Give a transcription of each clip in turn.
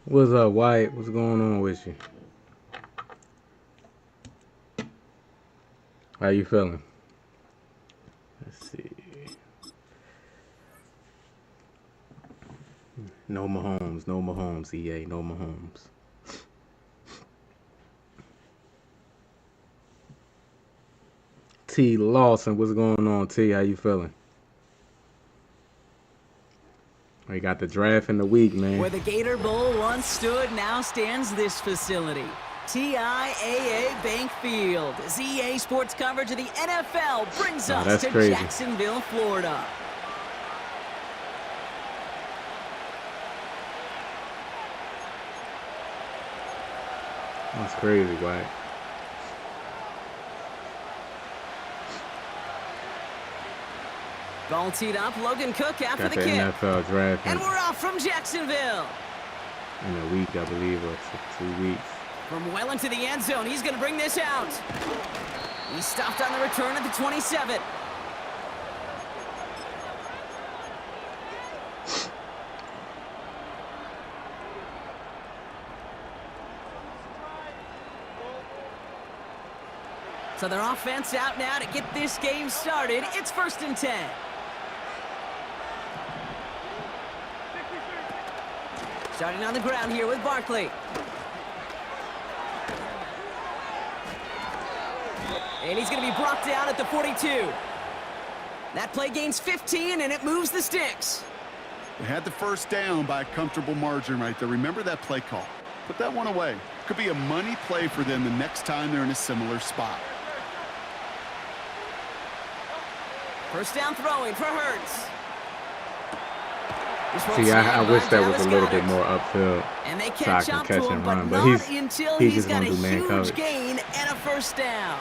What's up, White? What's going on with you? How you feeling? Let's see. No Mahomes, no Mahomes, EA, no Mahomes. T Lawson, what's going on, T? How you feeling? We got the draft in the week, man. Where the Gator Bowl once stood, now stands this facility. TIAA Bank Field. ZA Sports coverage of the NFL brings us to crazy. Jacksonville, Florida. That's crazy, White. Ball teed up, Logan Cook after Got the the kick. NFL draft And we're off from Jacksonville. in a week, I believe, or 2 weeks. From well into the end zone, he's going to bring this out. He's stopped on the return at the 27. So their offense out now to get this game started. It's 1st and 10. Starting on the ground here with Barkley. And he's going to be brought down at the 42. That play gains 15, and it moves the sticks. They had the first down by a comfortable margin right there. Remember that play call. Put that one away. Could be a money play for them the next time they're in a similar spot. First down throwing for Hurts. See, I wish that was a little bit more upfield, and they so I catch can up catch to him, and but run. not But until he's he's just got gonna a do man huge coverage. gain and a first down.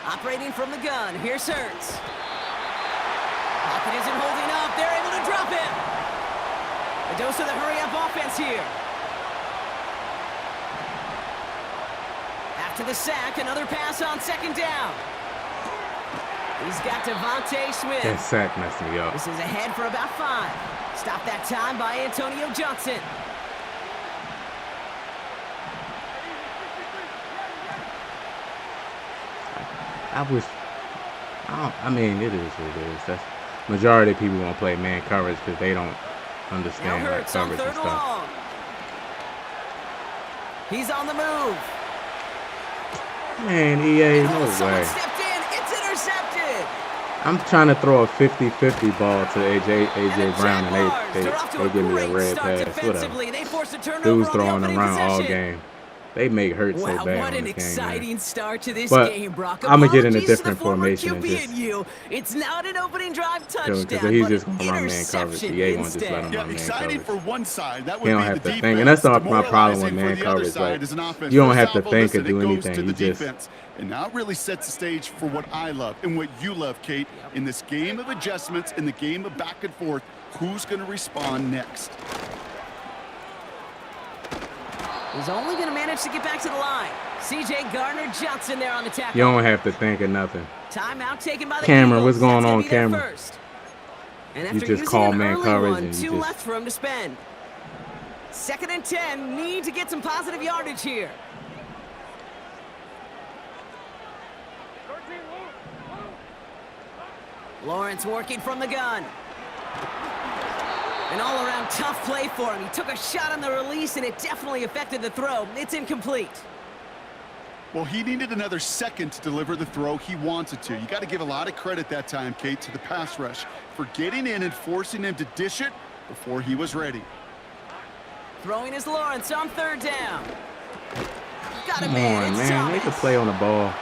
Operating from the gun, here's Hurts. Pocket isn't holding up. They're able to drop him. A dose of the hurry-up offense here. After the sack, another pass on 2nd down. He's got Devontae Smith. That sack messed me up. This is ahead for about 5. Stopped that time by Antonio Johnson. I mean, it is what it is. That's majority of people won't play man coverage because they don't Now understand like Hurts on coverage and 3rd and stuff. long. He's on the move. Man, EA, And no someone way. stepped in. It's intercepted. I'm trying to throw a 50-50 ball to AJ And the Brown, and Jaguars, they they're off to they give me a great red start pass. Whatever. defensively. They forced a turnover Dude's on the throwing opening around all possession. game. They make Hurt so Wow, bad what on an this game, man. exciting start to this But game, Brock. I'ma get in a Apologies to the different former formation and QB just- in you. It's not an opening drive touchdown, Because he's but just an gonna run man coverage. interception EA won't just let instead. him Yeah, run man exciting coverage. for one side. That would You don't be have the to defense. think, and that's my problem with Demoralizing man for the other coverage. side Like, as an offense. you don't For have to Salvo, think or listen, do it goes anything. to You the just defense. And now it really sets the stage for what I love and what you love, Kate. In this game of adjustments, in the game of back and forth, who's going to respond next? He's only going to manage to get back to the line. C.J. Gardner-Johnson there on the tackle. you don't have to think of nothing. Timeout taken by the Cameron, Eagles. what's going That's gonna on, be their Cameron? first. And You after just using call an man early coverage one, and you 2 just- left for him to spend. 2nd and 10. Need to get some positive yardage here. Lawrence working from the gun. An all-around tough play for him. He took a shot on the release, and it definitely affected the throw. It's incomplete. Well, he needed another second to deliver the throw he wanted to. You got to give a lot of credit that time, Kate, to the pass rush for getting in and forcing him to dish it before he was ready. Throwing is Lawrence on 3rd down. Got a Come man. on, It's man. Make a Thomas. play on the ball.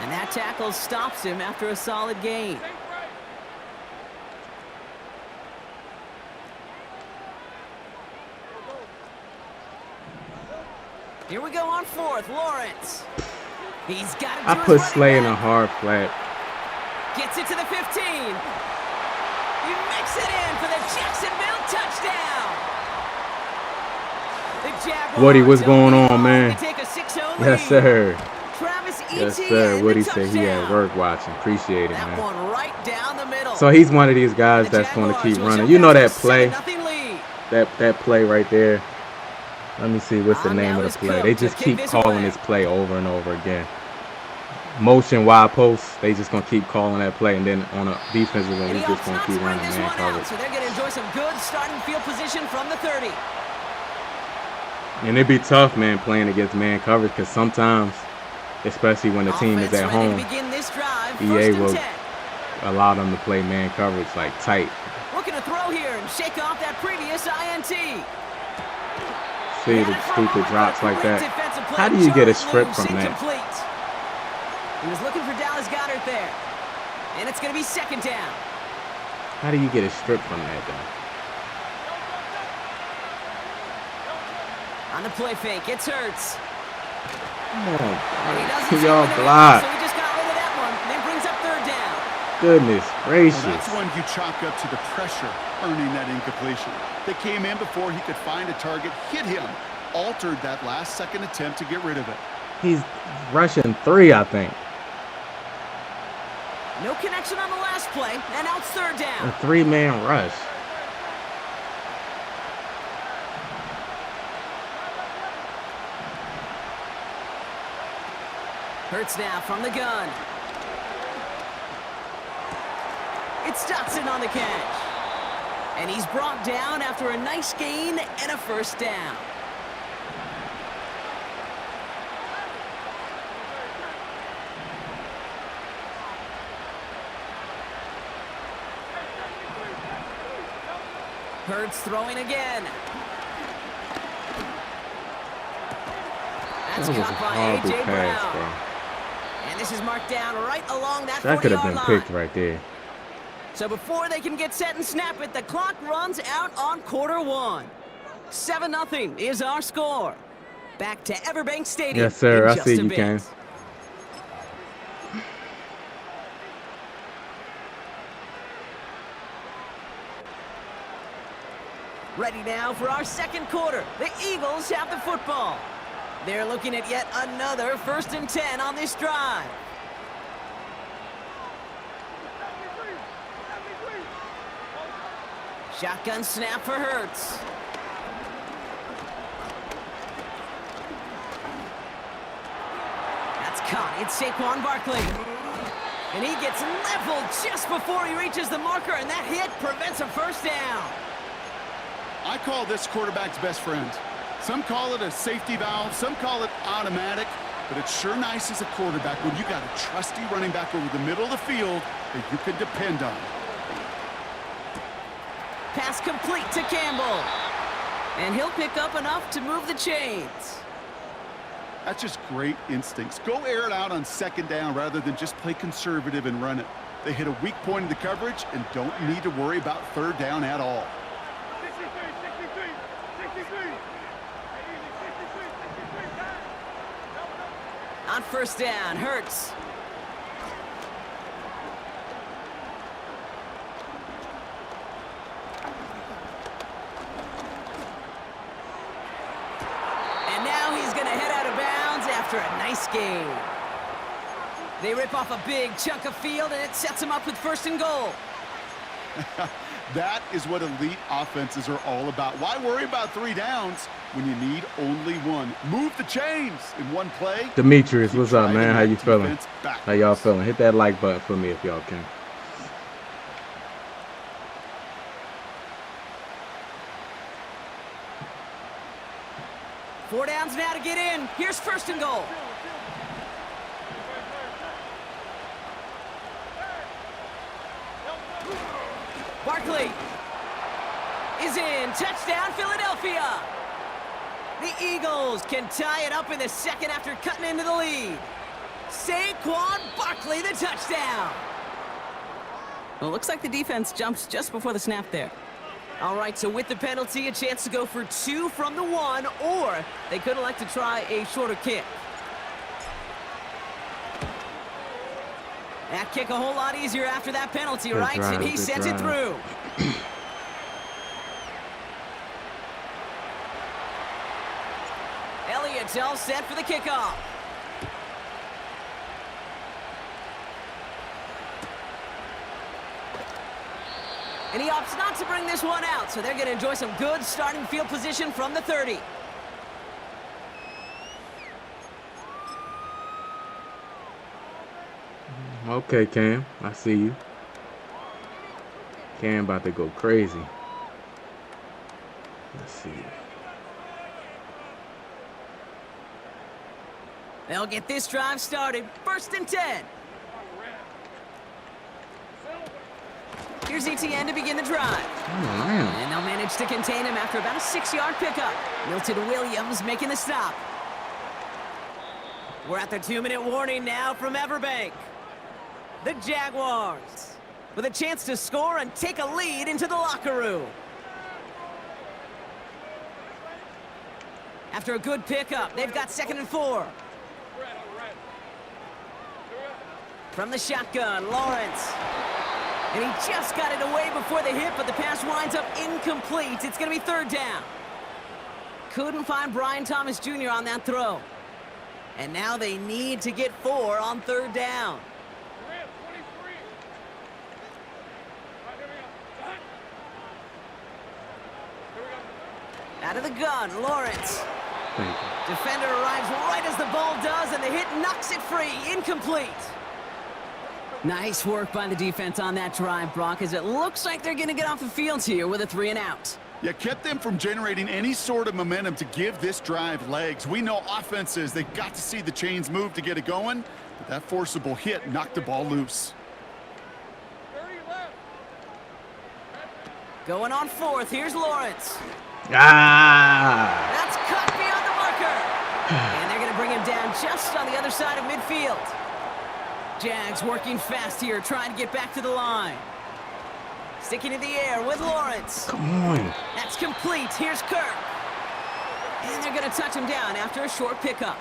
And that tackle stops him after a solid gain. Here we go on 4th. Lawrence. He's got it. I put Slay in a hard flat. Gets it to the 15. He makes it in for the Jacksonville touchdown. The Jaguars Woody, what's going open on, up man? to take a 6-0 Yes, lead. sir. Travis Yes, sir. ETN, Woody the said he at touchdown. work watching. Appreciate it, That man. one right down the middle. So he's one of these guys The that's going to keep Jaguars will running. jump You know out to a that play, 7-0 lead. that play right there. Let me see what's the name Now of is the play. Cook They to just kick keep this calling away. this play over and over again. Motion wide post. They just gonna keep calling that play, and then on a defensive end, And we he just opts gonna not keep to bring running this man one out, coverage. so they're going to enjoy some good starting field position from the 30. And it'd be tough, man, playing against man coverage, because sometimes, especially when the team is Offense at ready home, to begin this drive. EA First and will 10. allow them to play man coverage like tight. Looking to throw here and shake off that previous INT. See the stupid drops like that. How do you get a strip from that? Incomplete. He was looking for Dallas Goedert there. And it's going to be second down. How do you get a strip from that, though? On the play fake, it's Hurts. Come on, And he doesn't can see y'all it with it, block? So he just got rid of that one. And then brings up third down. Goodness gracious. Well, that's one you chalk up to the pressure earning that incompletion. They came in before he could find a target, hit him, altered that last-second attempt to get rid of it. He's rushing 3, I think. No connection on the last play, and now it's third down. A 3-man rush. Hurts now from the gun. It's Dotson on the catch. And he's brought down after a nice gain and a first down. Hurts throwing again. That's That was a caught by horrible A.J. pass, Brown. bro. And this is marked down right along that 40-yard line. That could have been picked right there. So before they can get set and snap it, the clock runs out on quarter one. 7-0 is our score. Back to Everbank Stadium. Yes, sir. in I just see a you, bit. Ken. Ready now for our second quarter. The Eagles have the football. They're looking at yet another 1st and 10 on this drive. Shotgun snap for Hurts. That's caught. It's Saquon Barkley. And he gets leveled just before he reaches the marker, and that hit prevents a first down. I call this quarterback's best friend. Some call it a safety valve, some call it automatic, but it's sure nice as a quarterback when you got a trusty running back over the middle of the field that you can depend on. Pass complete to Campbell. And he'll pick up enough to move the chains. That's just great instincts. Go air it out on second down rather than just play conservative and run it. They hit a weak point in the coverage and don't need to worry about third down at all. On first down, Hurts. And now he's going to head out of bounds after a nice gain. They rip off a big chunk of field, and it sets him up with 1st and goal. That is what elite offenses are all about. Why worry about 3 downs when you need only 1? Move the chains in one play. Demetrius, what's up, man? How you feeling? Defense back. How y'all feeling? Hit that like button for me if y'all can. Four downs now to get in. Here's 1st and goal. Barkley is in. Touchdown, Philadelphia. The Eagles can tie it up in the second after cutting into the lead. Saquon Barkley, the touchdown. Well, it looks like the defense jumps just before the snap there. All right, so with the penalty, a chance to go for 2 from the 1, or they could elect to try a shorter kick. That kick a whole lot easier after that penalty, Good right? drive, And he good sends it drive. through. Elliott's all set for the kickoff. And he opts not to bring this one out, so they're going to enjoy some good starting field position from the 30. Okay, Cam. I see you. Cam about to go crazy. Let's see. They'll get this drive started. 1st and 10. Here's ETN to begin the drive. Oh, And they'll manage to contain him after about a 6-yard pickup. Milton Williams making the stop. We're at the 2-minute warning now from Everbank. The Jaguars with a chance to score and take a lead into the locker room. After a good pickup, they've got 2nd and 4. From the shotgun, Lawrence. And he just got it away before the hit, but the pass winds up incomplete. It's going to be 3rd down. Couldn't find Brian Thomas Jr. on that throw. And now they need to get 4 on 3rd down. Out of the gun, Lawrence. Defender arrives right as the ball does, and the hit knocks it free. Incomplete. Nice work by the defense on that drive, Brock, as it looks like they're going to get off the field here with a 3 and out. You kept them from generating any sort of momentum to give this drive legs. We know offenses, they got to see the chains move to get it going, but that forcible hit knocked the ball loose. Going on 4th, here's Lawrence. Ah! That's cut beyond the marker. And they're going to bring him down just on the other side of midfield. Jags working fast here, trying to get back to the line. Sticking in the air with Lawrence. Come on. That's complete. Here's Kirk. And they're going to touch him down after a short pickup.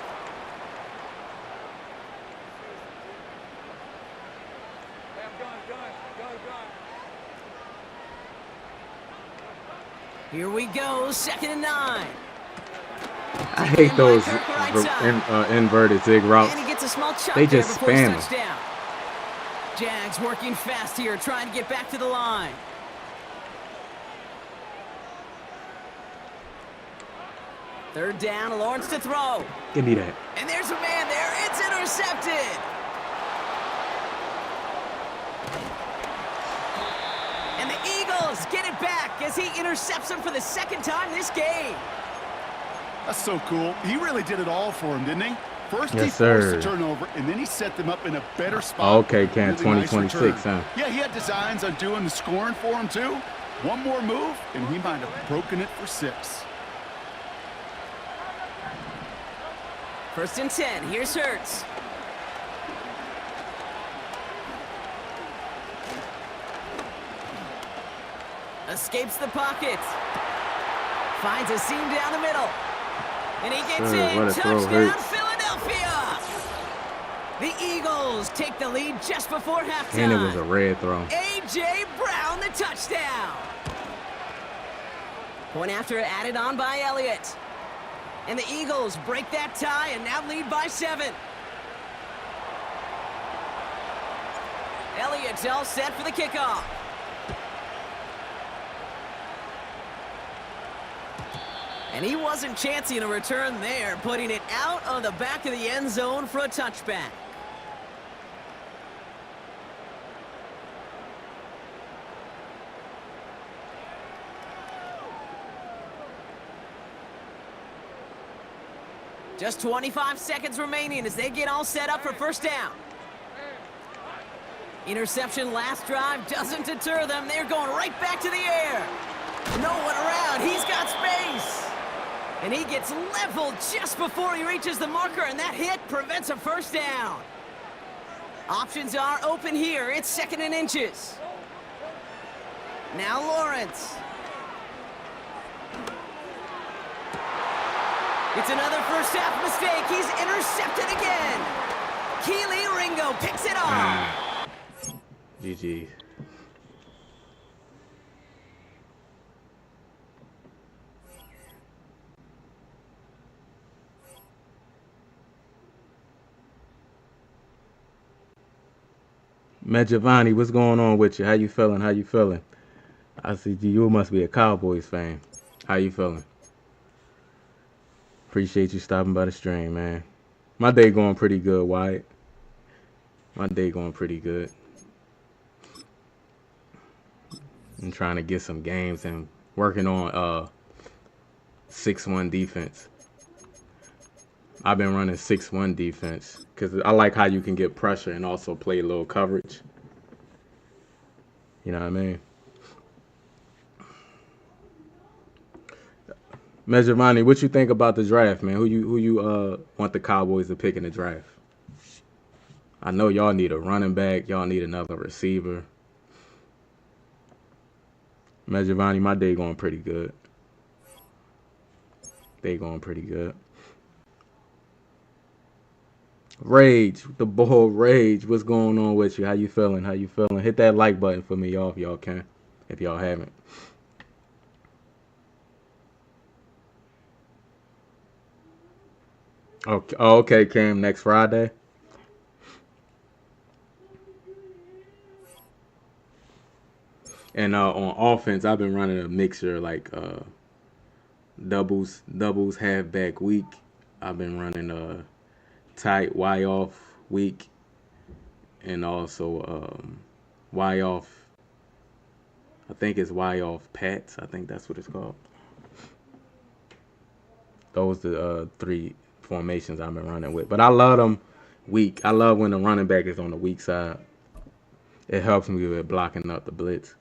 Here we go, 2nd and 9. I hate those inverted zig routes. And he gets a small chunk They just there before his spam touchdown. Jags working fast here, trying to get back to the line. Third down, Lawrence to throw. Give me that. And there's a man there. It's intercepted. And the Eagles get it back as he intercepts him for the 2nd time this game. That's so cool. He really did it all for him, didn't he? First, Yes, he sir. forced the turnover, and then he set them up in a better spot. Okay, Cam, Really nice 2026, return. huh? Yeah, he had designs on doing the scoring for him, too. One more move, and he might have broken it for 6. 1st and 10. Here's Hurts. Escapes the pocket. Finds a seam down the middle. And he gets in. Touchdown, Philadelphia! The Eagles take the lead just before halftime. And it was a red throw. A.J. Brown, the touchdown. Point after added on by Elliott. And the Eagles break that tie and now lead by 7. Elliott's all set for the kickoff. And he wasn't chancing a return there, putting it out on the back of the end zone for a touchback. Just 25 seconds remaining as they get all set up for 1st down. Interception last drive doesn't deter them. They're going right back to the air. No one around. He's got space. And he gets leveled just before he reaches the marker, and that hit prevents a 1st down. Options are open here. It's 2nd and inches. Now Lawrence. It's another first half mistake. He's intercepted again. Keely Ringo picks it off. GG. Matt Giovanni, what's going on with you? How you feeling? How you feeling? I see you must be a Cowboys fan. How you feeling? Appreciate you stopping by the stream, man. My day going pretty good, Wyatt. My day going pretty good. I'm trying to get some games and working on 6-1 defense. I've been running 6-1 defense because I like how you can get pressure and also play a little coverage. You know what I mean? Giovanni, what you think about the draft, man? Who you want the Cowboys to pick in the draft? I know y'all need a running back. Y'all need another receiver. Giovanni, my day going pretty good. Day going pretty good. Rage, the bull Rage. What's going on with you? How you feeling? How you feeling? Hit that like button for me, y'all, if y'all can. If y'all haven't. Okay, okay, Cam, next Friday. And on offense, I've been running a mixture like doubles, halfback week. I've been running a tight Y off week, and also Y off. I think it's Y off Pats. I think that's what it's called. Those are the three formations I've been running with. But I love them weak. I love when the running back is on the weak side. It helps me with blocking up the blitz.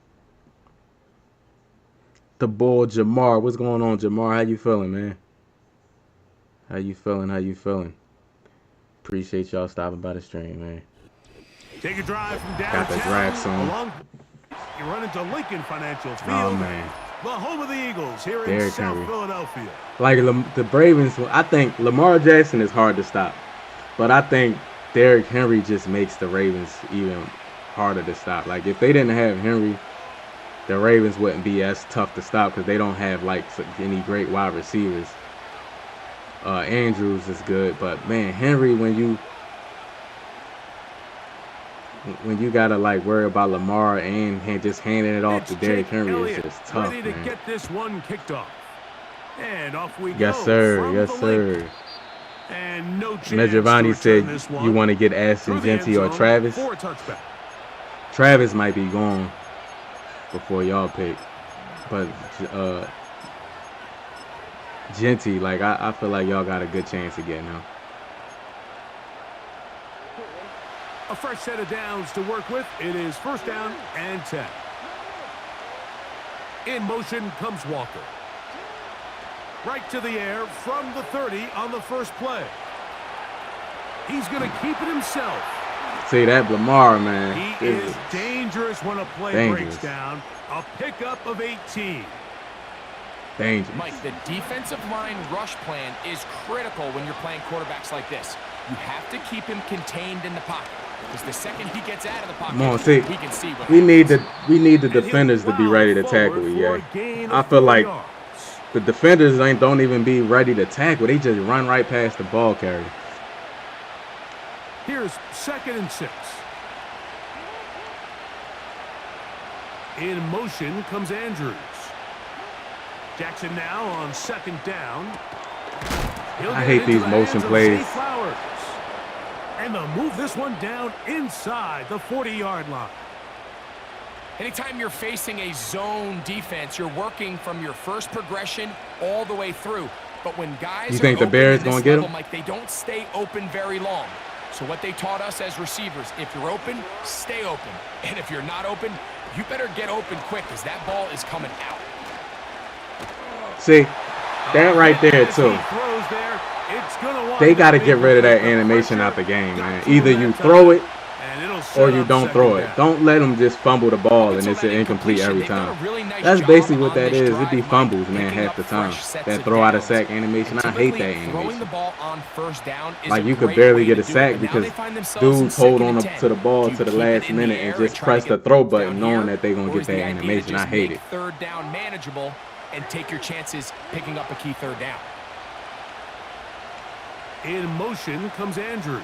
The bull Jamar. What's going on, Jamar? How you feeling, man? How you feeling? How you feeling? Appreciate y'all stopping by the stream, man. Take a drive from downtown. Got the draft soon. You run into Lincoln Financial Field. Oh, man. The home of the Eagles here in Derrick South Henry. Philadelphia. Like the Ravens, I think Lamar Jackson is hard to stop. But I think Derrick Henry just makes the Ravens even harder to stop. Like, if they didn't have Henry, the Ravens wouldn't be as tough to stop because they don't have, like, any great wide receivers. Andrews is good, but, man, Henry, when you gotta like worry about Lamar and just handing it off to Derrick Henry, it's just tough, ready to man. get this one kicked off. And off we Yes, go. sir. Yes, sir. And no chance Giovanni to said return this one you want to get Ashton through the end Genty or zone Travis. for a touchback. Travis might be gone before y'all pick, but Genty, like I feel like y'all got a good chance of getting him. A fresh set of downs to work with. It is first down and 10. In motion comes Walker. Right to the air from the 30 on the first play. He's going to keep it himself. See that Lamar, man. He is dangerous when a play breaks down. A pickup of 18. Dangerous. Mike, the defensive line rush plan is critical when you're playing quarterbacks like this. You have to keep him contained in the pocket. Because the second he gets out of the pocket, come on, see, we can see what we need the defenders to be ready to tackle. Yeah, I feel like the defenders don't even be ready to tackle. They just run right past the ball carrier. Here's 2nd and 6. In motion comes Andrews. Jackson now on 2nd down. I hate these motion plays. And they'll move this one down inside the 40-yard line. Anytime you're facing a zone defense, you're working from your first progression all the way through. But when guys you think the Bears going to get him? Mike, they don't stay open very long. So what they taught us as receivers, if you're open, stay open. And if you're not open, you better get open quick because that ball is coming out. See, that right there, too. They got to get rid of that animation out the game, man. Either you throw it or you don't throw it. Don't let them just fumble the ball and it's incomplete every time. That's basically what that is. It be fumbles, man, half the time. That throw out a sack animation, I hate that animation. Like, you could barely get a sack because dudes hold on to the ball to the last minute and just press the throw button knowing that they're going to get that animation. I hate it. Third down manageable and take your chances picking up a key third down. In motion comes Andrews.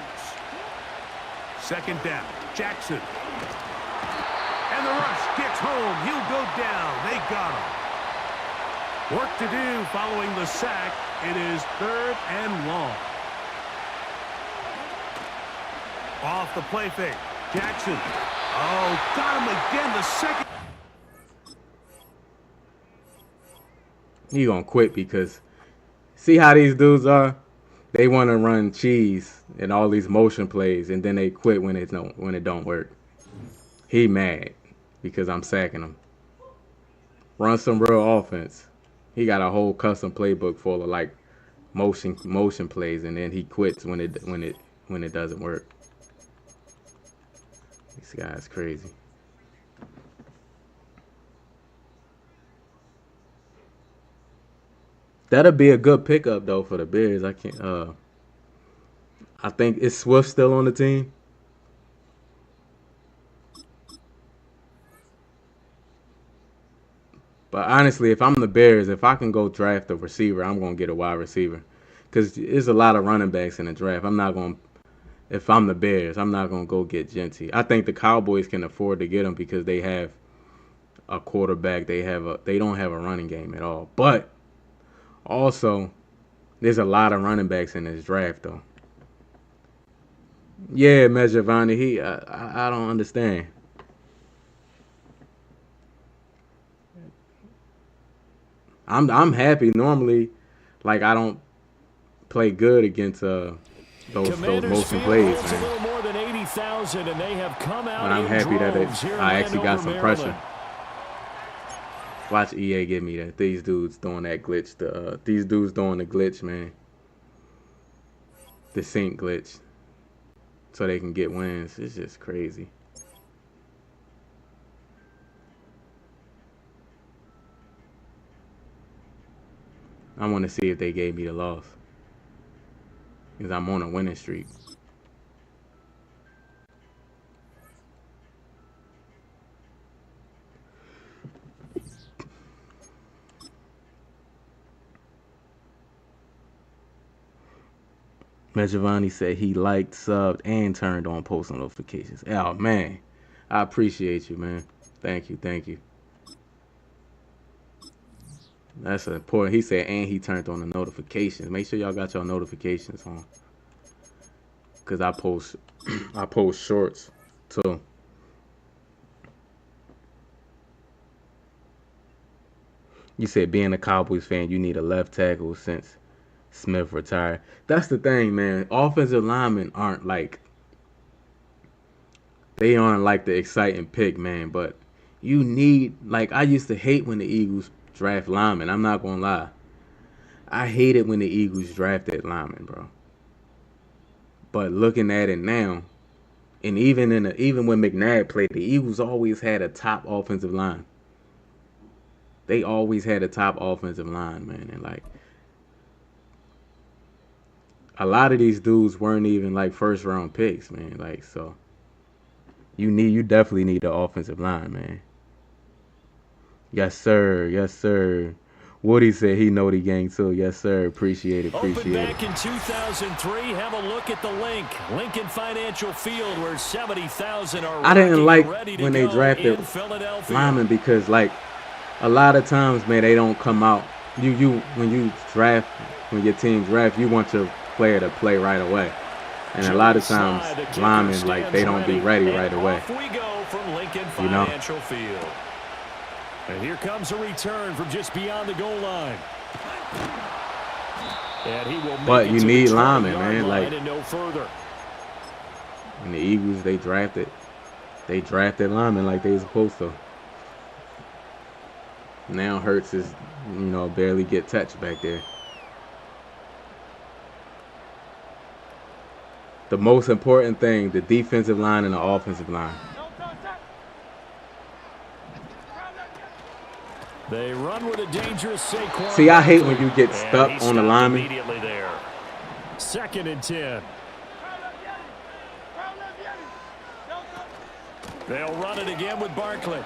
2nd down, Jackson. And the rush gets home. He'll go down. They got him. Work to do following the sack. It is 3rd and long. Off the play fake. Jackson. Oh, got him again. The second. He gonna quit because see how these dudes are? They want to run cheese and all these motion plays, and then they quit when it don't work. He mad because I'm sacking him. Run some real offense. He got a whole custom playbook full of like motion plays, and then he quits when it doesn't work. This guy's crazy. That'll be a good pickup though for the Bears. I think is Swift still on the team? But honestly, if I'm the Bears, if I can go draft a receiver, I'm gonna get a wide receiver, because there's a lot of running backs in the draft. If I'm the Bears, I'm not gonna go get Gentry. I think the Cowboys can afford to get him because they have a quarterback. They don't have a running game at all. But also, there's a lot of running backs in this draft, though. Yeah, Mejavani, I don't understand. I'm happy. Normally, like, I don't play good against those motion plays, man. More than 80,000, and they have come out. But I'm happy that I actually got some pressure. Watch EA give me that. These dudes doing that glitch. These dudes doing the glitch, man. The sync glitch. So they can get wins. It's just crazy. I want to see if they gave me the loss, because I'm on a winning streak. Mejavani said he liked, subbed, and turned on post notifications. Oh, man. I appreciate you, man. Thank you. That's important. He said, and he turned on the notifications. Make sure y'all got your notifications on, because I post shorts, too. You said being a Cowboys fan, you need a left tackle since Smith retired. That's the thing, man. Offensive linemen aren't like the exciting pick, man. But you need, like, I used to hate when the Eagles draft linemen. I'm not gonna lie. I hated when the Eagles drafted linemen, bro. But looking at it now, and even when McNabb played, the Eagles always had a top offensive line. They always had a top offensive line, man. And like, a lot of these dudes weren't even like first round picks, man. Like, so you definitely need the offensive line, man. Yes, sir. Woody said he know the gang too. Yes, sir. Appreciate it. Opened back in 2003. Have a look at the link. Lincoln Financial Field, where 70,000 are. I didn't like when they drafted linemen, because like a lot of times, man, they don't come out. When your team draft, you want your player to play right away. And a lot of times, linemen, like, they don't be ready right away. Off we go from Lincoln Financial Field. And here comes a return from just beyond the goal line. And he will make but you need linemen, man. Like, and no further. And the Eagles, they drafted linemen like they were supposed to. Now Hurts is, barely get touched back there. The most important thing, the defensive line and the offensive line. They run with a dangerous Saquon. See, I hate when you get stuck on the lineman. Immediately there. 2nd and 10. They'll run it again with Barkley.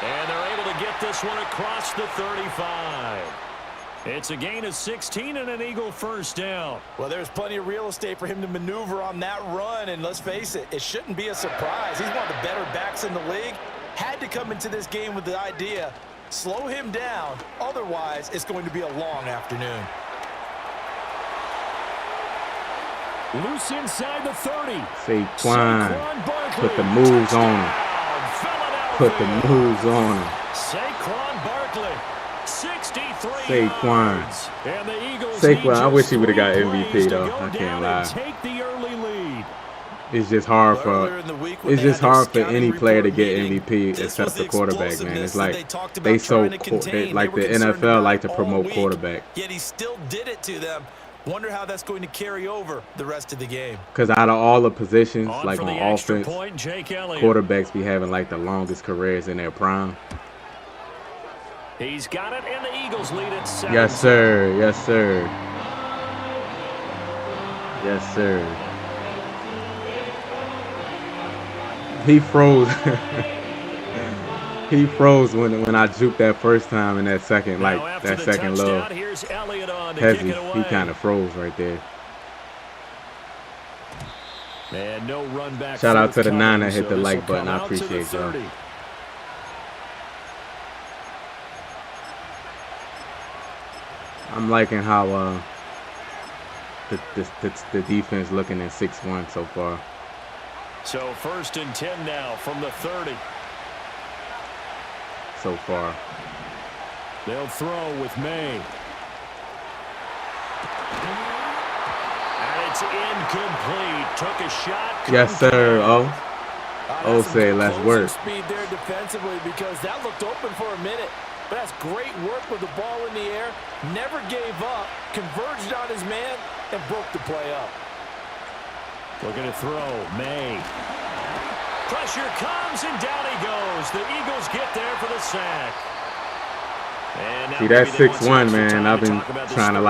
And they're able to get this one across the 35. It's a gain of 16 and an Eagle first down. Well, there's plenty of real estate for him to maneuver on that run, and let's face it, it shouldn't be a surprise. He's one of the better backs in the league. Had to come into this game with the idea, slow him down, otherwise it's going to be a long afternoon. Loose inside the 30. Saquon, put the moves on him. Put the moves on him. Saquon Barkley, 63 Saquon. yards. And the Eagles Saquon, I wish he would have got MVP though. I can't down lie. and take the early lead. It's just hard for any player to get MVP except the quarterback, man. It's like like the NFL like to promote quarterback. Yet he still did it to them. Wonder how that's going to carry over the rest of the game. Because out of all the positions, like on the offense, point, quarterbacks be having like the longest careers in their prime. He's got it, and the Eagles lead at 7. Yes, sir. Yes, sir. Yes, sir. He froze. He froze when I juked that first time in that second, like that second low. Heavy. He kind of froze right there. And no run back. Shout out to the 9 that hit the like button. I appreciate y'all. I'm liking how the defense looking at 6-1 so far. So 1st and 10 now from the 30. So far. They'll throw with May. And it's incomplete. Took a shot. Yes, sir. Oh, say let's work. Speed there defensively because that looked open for a minute. But that's great work with the ball in the air. Never gave up. Converged on his man and broke the play up. Looking to throw. May. Pressure comes, and down he goes. The Eagles get there for the sack. See, that's 6-1, man. I've been trying to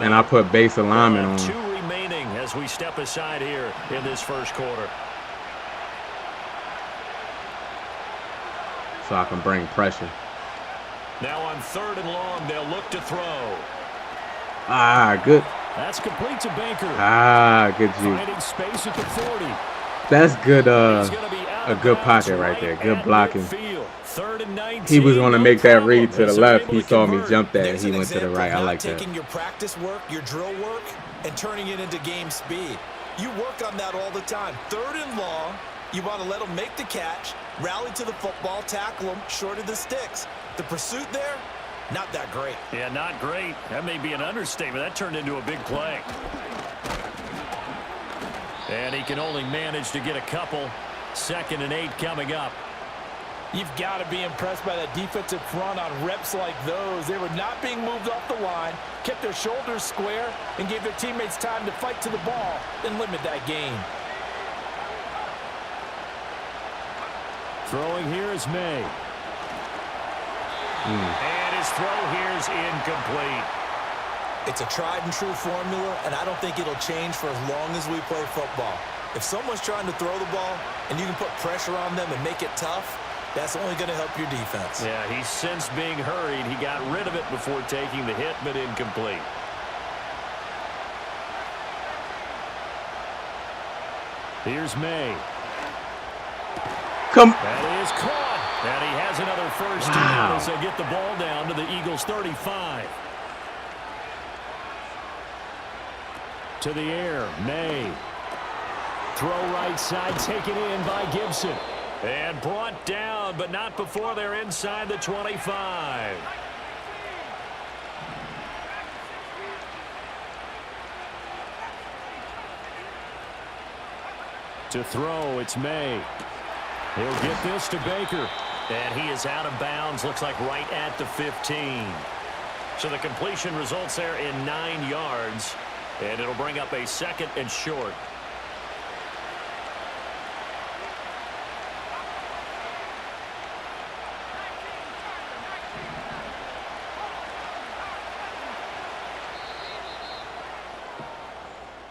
and I put base alignment on. 2 remaining as we step aside here in this first quarter. So I can bring pressure. Now on 3rd and long, they'll look to throw. Ah, good. That's complete to Baker. Ah, good Finding space at the 40. That's good. A good pocket right there. Good blocking. 3rd and 19. He was going to make that read to the left. He saw me jump that, and he went to the right. I like that. Taking your practice work, your drill work, and turning it into game speed. You work on that all the time. 3rd and long, you want to let them make the catch, rally to the football, tackle them short of the sticks. The pursuit there, not that great. Yeah, not great. That may be an understatement. That turned into a big play. And he can only manage to get a couple. 2nd and 8 coming up. You've got to be impressed by that defensive front on reps like those. They were not being moved off the line, kept their shoulders square, and gave their teammates time to fight to the ball and limit that gain. Throwing here is May. And his throw here is incomplete. It's a tried-and-true formula, and I don't think it'll change for as long as we play football. If someone's trying to throw the ball and you can put pressure on them and make it tough, that's only going to help your defense. Yeah, he's since being hurried. He got rid of it before taking the hit, but incomplete. Here's May. That is caught. And he has another first down as they get the ball down to the Eagles' 35. To the air, May. Throw right side, taken in by Gibson. And brought down, but not before they're inside the 25. To throw, it's May. He'll get this to Baker. And he is out of bounds, looks like right at the 15. So the completion results there in 9 yards. And it'll bring up a 2nd and short.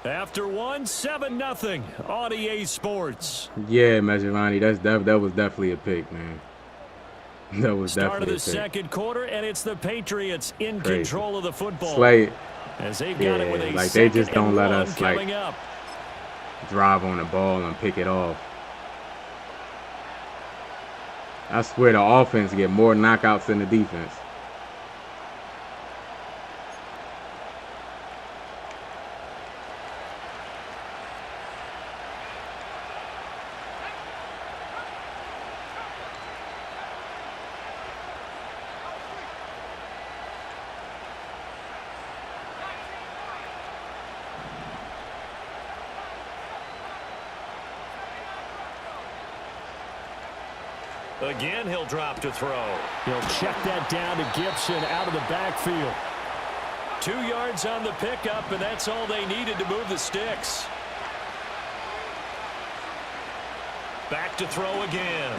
After 7-0 on EA Sports. Yeah, Maserati, that was definitely a pick, man. That was Start of definitely the second quarter, and it's the Patriots in control of the football. Slay. As they've got it with a like they just second don't let and us one like coming up. drive on the ball and pick it off. I swear the offense get more knockouts than the defense. Again, he'll drop to throw. He'll check that down to Gibson out of the backfield. 2 yards on the pickup, and that's all they needed to move the sticks. Back to throw again.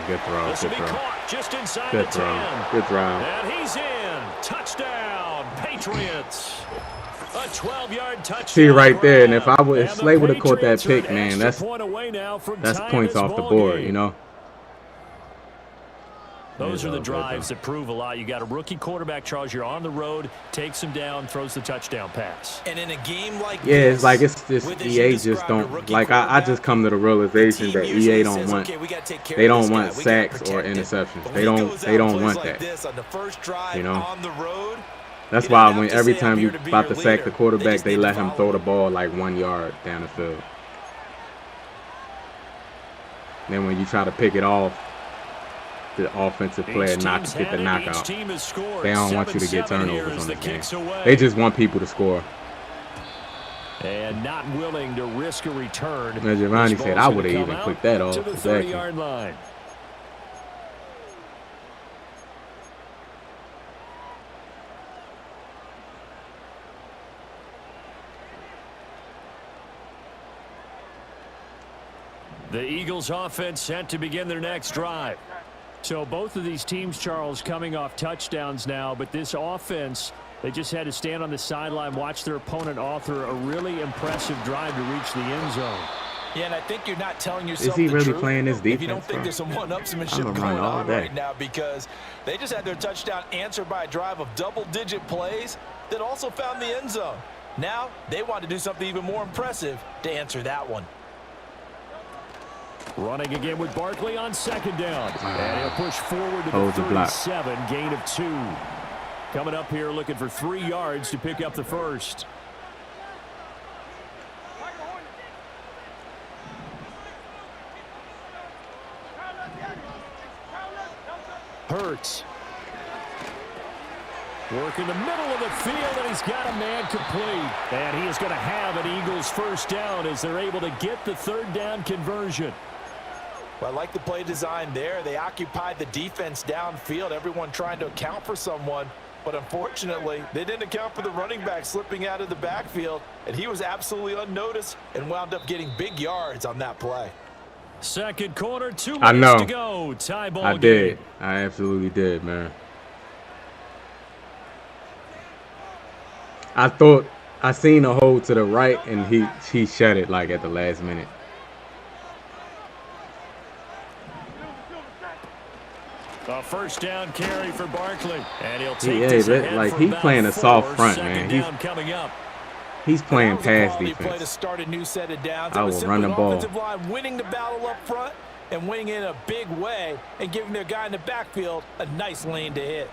Good throw. This will Good be throw. caught just inside Good the throw. 10. Good throw. And he's in. Touchdown, Patriots. A 12-yard touchdown. See right there, and if And Slay would have the caught that Patriots are pick, an man, extra point away now from that's tying points this off the ball board, game. you know. Those are the drives that prove a lot. You got a rookie quarterback, Charles. You're on the road, takes him down, throws the touchdown pass. And in a game like Yeah, this, it's like it's just with, EA just don't like. I just come to the realization that EA don't want. They don't want sacks or interceptions. They don't want that. You know. That's why when every time you about to sack the quarterback, they let him throw the ball like 1 yard down the field. Then when you try to pick it off, the offensive player not to get the knockout. They don't want you to get turnovers on the game. They just want people to score. And not willing to risk a return. Now, Giovanni said I would have even clicked that off. To the 30-yard line. The Eagles offense set to begin their next drive. So both of these teams, Charles, coming off touchdowns now, but this offense, they just had to stand on the sideline, watch their opponent author a really impressive drive to reach the end zone. Yeah, and I think you're not telling yourself Is he the really truth playing this defense? if you don't think there's some one-upsmanship going on right now, because they just had their touchdown answered by a drive of double-digit plays that also found the end zone. Now they want to do something even more impressive to answer that one. Running again with Barkley on second down. And he'll push forward to the 37, gain of 2. Coming up here looking for 3 yards to pick up the first. Hurts. Work in the middle of the field, and he's got a man complete. And he is going to have an Eagles first down as they're able to get the third down conversion. Well, I like the play design there. They occupied the defense downfield, everyone trying to account for someone. But unfortunately, they didn't account for the running back slipping out of the backfield, and he was absolutely unnoticed and wound up getting big yards on that play. Second quarter, 2 minutes to go. Tie ball game. I absolutely did, man. I thought I seen a hole to the right, and he shut it like at the last minute. A first down carry for Barkley, and he'll take this ahead like for he's about playing a 4. soft front, Second man. down coming up. He's playing pass Play to defense. start a new set of downs. I will run the ball. Offensive line winning the battle up front and winning in a big way and giving their guy in the backfield a nice lane to hit.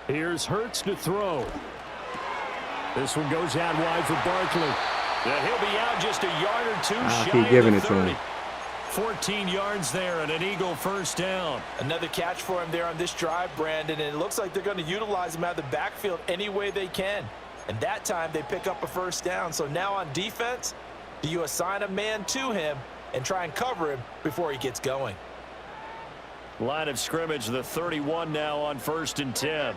Here's Hurts to throw. This one goes out wide for Barkley. And he'll be out just a yard or 2 I'll shy keep giving of it the 30. to him. 14 yards there and an Eagle first down. Another catch for him there on this drive, Brandon, and it looks like they're going to utilize him out of the backfield any way they can. And that time they pick up a first down. So now on defense, do you assign a man to him and try and cover him before he gets going? Line of scrimmage, the 31 now on 1st and 10.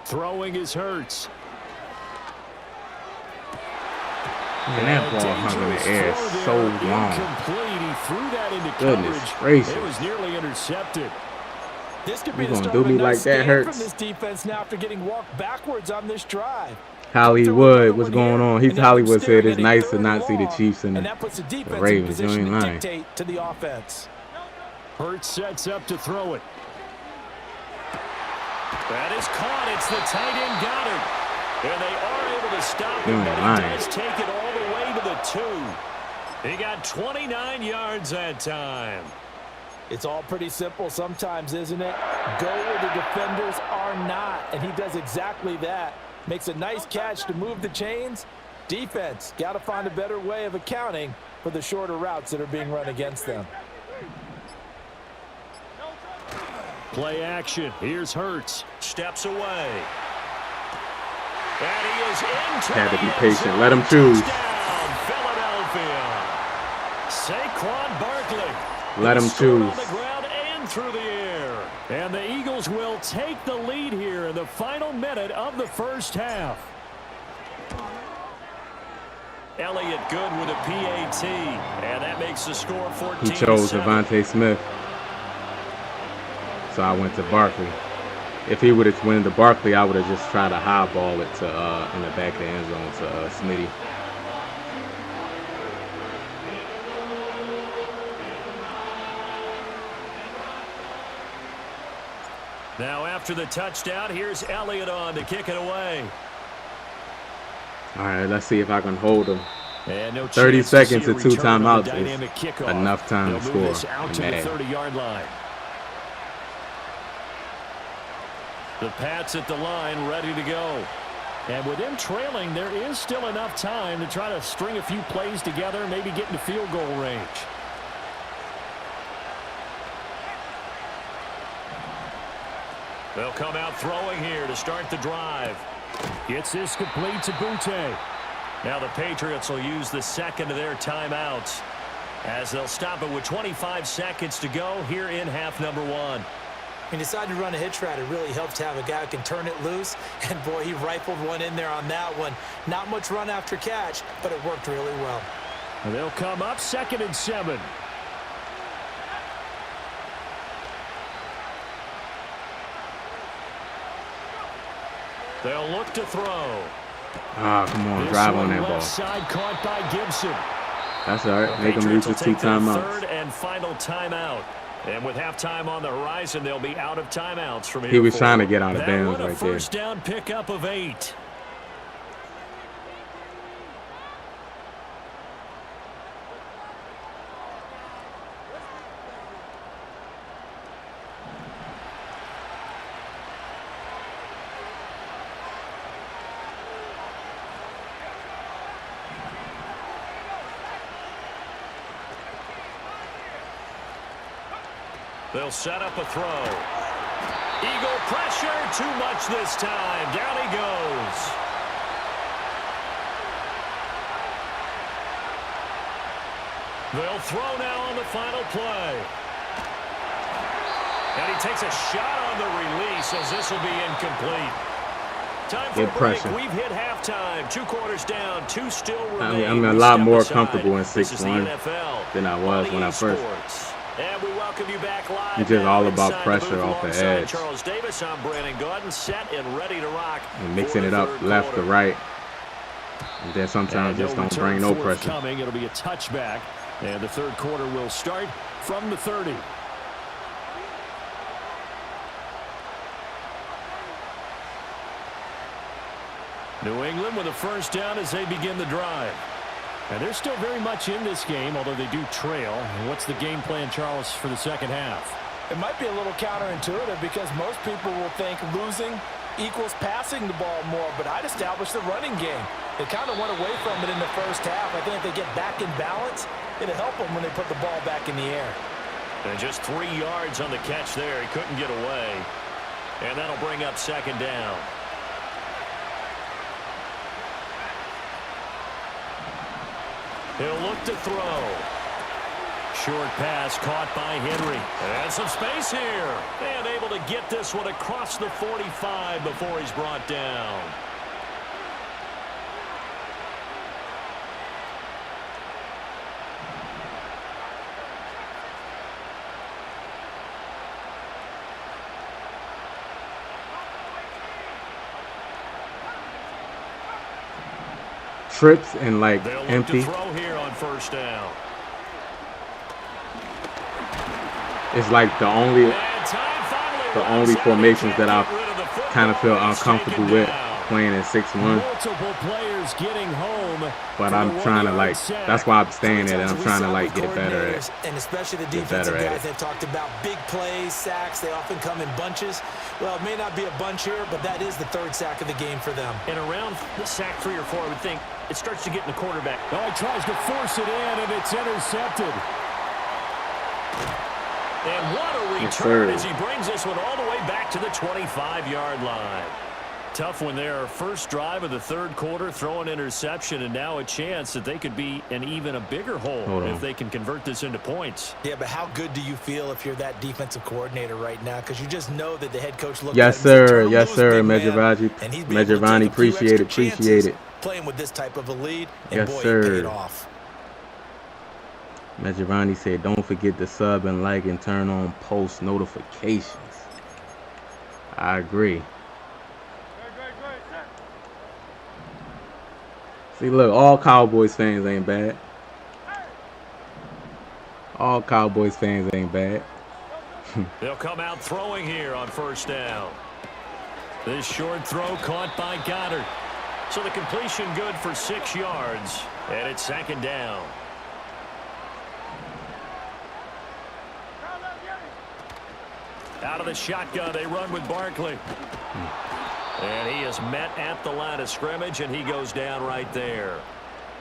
Throwing is Hurts. And that ball hung in the air so long. Incomplete. He threw that into Goodness coverage. gracious. It was nearly intercepted. This could be You the gonna start do of a me nice like that, game Hurts? from this defense now after getting walked backwards on this drive. Hollywood, what's going on? He's And now they're Hollywood said staring it's at a nice to 3rd not and see the long, Chiefs and and that puts the the defense in Ravens. You position ain't to lying. dictate to the offense. Hurts sets up to throw it. That is caught. It's the tight end Goddard. And they are able to stop him, but he does take it all the way to the 2. He got 29 yards that time. It's all pretty simple sometimes, isn't it? Go where the defenders are not, and he does exactly that. Makes a nice catch to move the chains. Defense, got to find a better way of accounting for the shorter routes that are being run against them. Play action. Here's Hurts. Steps away. And he is into Had to be the end patient. zone. Let him choose. Touchdown, Philadelphia. Saquon Barkley. Let him He scored choose. on the ground and through the air. And the Eagles will take the lead here in the final minute of the first half. Elliott good with a PAT. And that makes the score 14-7. He chose Devontae Smith. So I went to Barkley. If he would have went to Barkley, I would have just tried to high ball it to in the back of the end zone to Smitty. Now after the touchdown, here's Elliott on to kick it away. All right, let's see if I can hold him. And no 30 chance to seconds see a and 2 return on the timeouts is dynamic kickoff. enough time to They'll move this score. out to the 30-yard line. The Pats at the line, ready to go. And with them trailing, there is still enough time to try to string a few plays together and maybe get into field goal range. They'll come out throwing here to start the drive. Gets this complete to Butte. Now the Patriots will use the second of their timeouts as they'll stop it with 25 seconds to go here in half number 1. He decided to run a hitch route. It really helps to have a guy who can turn it loose. And, boy, he rifled one in there on that one. Not much run after catch, but it worked really well. And they'll come up 2nd and 7. They'll look to throw. Ah, come on, This drive on one that left ball. side caught by Gibson. That's all right. The Make him Patriots use will the 2 take their timeouts. third and final timeout. And with halftime on the horizon, they'll be out of timeouts from here. He was trying to get out of that bounds one a right there. first down pickup of 8. They'll set up a throw. Eagle pressure, too much this time. Down he goes. They'll throw now on the final play. And he takes a shot on the release as this will be incomplete. Time for Good a break. pressure. We've hit halftime. 2 quarters down, 2 still remain. I'm a We lot step more aside. comfortable in This is the 6-1 NFL than I was when I on first. eSports. And we welcome you back live. It's just now all about inside pressure booth off the alongside edge. Charles Davis, I'm Brandon Gordon, set and ready to rock. And mixing for it the up third left to quarter. right. And then sometimes just don't bring no pressure. Coming. It'll be a touchback. And the third quarter will start from the 30. New England with a first down as they begin the drive. And they're still very much in this game, although they do trail. And what's the game plan, Charles, for the second half? It might be a little counterintuitive because most people will think losing equals passing the ball more, but I'd establish the running game. They kind of went away from it in the first half. I think if they get back in balance, it'll help them when they put the ball back in the air. And just 3 yards on the catch there. He couldn't get away. And that'll bring up second down. He'll look to throw. Short pass caught by Henry. And some space here. And able to get this one across the 45 before he's brought down. trips and like They'll look empty. to throw here on first down. It's like the only And time finally runs out. formations He that I can't get rid of the football. kind of feel He's uncomfortable taken with down. playing in 6-1. Multiple players getting home. But for I'm the trying to 1-yard like, sack. that's why I'm staying there, and I'm We trying to saw like with get better at coordinators, and especially the Get defensive better at guys it. that talked about big plays, sacks. They often come in bunches. Well, it may not be a bunch here, but that is the third sack of the game for them. And around the sack 3 or 4, I would think it starts to get in the quarterback. Oh, he tries to force it in, and it's intercepted. And what a Yes, return sir. as he brings this one all the way back to the 25-yard line. Tough one there. First drive of the third quarter, throw an interception, and now a chance that they could be in even a bigger hole if they can convert this into points. Yeah, but how good do you feel if you're that defensive coordinator right now? Because you just know that the head coach looks Yes, at him and says, sir. "Turn Yes, loose, sir. big man." Medjavani, And he's been able to take a few appreciate extra it. Appreciate chances it. playing with this type of a lead, and Yes, boy, sir. it paid off. Medjavani said, don't forget to sub and like and turn on post notifications. I agree. See, look, all Cowboys fans ain't bad. All Cowboys fans ain't bad. They'll come out throwing here on first down. This short throw caught by Goddard. So the completion good for 6 yards. And it's second down. Out of the shotgun, they run with Barkley. And he is met at the line of scrimmage, and he goes down right there.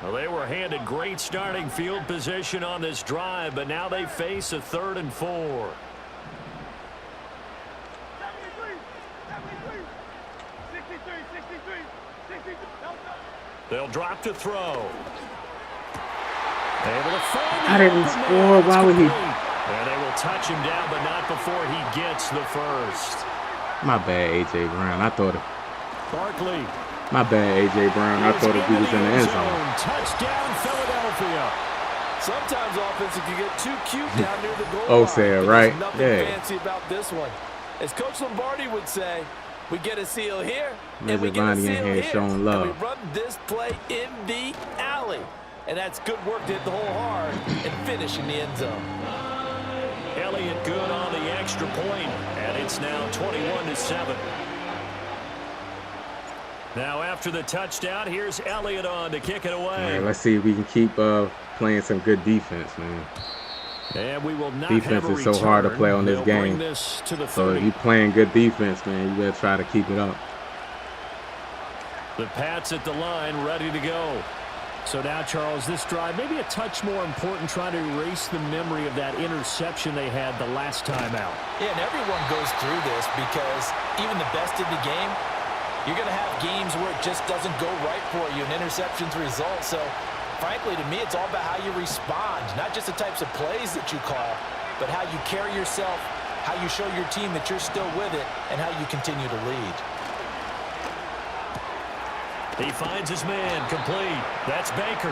Well, they were handed great starting field position on this drive, but now they face a 3rd and 4. They'll drop to throw. Able to find I didn't score. Why would he? And they will touch him down, but not before he gets the first. My bad, A.J. Brown. I thought it. Barkley. My bad, A.J. Brown. I thought he was in the end zone. Touchdown, Philadelphia. Sometimes offense can get too cute down near the goal Oh, line. say it but right. There's nothing Yeah. fancy about this one. As Coach Lombardi would say, we get a seal here, and we get a Medjavani in seal here here, showing and love. we run this play in the alley. And that's good work to hit the hole hard and finish in the end zone. Elliott good on the extra point, and it's now 21-7. Now after the touchdown, here's Elliott on to kick it away. Man, let's see if we can keep playing some good defense, man. And we will not Defense have a is so hard to return. play on this They'll bring game. this to the So 30. if you playing good defense, man, you better try to keep it up. The Pats at the line, ready to go. So now, Charles, this drive maybe a touch more important, trying to erase the memory of that interception they had the last time out. Yeah, and everyone goes through this because even the best in the game, you're going to have games where it just doesn't go right for you, and interceptions result. So, frankly, to me, it's all about how you respond, not just the types of plays that you call, but how you carry yourself, how you show your team that you're still with it, and how you continue to lead. He finds his man, complete. That's Baker.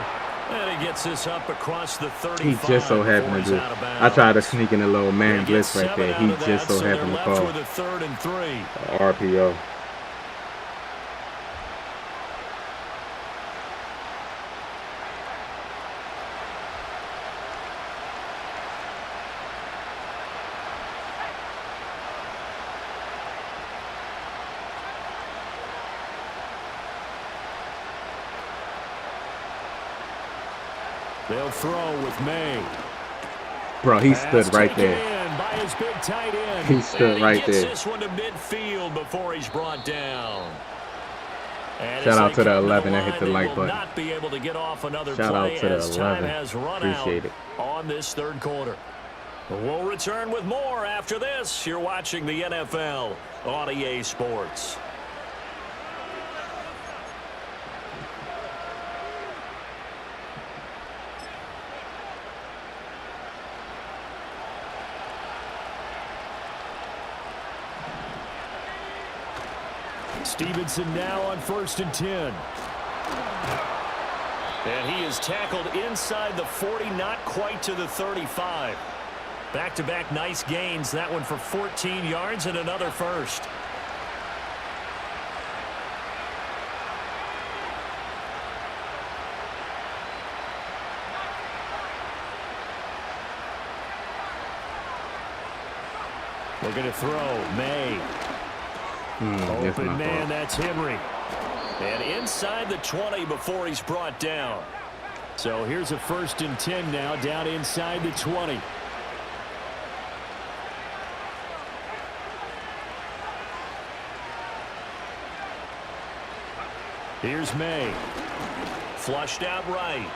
And he gets this up across the 35. He just so happened to do it. I tried to sneak in a little man blitz right there. He just so happened to call with a 3rd and 3. RPO. They'll throw with May. Bro, he stood right there. By his big tight end. He stood right He gets there. this one to midfield before he's brought down. And Shout as out they to the come 11 that line, hit the they like will button. not be able to get off another Shout play out to the as time 11. has run Appreciate out it. on this third quarter. We'll return with more after this. You're watching the NFL on EA Sports. Stevenson now on 1st and 10. And he is tackled inside the 40, not quite to the 35. Back-to-back nice gains. That one for 14 yards and another first. Looking to throw. May. Open man, that's Henry. And inside the 20 before he's brought down. So here's a 1st and 10 now, down inside the 20. Here's May. Flushed out right.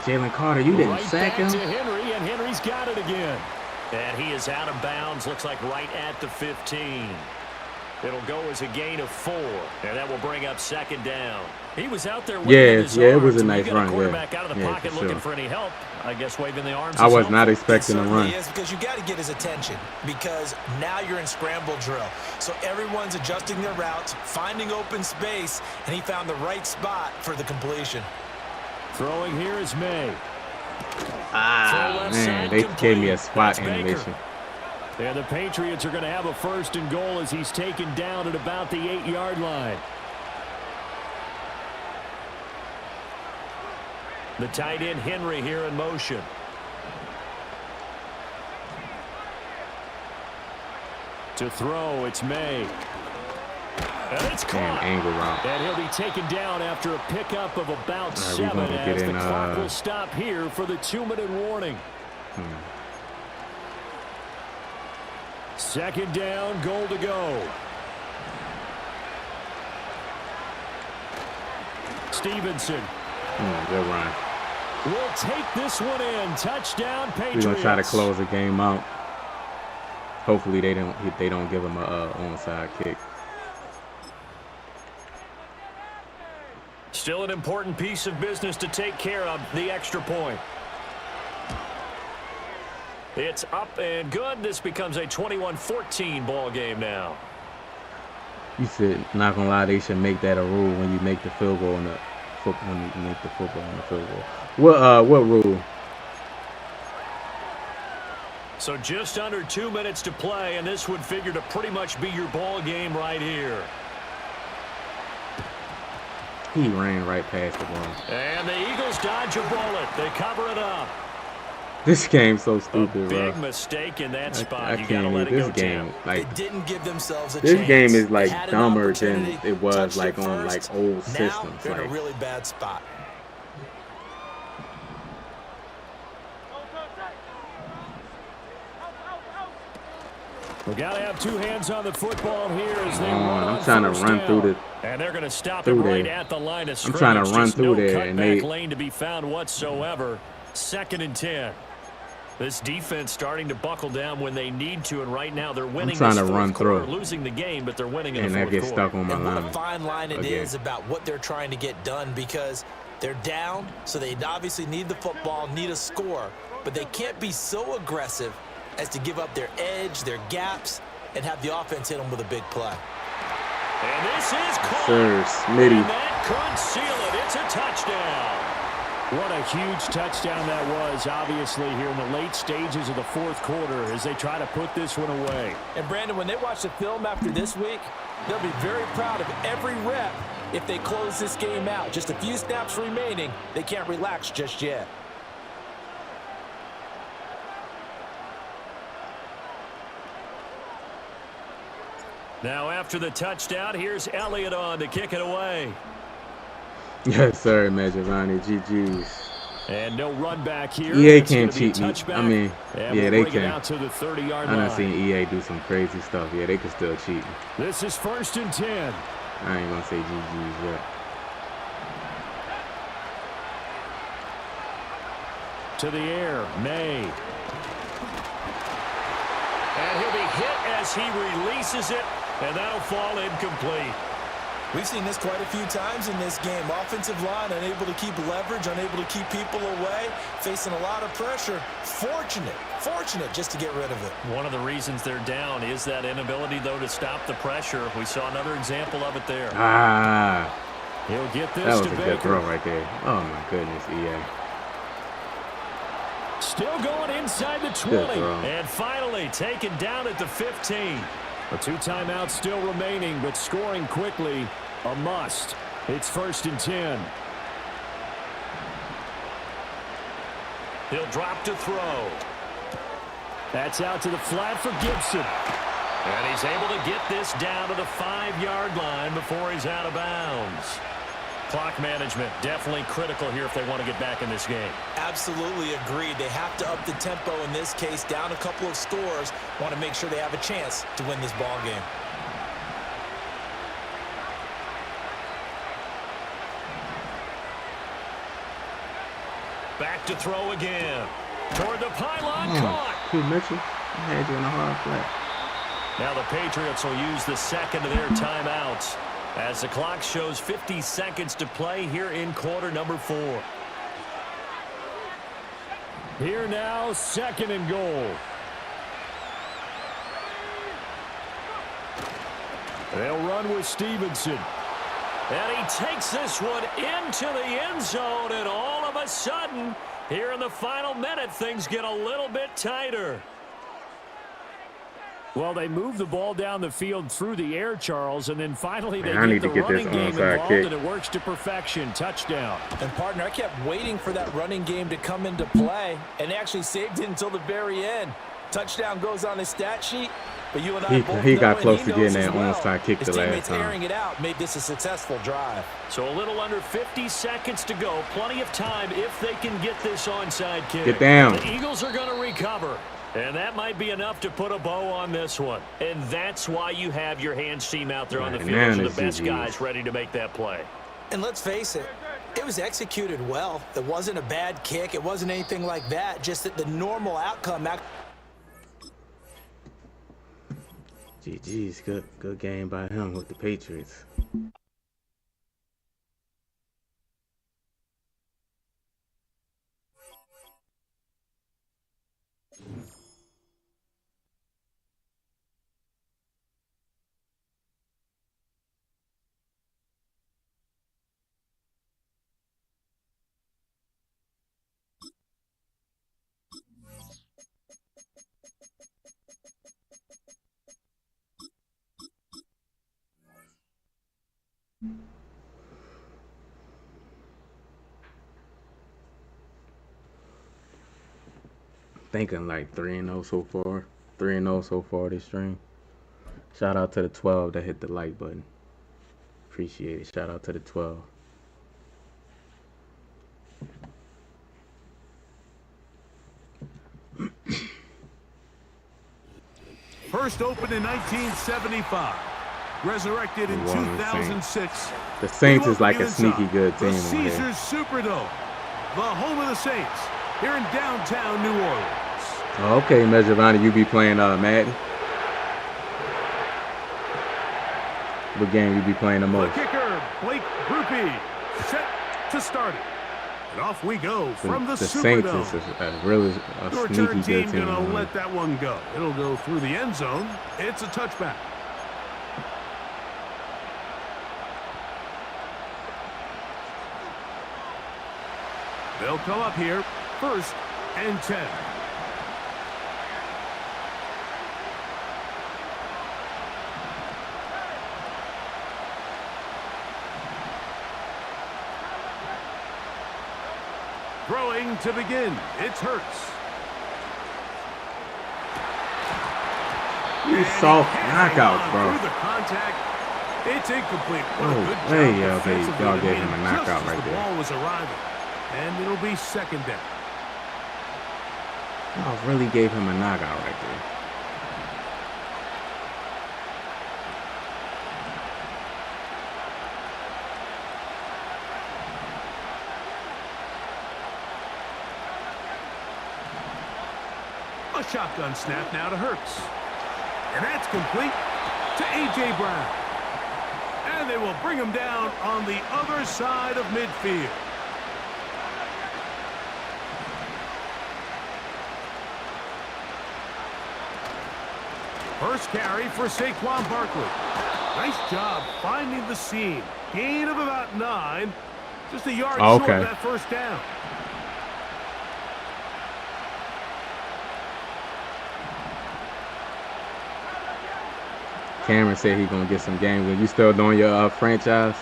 Jalen Carter, you didn't right sack back him? to Henry, and Henry's got it again. And he is out of bounds, looks like right at the 15. It'll go as a gain of 4, and that will bring up 2nd down. He was out there waving his arms. It was a nice run. Quarterback out of the pocket looking for any help. I guess waving the arms. I was not expecting a run. Is because you got to get his attention because now you're in scramble drill. So everyone's adjusting their routes, finding open space, and he found the right spot for the completion. Throwing here is May. Man, they gave me a spot animation. And the Patriots are going to have a 1st and goal as he's taken down at about the 8-yard line. The tight end Henry here in motion. To throw, it's May. And it's caught. Angle route. And he'll be taken down after a pickup of about 7 as the clock will stop here for the 2-minute warning. 2nd down, goal to go. Stevenson. Good run. We'll take this one in. Touchdown, Patriots. We're gonna try to close the game out. Hopefully they don't give him a onside kick. Still an important piece of business to take care of, the extra point. It's up and good. This becomes a 21-14 ball game now. You said, not gonna lie, they should make that a rule when you make the field goal in the when you make the football in the field goal. What rule? So just under 2 minutes to play, and this would figure to pretty much be your ball game right here. He ran right past the ball. And the Eagles dodge a bullet. They cover it up. This game's so stupid, bro. Big mistake in that spot. I You can't gotta let even. it This go game, down. like, They didn't give themselves a this chance. game is like Had an dumber than opportunity, it was touched like it on first. like old Now systems. they're in Like, a really bad spot. We got to have 2 hands on the football here as they run on I'm trying to run down. through the. And they're going to stop it through right there. at the line of scrimmage. I'm trying to run Just through no there, and cutback they. lane to be found whatsoever. 2nd and 10. This defense starting to buckle down when they need to, and right now they're winning. I'm trying this to run quarter, through. losing the game, but they're winning in And the that fourth gets quarter. stuck on my And what line. a fine line it again. is about what they're trying to get done because they're down, so they obviously need the football, need a score, but they can't be so aggressive as to give up their edge, their gaps, and have the offense hit them with a big play. And this is caught. Sir, Smitty. And that could seal it. It's a touchdown. What a huge touchdown that was, obviously, here in the late stages of the fourth quarter as they try to put this one away. And, Brandon, when they watch the film after this week, they'll be very proud of every rep if they close this game out. Just a few snaps remaining. They can't relax just yet. Now, after the touchdown, here's Elliott on to kick it away. Yes, sir, Majorani. GG's. And no run back here. EA It's can't gonna be a cheat me. touchback. I mean, And yeah, we'll they bring it can. out to the 30-yard I line. done seen EA do some crazy stuff. Yeah, they can still cheat. This is 1st and 10. I ain't gonna say GG's yet. To the air, May. And he'll be hit as he releases it, and that'll fall incomplete. We've seen this quite a few times in this game. Offensive line unable to keep leverage, unable to keep people away, facing a lot of pressure. Fortunate just to get rid of it. One of the reasons they're down is that inability, though, to stop the pressure. We saw another example of it there. That He'll get this was to a good Baker. throw right there. Oh my goodness, EA. Still going inside the 20. And finally taken down at the 15. A 2 timeouts still remaining, but scoring quickly, a must. It's 1st and 10. He'll drop to throw. That's out to the flat for Gibson. And he's able to get this down to the 5-yard line before he's out of bounds. Clock management definitely critical here if they want to get back in this game. Absolutely agreed. They have to up the tempo in this case, down a couple of scores. Want to make sure they have a chance to win this ball game. Back to throw again. Toward the pylon, caught. Hey, Mitchell, I had you in a hard flat. Now the Patriots will use the second of their timeouts as the clock shows 50 seconds to play here in quarter number 4. Here now, 2nd and goal. They'll run with Stevenson. And he takes this one into the end zone, and all of a sudden, here in the final minute, things get a little bit tighter. Well, they move the ball down the field through the air, Charles, and then finally they get the running game involved, and it works to perfection. Touchdown. And, partner, I kept waiting for that running game to come into play, and actually saved it until the very end. Touchdown goes on his stat sheet, but you and I both he know, got close to getting that onside kick the last teammates time. airing it out made this a successful drive. So a little under 50 seconds to go. Plenty of time if they can get this onside kick. Get down. The Eagles are going to recover. And that might be enough to put a bow on this one. And that's why you have your hands team out there on the field. Those are the best guys ready to make that play. And let's face it, it was executed well. It wasn't a bad kick. It wasn't anything like that. Just that the normal outcome. GG's good game by him with the Patriots. Thinking like 3-0 so far. 3-0 so far this stream. Shout out to the 12 that hit the like button. Appreciate it. Shout out to the 12. First opened in 1975. Resurrected in 2006. The Saints is like a sneaky good team. The Caesars Superdome. The home of the Saints. Here in downtown New Orleans. Oh, okay, Mejavani, you be playing Madden? What game you be playing the most? The kicker, Blake Grupe, set to start it. And off we go from the Saints Superdome. is a really sneaky good team. Gonna let that one go. It'll go through the end zone. It's a touchback. They'll come up here, 1st and 10. Throwing to begin. It's Hurts. You soft knockouts, bro. Through the contact. It's incomplete. What a good job defensively y'all to gave beat him a him knockout just as right the there. ball was arriving. And it'll be 2nd down. Y'all really gave him a knockout right there. A shotgun snap now to Hurts. And that's complete to A.J. Brown. And they will bring him down on the other side of midfield. First carry for Saquon Barkley. Nice job finding the seam. Gain of about 9. Just a yard short of that first down. Cameron said he's going to get some games. Are you still doing your franchise?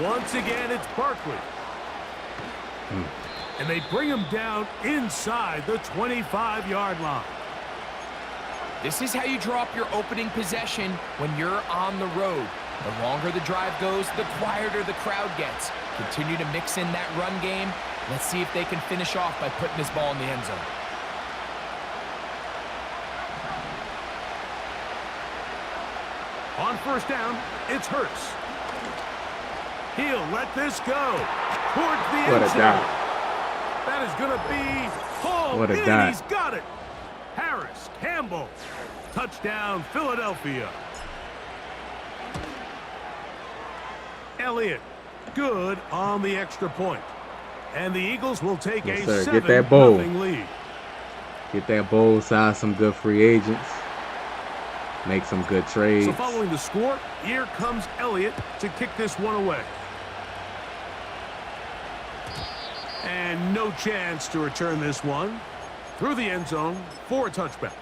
Once again, it's Barkley. And they bring him down inside the 25-yard line. This is how you draw up your opening possession when you're on the road. The longer the drive goes, the quieter the crowd gets. Continue to mix in that run game. Let's see if they can finish off by putting this ball in the end zone. On first down, it's Hurts. He'll let this go towards the end zone. That is going to be hauled What a in. dot. He's got it. Harris, Campbell, touchdown, Philadelphia. Elliott, good on the extra point. And the Eagles will take Yes, a sir. Get that bowl. 7-0 lead. Get that bowl, sign some good free agents. Make some good trades. So following the score, here comes Elliott to kick this one away. And no chance to return this one through the end zone for a touchback.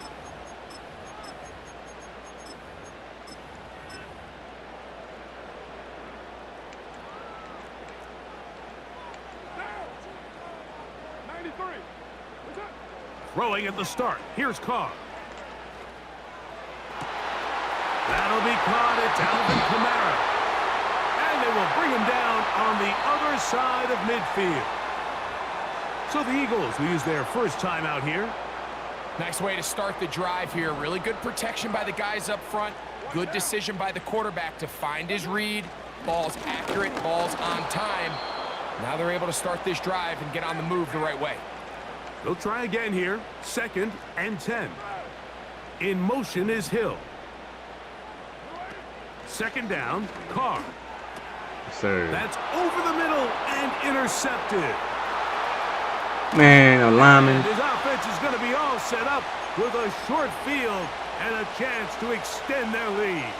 Throwing at the start. Here's Carr. That'll be caught. It's Alvin Kamara. And they will bring him down on the other side of midfield. So the Eagles will use their first time out here. Nice way to start the drive here. Really good protection by the guys up front. Good decision by the quarterback to find his read. Ball's accurate, ball's on time. Now they're able to start this drive and get on the move the right way. They'll try again here. 2nd and 10. In motion is Hill. 2nd down, Carr. Sir. That's over the middle and intercepted. Man, a lineman. And his offense is going to be all set up with a short field and a chance to extend their lead.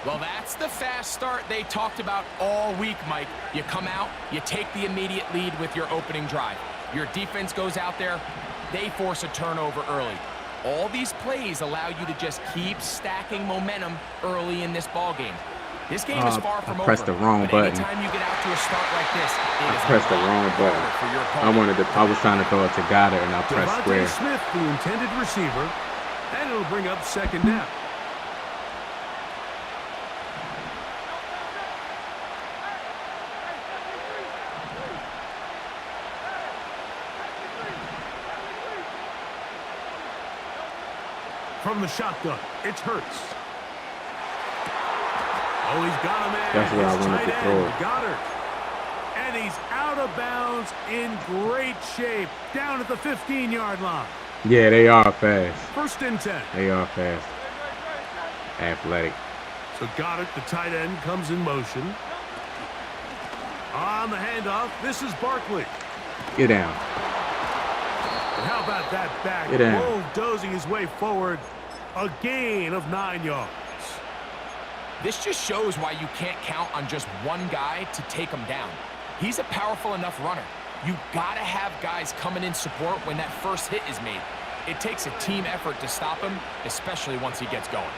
Well, that's the fast start they talked about all week, Mike. You come out, you take the immediate lead with your opening drive. Your defense goes out there, they force a turnover early. All these plays allow you to just keep stacking momentum early in this ball game. This game is far from over. I pressed the wrong but button. Anytime you get out to a start like this, it is I pressed the wrong button. for your opponent. I was trying to throw it to Goddard, and I pressed Devontae square. Smith, the intended receiver, and it'll bring up 2nd down. From the shotgun, it's Hurts. Oh, he's got a man. That's what I His wanted to tight throw. end, Goddard. And he's out of bounds in great shape down at the 15-yard line. Yeah, they are fast. 1st and 10. They are fast. Athletic. So Goddard, the tight end, comes in motion. On the handoff, this is Barkley. Get down. And how about that back? Get down. Bulldozing his way forward. A gain of 9 yards. This just shows why you can't count on just one guy to take him down. He's a powerful enough runner. You gotta have guys coming in support when that first hit is made. It takes a team effort to stop him, especially once he gets going.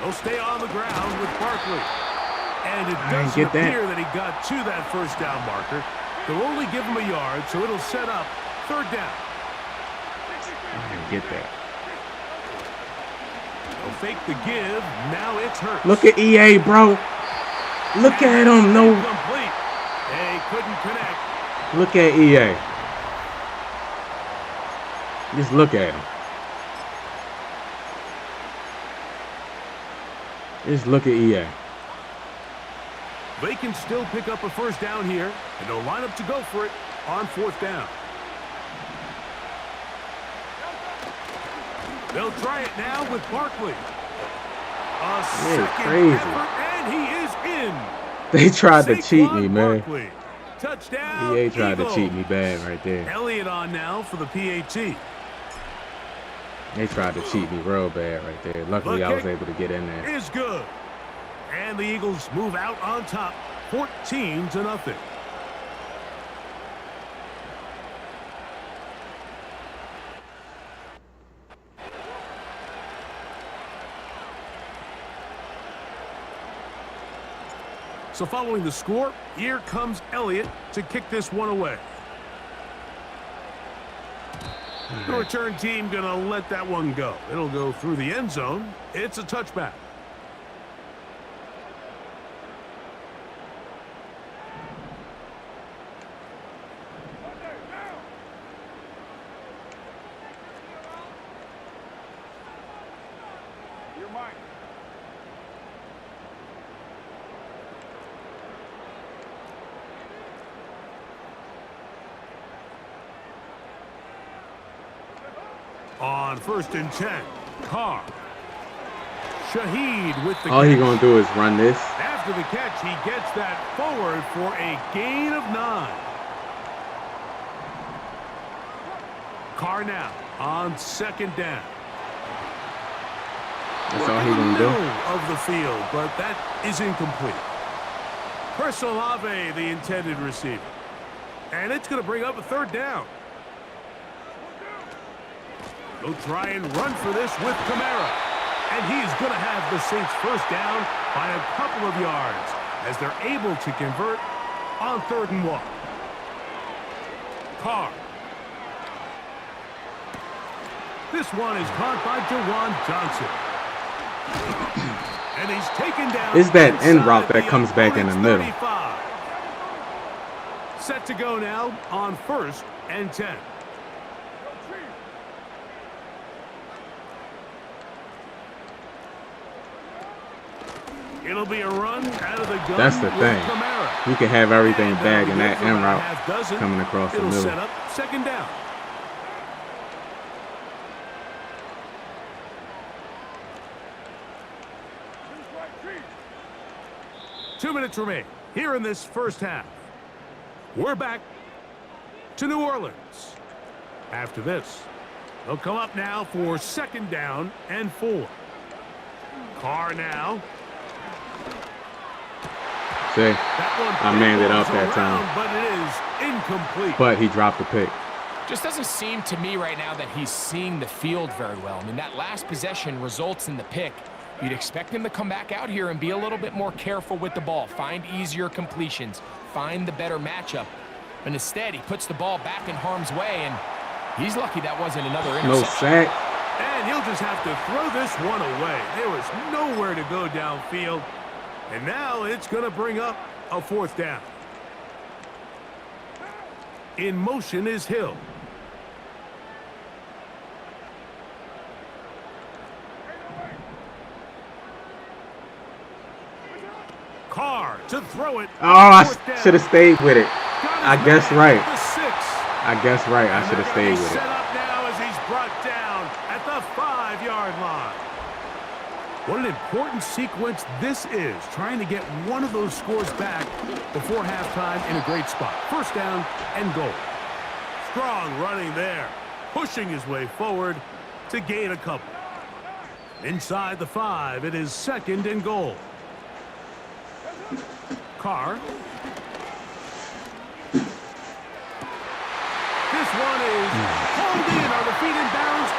They'll stay on the ground with Barkley. And it I doesn't get that. appear that he got to that first down marker. They'll only give him a yard, so it'll set up 3rd down. I didn't get that. They'll fake the give. Now it's Hurts. Look at EA, bro. Look at him. No. Incomplete. They couldn't connect. Look at EA. Just look at him. Just look at EA. They can still pick up a first down here, and they'll line up to go for it on 4th down. They'll try it now with Barkley. A second crazy. effort, and he is in. They tried to Saquon cheat me, man. Barkley. Touchdown, EA tried to Eagles. cheat me bad right there. Elliott on now for the PAT. They tried to cheat me real bad right there. Luckily, I was able to get in there. Is good. And the Eagles move out on top, 14-0. So following the score, here comes Elliott to kick this one away. The return team going to let that one go. It'll go through the end zone. It's a touchback. On 1st and 10, Carr. Shaheed with the All he's going to do is run this. After the catch, he gets that forward for a gain of 9. Carr now on 2nd down. That's all he's going to do. Of the field, but that is incomplete. Chris Olave, the intended receiver. And it's going to bring up a 3rd down. They'll try and run for this with Kamara. And he's going to have the Saints 1st down by a couple of yards as they're able to convert on 3rd and 1. Carr. This one is caught by Jawan Johnson. And he's taken down. It's that end route that comes back in the middle. 35. Set to go now on 1st and 10. It'll be a run out of the gun. That's the thing. You can have everything back in that end route coming across the middle. Set up 2nd down. Two minutes remain here in this 1st half. We're back to New Orleans. After this, they'll come up now for 2nd down and 4. Carr now. See, I manned it up that time. But it is incomplete. But he dropped the pick. Just doesn't seem to me right now that he's seeing the field very well. I mean, that last possession results in the pick. You'd expect him to come back out here and be a little bit more careful with the ball, find easier completions, find the better matchup. But instead, he puts the ball back in harm's way, and he's lucky that wasn't another interception. No sack. And he'll just have to throw this one away. There was nowhere to go downfield. And now it's going to bring up a 4th down. In motion is Hill. Carr to throw it. Oh, I should have stayed with it. I guess right. I guess right. I should have stayed with it. Set up now as he's brought down at the 5-yard line. What an important sequence this is, trying to get one of those scores back before halftime in a great spot. 1st down and goal. Strong running there, pushing his way forward to gain a couple. Inside the 5, it is 2nd and goal. Carr. This one is pulled in on the feet in bounds.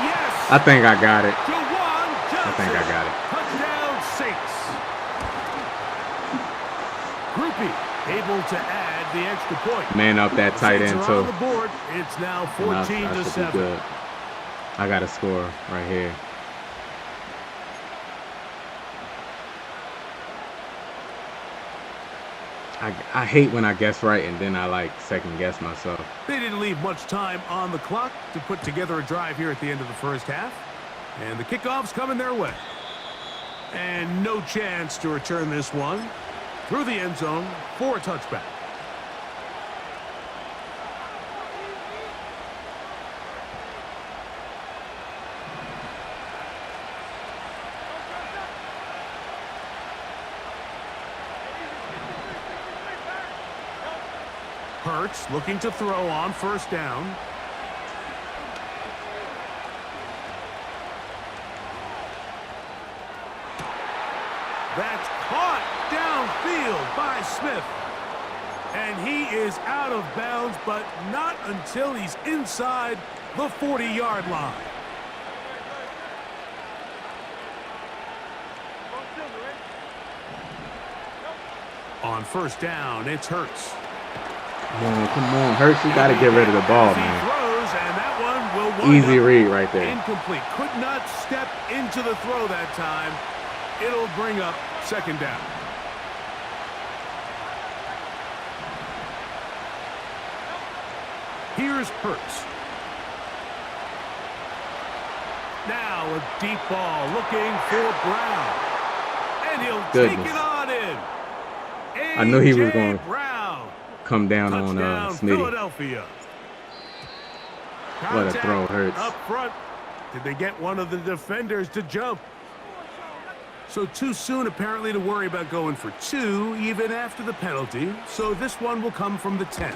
Yes! I think I got it. I think I got it. Touchdown Saints. Groupie able to add the extra point. Man up that tight end too. On the board. It's now 14-7. Good. I got a score right here. I hate when I guess right and then I like second guess myself. They didn't leave much time on the clock to put together a drive here at the end of the 1st half. And the kickoff's coming their way. And no chance to return this one through the end zone for a touchback. Hurts looking to throw on 1st down. That's caught downfield by Smith. And he is out of bounds, but not until he's inside the 40-yard line. On 1st down, it's Hurts. Come on, Hurts, you got to get rid of the ball, man. Throws, and that one Easy read right there. Incomplete. Could not step into the throw that time. It'll bring up second down. Here's Hurts. Now a deep ball looking for Brown. And he'll take it on in. I knew he was going to Brown. come down on Touchdown, Smitty. Philadelphia. What a throw, Hurts. Up front. Did they get one of the defenders to jump? So too soon, apparently, to worry about going for two, even after the penalty. So this one will come from the 10.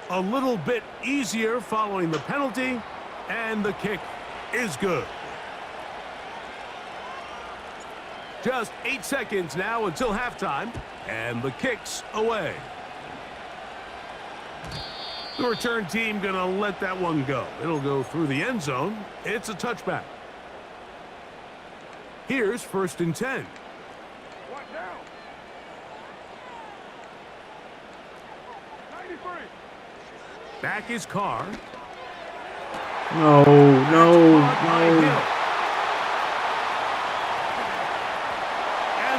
A little bit easier following the penalty, and the kick is good. Just 8 seconds now until halftime, and the kick's away. The return team gonna let that one go. It'll go through the end zone. It's a touchback. Here's 1st and 10. Back is Carr. No. And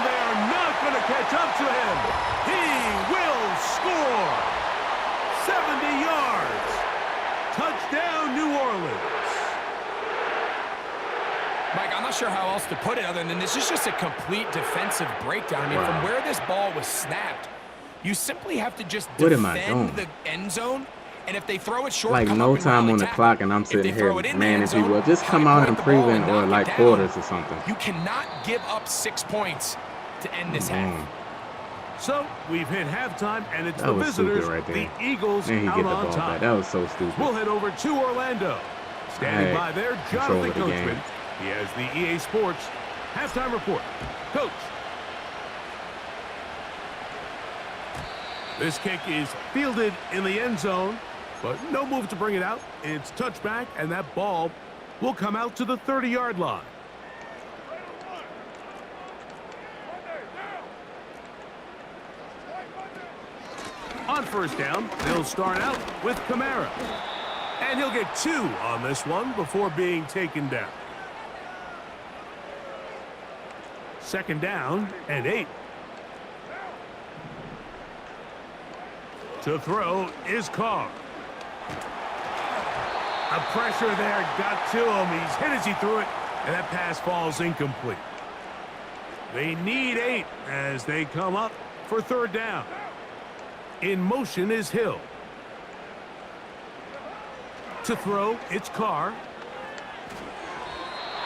they are not going to catch up to him. He will score. 70 yards. Touchdown, New Orleans. Mike, I'm not sure how else to put it other than this is just a complete defensive breakdown. I mean, from where this ball was snapped, you simply have to just defend the end zone. And if they throw it short, like no time on the clock, and I'm sitting here manning people. Just come out and prevent or like quarters or something. You cannot give up 6 points to end this half. So we've hit halftime, and it's the visitors, right there. the Eagles, and he out get the on ball top. back. That was so stupid. We'll head over to Orlando. Standing by there, Jonathan Coachman. He has the EA Sports halftime report. Coach. This kick is fielded in the end zone, but no move to bring it out. It's touchback, and that ball will come out to the 30-yard line. On 1st down, they'll start out with Kamara. And he'll get 2 on this one before being taken down. 2nd down and 8. To throw is Carr. A pressure there got to him. He's hit as he threw it, and that pass falls incomplete. They need 8 as they come up for 3rd down. In motion is Hill. To throw, it's Carr.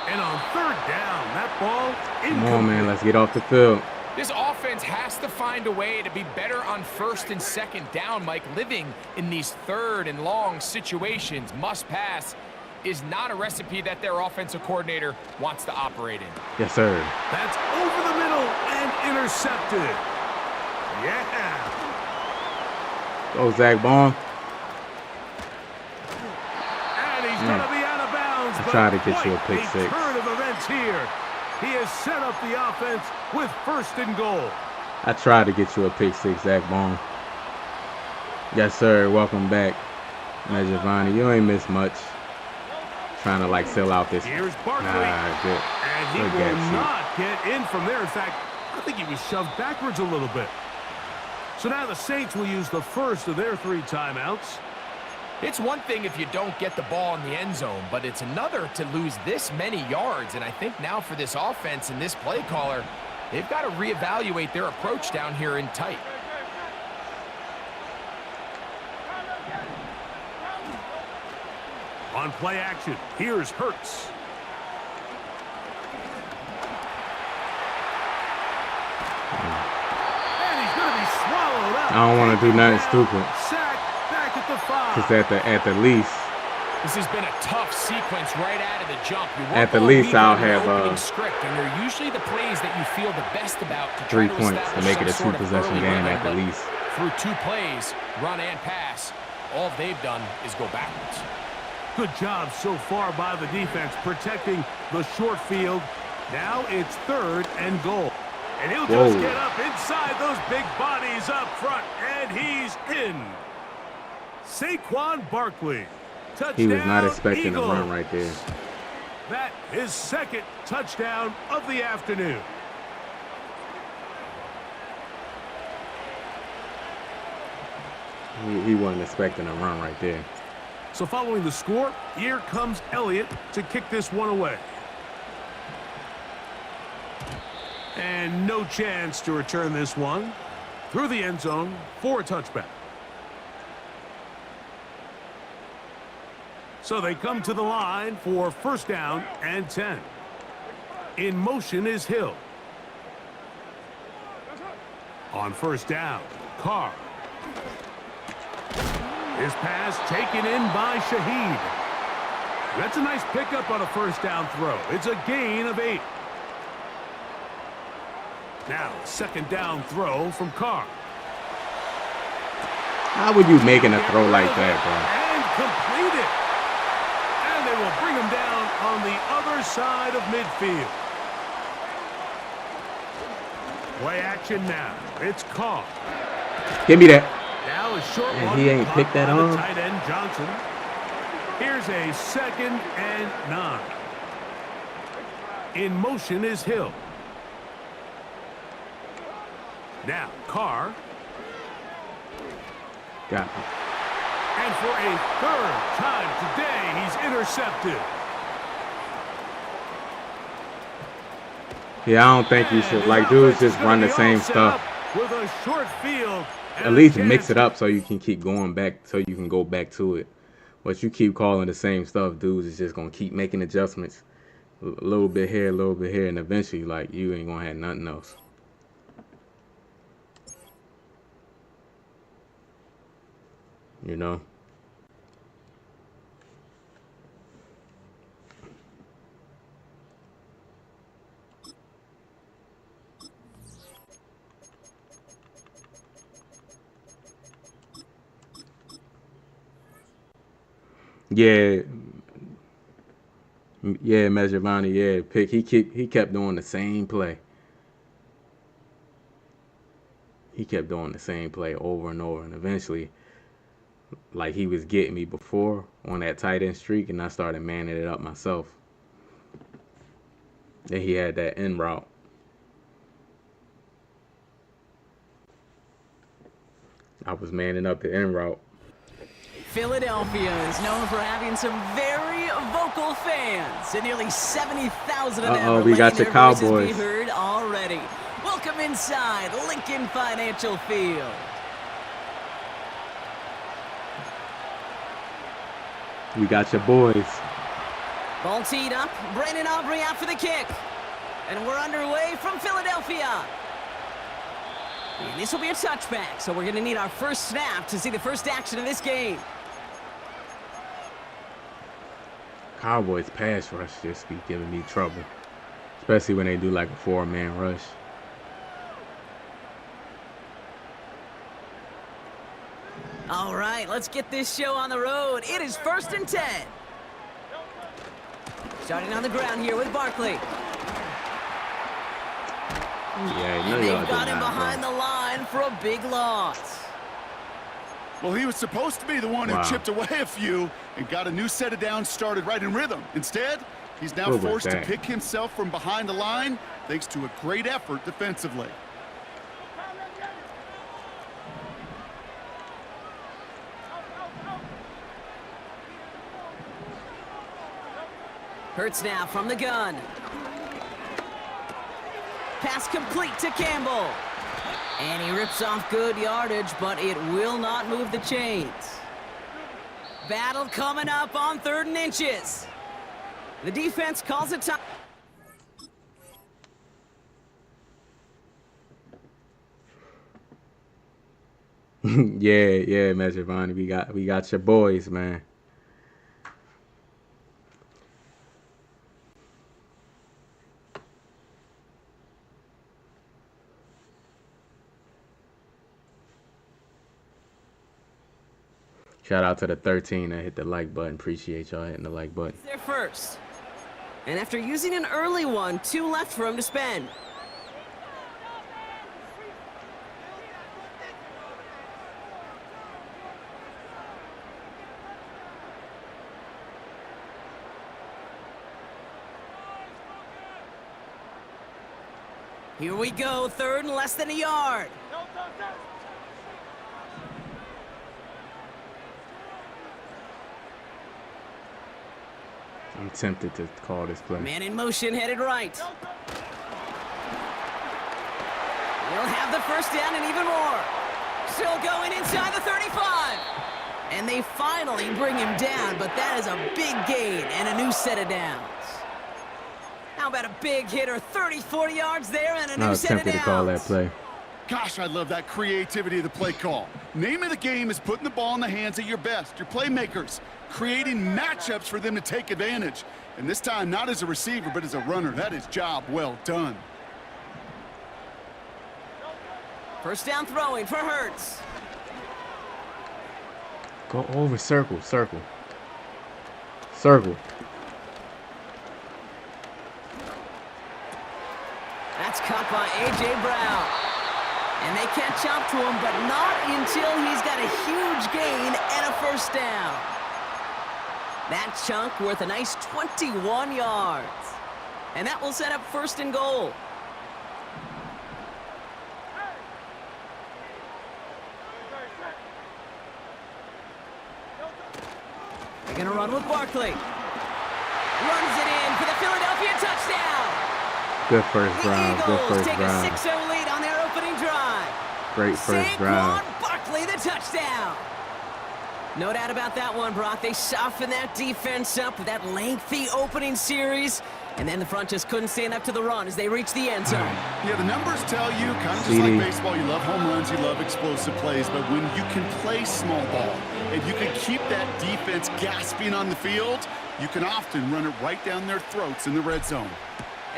And on 3rd down, that ball incomplete. Come on, man, let's get off the field. This offense has to find a way to be better on 1st and 2nd down, Mike. Living in these 3rd and long situations, must pass, is not a recipe that their offensive coordinator wants to operate in. Yes, sir. That's over the middle and intercepted. Yeah. Go, Zach Bond. And he's going to be out of bounds. I tried to get you a pick 6. Turn of events here. He has set up the offense with 1st and goal. I tried to get you a pick 6, Zach Bond. Yes, sir. Welcome back, Giovanni. You ain't missed much. Trying to like sell out this. Here's Barkley. Good. And he will not get in from there. In fact, I think he was shoved backwards a little bit. So now the Saints will use the first of their 3 timeouts. It's one thing if you don't get the ball in the end zone, but it's another to lose this many yards. And I think now for this offense and this play caller, they've got to reevaluate their approach down here in tight. On play action, here's Hurts. And he's going to be swallowed up. I don't want to do nothing stupid. Sack back at the 5. Because at the least, this has been a tough sequence right out of the jump. at the least, I'll have script, and they're usually the plays that you feel the best about to 3 points to make it a 2-possession game at the least. Through 2 plays, run and pass, all they've done is go backwards. Good job so far by the defense protecting the short field. Now it's 3rd and goal. And he'll just get up inside those big bodies up front, and he's in. Saquon Barkley. Touchdown, He was not expecting Eagles. a run right there. That is second touchdown of the afternoon. He wasn't expecting a run right there. So following the score, here comes Elliott to kick this one away. And no chance to return this one through the end zone for a touchback. So they come to the line for first down and 10. In motion is Hill. On first down, Carr. His pass taken in by Shaheed. That's a nice pickup on a first down throw. It's a gain of 8. Now, second down throw from Carr. How would you making a throw like that, And complete it. And they will bring him down on the other side of midfield. Play action now. It's Carr. bro? Give me that. Now a short And one he ain't caught picked that by the off. tight end Johnson. Here's a 2nd and 9. In motion is Hill. Now Carr. Got me. And for a 3rd time today, he's intercepted. Yeah, I don't think you should. Like, dudes just run the same stuff. With a short field. At least mix it up so you can keep going back, so you can go back to it. But you keep calling the same stuff, dudes is just gonna keep making adjustments, a little bit here, and eventually, like, you ain't gonna have nothing else. You know. Yeah, Measure yeah, pick. He kept doing the same play. He kept doing the same play over and over, and eventually, like, he was getting me before on that tight end streak, and I started manning it up myself. Then he had that end route. I was manning up the end route. Philadelphia is known for having some very vocal fans, and nearly 70,000 of them are we got letting your their voices Cowboys. be heard already. Welcome inside Lincoln Financial Field. We got your boys. Ball teed up, Brandon Aubrey out for the kick. And we're underway from Philadelphia. And this will be a touchback, so we're going to need our first snap to see the first action of this game. Cowboys pass rush just be giving me trouble, especially when they do like a 4-man rush. All right, let's get this show on the road. It is 1st and 10. Starting on the ground here with Barkley. Yeah, And they've got him behind the line for a big loss. Well, he was supposed to be the one Wow. who chipped away a few and got a new set of downs started right in rhythm. Instead, he's now What was forced to that? pick himself from behind the line thanks to a great effort defensively. Hurts now from the gun. Pass complete to Campbell. And he rips off good yardage, but it will not move the chains. Battle coming up on 3rd and inches. The defense calls it time. yeah, Measure Vonnie. We got your boys, man. Shout out to the 13 that hit the like button. Appreciate y'all hitting the like button. They're first. And after using an early one, 2 left for him to spend. Here we go, 3rd and less than a yard. I'm tempted to call this play. Man in motion, headed right. He'll have the first down and even more. Still going inside the 35. And they finally bring him down, but that is a big gain and a new set of downs. How about a big hitter, 30, 40 yards there and a new set of downs? I was tempted to call that play. Gosh, I love that creativity of the play call. Name of the game is putting the ball in the hands of your best, your playmakers, creating matchups for them to take advantage. And this time, not as a receiver, but as a runner. That is job well done. First down throwing for Hurts. Go over, circle, circle. Circle. That's caught by A.J. Brown. And they catch up to him, but not until he's got a huge gain and a first down. That chunk worth a nice 21 yards. And that will set up 1st and goal. They're going to run with Barkley. Runs it in for the Philadelphia touchdown. Good first drive. Good first take drive. A 6-0 lead on their opening drive. Great first drive. Saquon Barkley, the touchdown. No doubt about that one, Brock. They softened that defense up with that lengthy opening series. And then the front just couldn't stand up to the run as they reached the end zone. Yeah, the numbers tell you, kind of just like baseball, you love home runs, you love explosive plays, but when you can play small ball and you can keep that defense gasping on the field, you can often run it right down their throats in the red zone.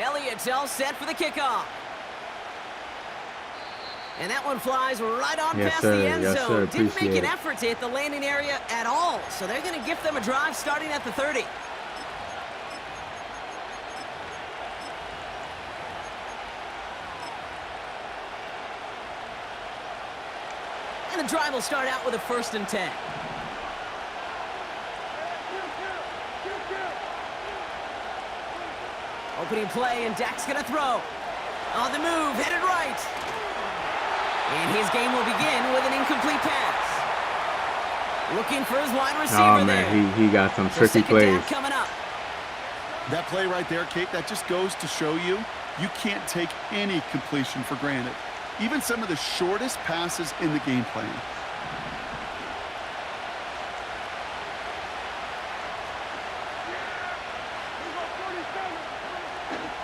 Elliott's all set for the kickoff. And that one flies right on past the end zone. Didn't make an effort to hit the landing area at all, so they're going to gift them a drive starting at the 30. And the drive will start out with a 1st and 10. Opening play, and Dak's going to throw. On the move, headed right. And his game will begin with an incomplete pass. Looking for his wide receiver there. Oh, man, he got some tricky plays. Coming up. That play right there, Kate, that just goes to show you, you can't take any completion for granted. Even some of the shortest passes in the game plan.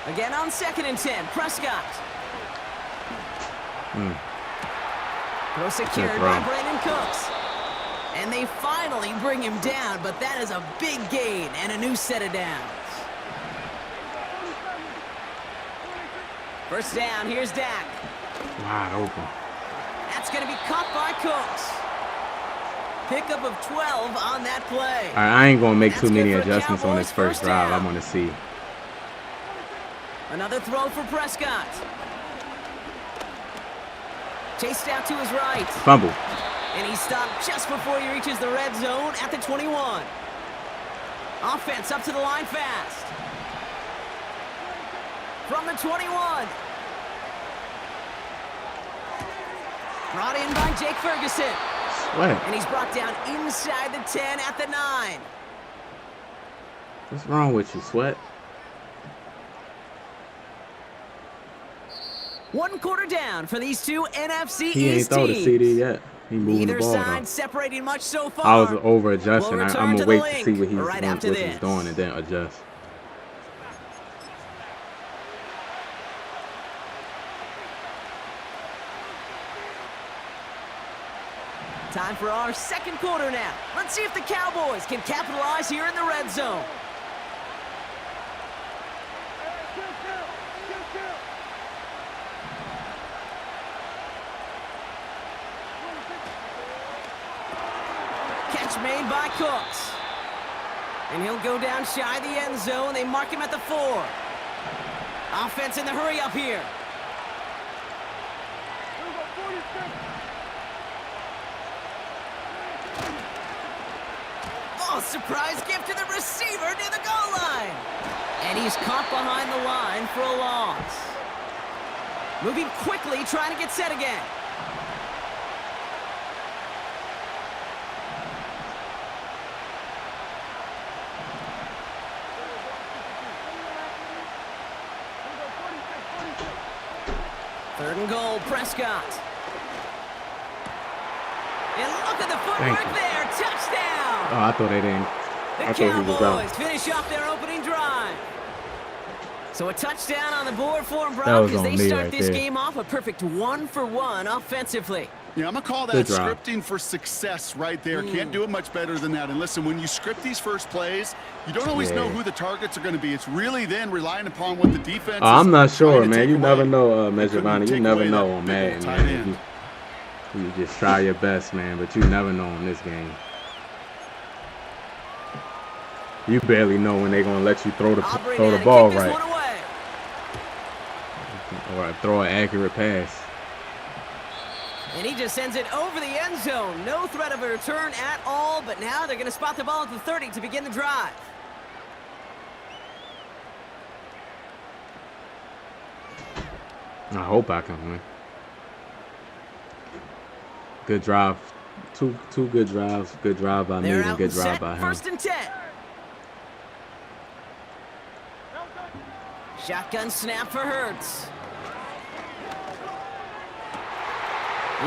Again on 2nd and 10, Prescott. Throw secured by Brandon Cooks. And they finally bring him down, but that is a big gain and a new set of downs. First down, here's Dak. Wide open. That's going to be caught by Cooks. Pickup of 12 on that play. All right, I ain't going to make too many adjustments on this first drive. I want to see. Another throw for Prescott. Chased out to his right. Fumble. And he stopped just before he reaches the red zone at the 21. Offense up to the line fast. From the 21. Brought in by Jake Ferguson. Sweat. And he's brought down inside the 10 at the 9. What's wrong with you, Sweat? 1 quarter down for these two NFC He ain't East throw the teams. CD yet. He moving the ball. Either side separating much so far. I was over adjusting. We'll I'm gonna wait to see what he's right after what this. he's doing and then adjust. Time for our 2nd quarter now. Let's see if the Cowboys can capitalize here in the red zone. Catch made by Cooks. And he'll go down shy of the end zone. They mark him at the 4. Offense in the hurry up here. Oh, surprise gift to the receiver near the goal line. And he's caught behind the line for a loss. Moving quickly, trying to get set again. Third and goal, Prescott. And look at the footwork there. Touchdown. Oh, I thought they didn't. The I thought he was out. Cowboys finish off their opening drive. So a touchdown on the board for them, That Brock, was as on they me start right this there. game off a perfect 1-for-1 offensively. Yeah, I'm going to call that scripting for success right there. Can't do it much better than that. And listen, when you script these first plays, you don't always know who the targets are going to be. It's really then relying upon what the defense is. I'm not sure, man. You away. never know, They couldn't Mejavani. You take never away know that on big old Madden, tight man. end. You just try your best, man, but you never know in this game. You barely know when they're going to let you throw the ball right. Or throw an accurate pass. And he just sends it over the end zone. No threat of a return at all, but now they're going to spot the ball at the 30 to begin the drive. I hope I can win. Good drive. Two good drives. Good drive by me and good drive by him. First and 10. Shotgun snap for Hurts.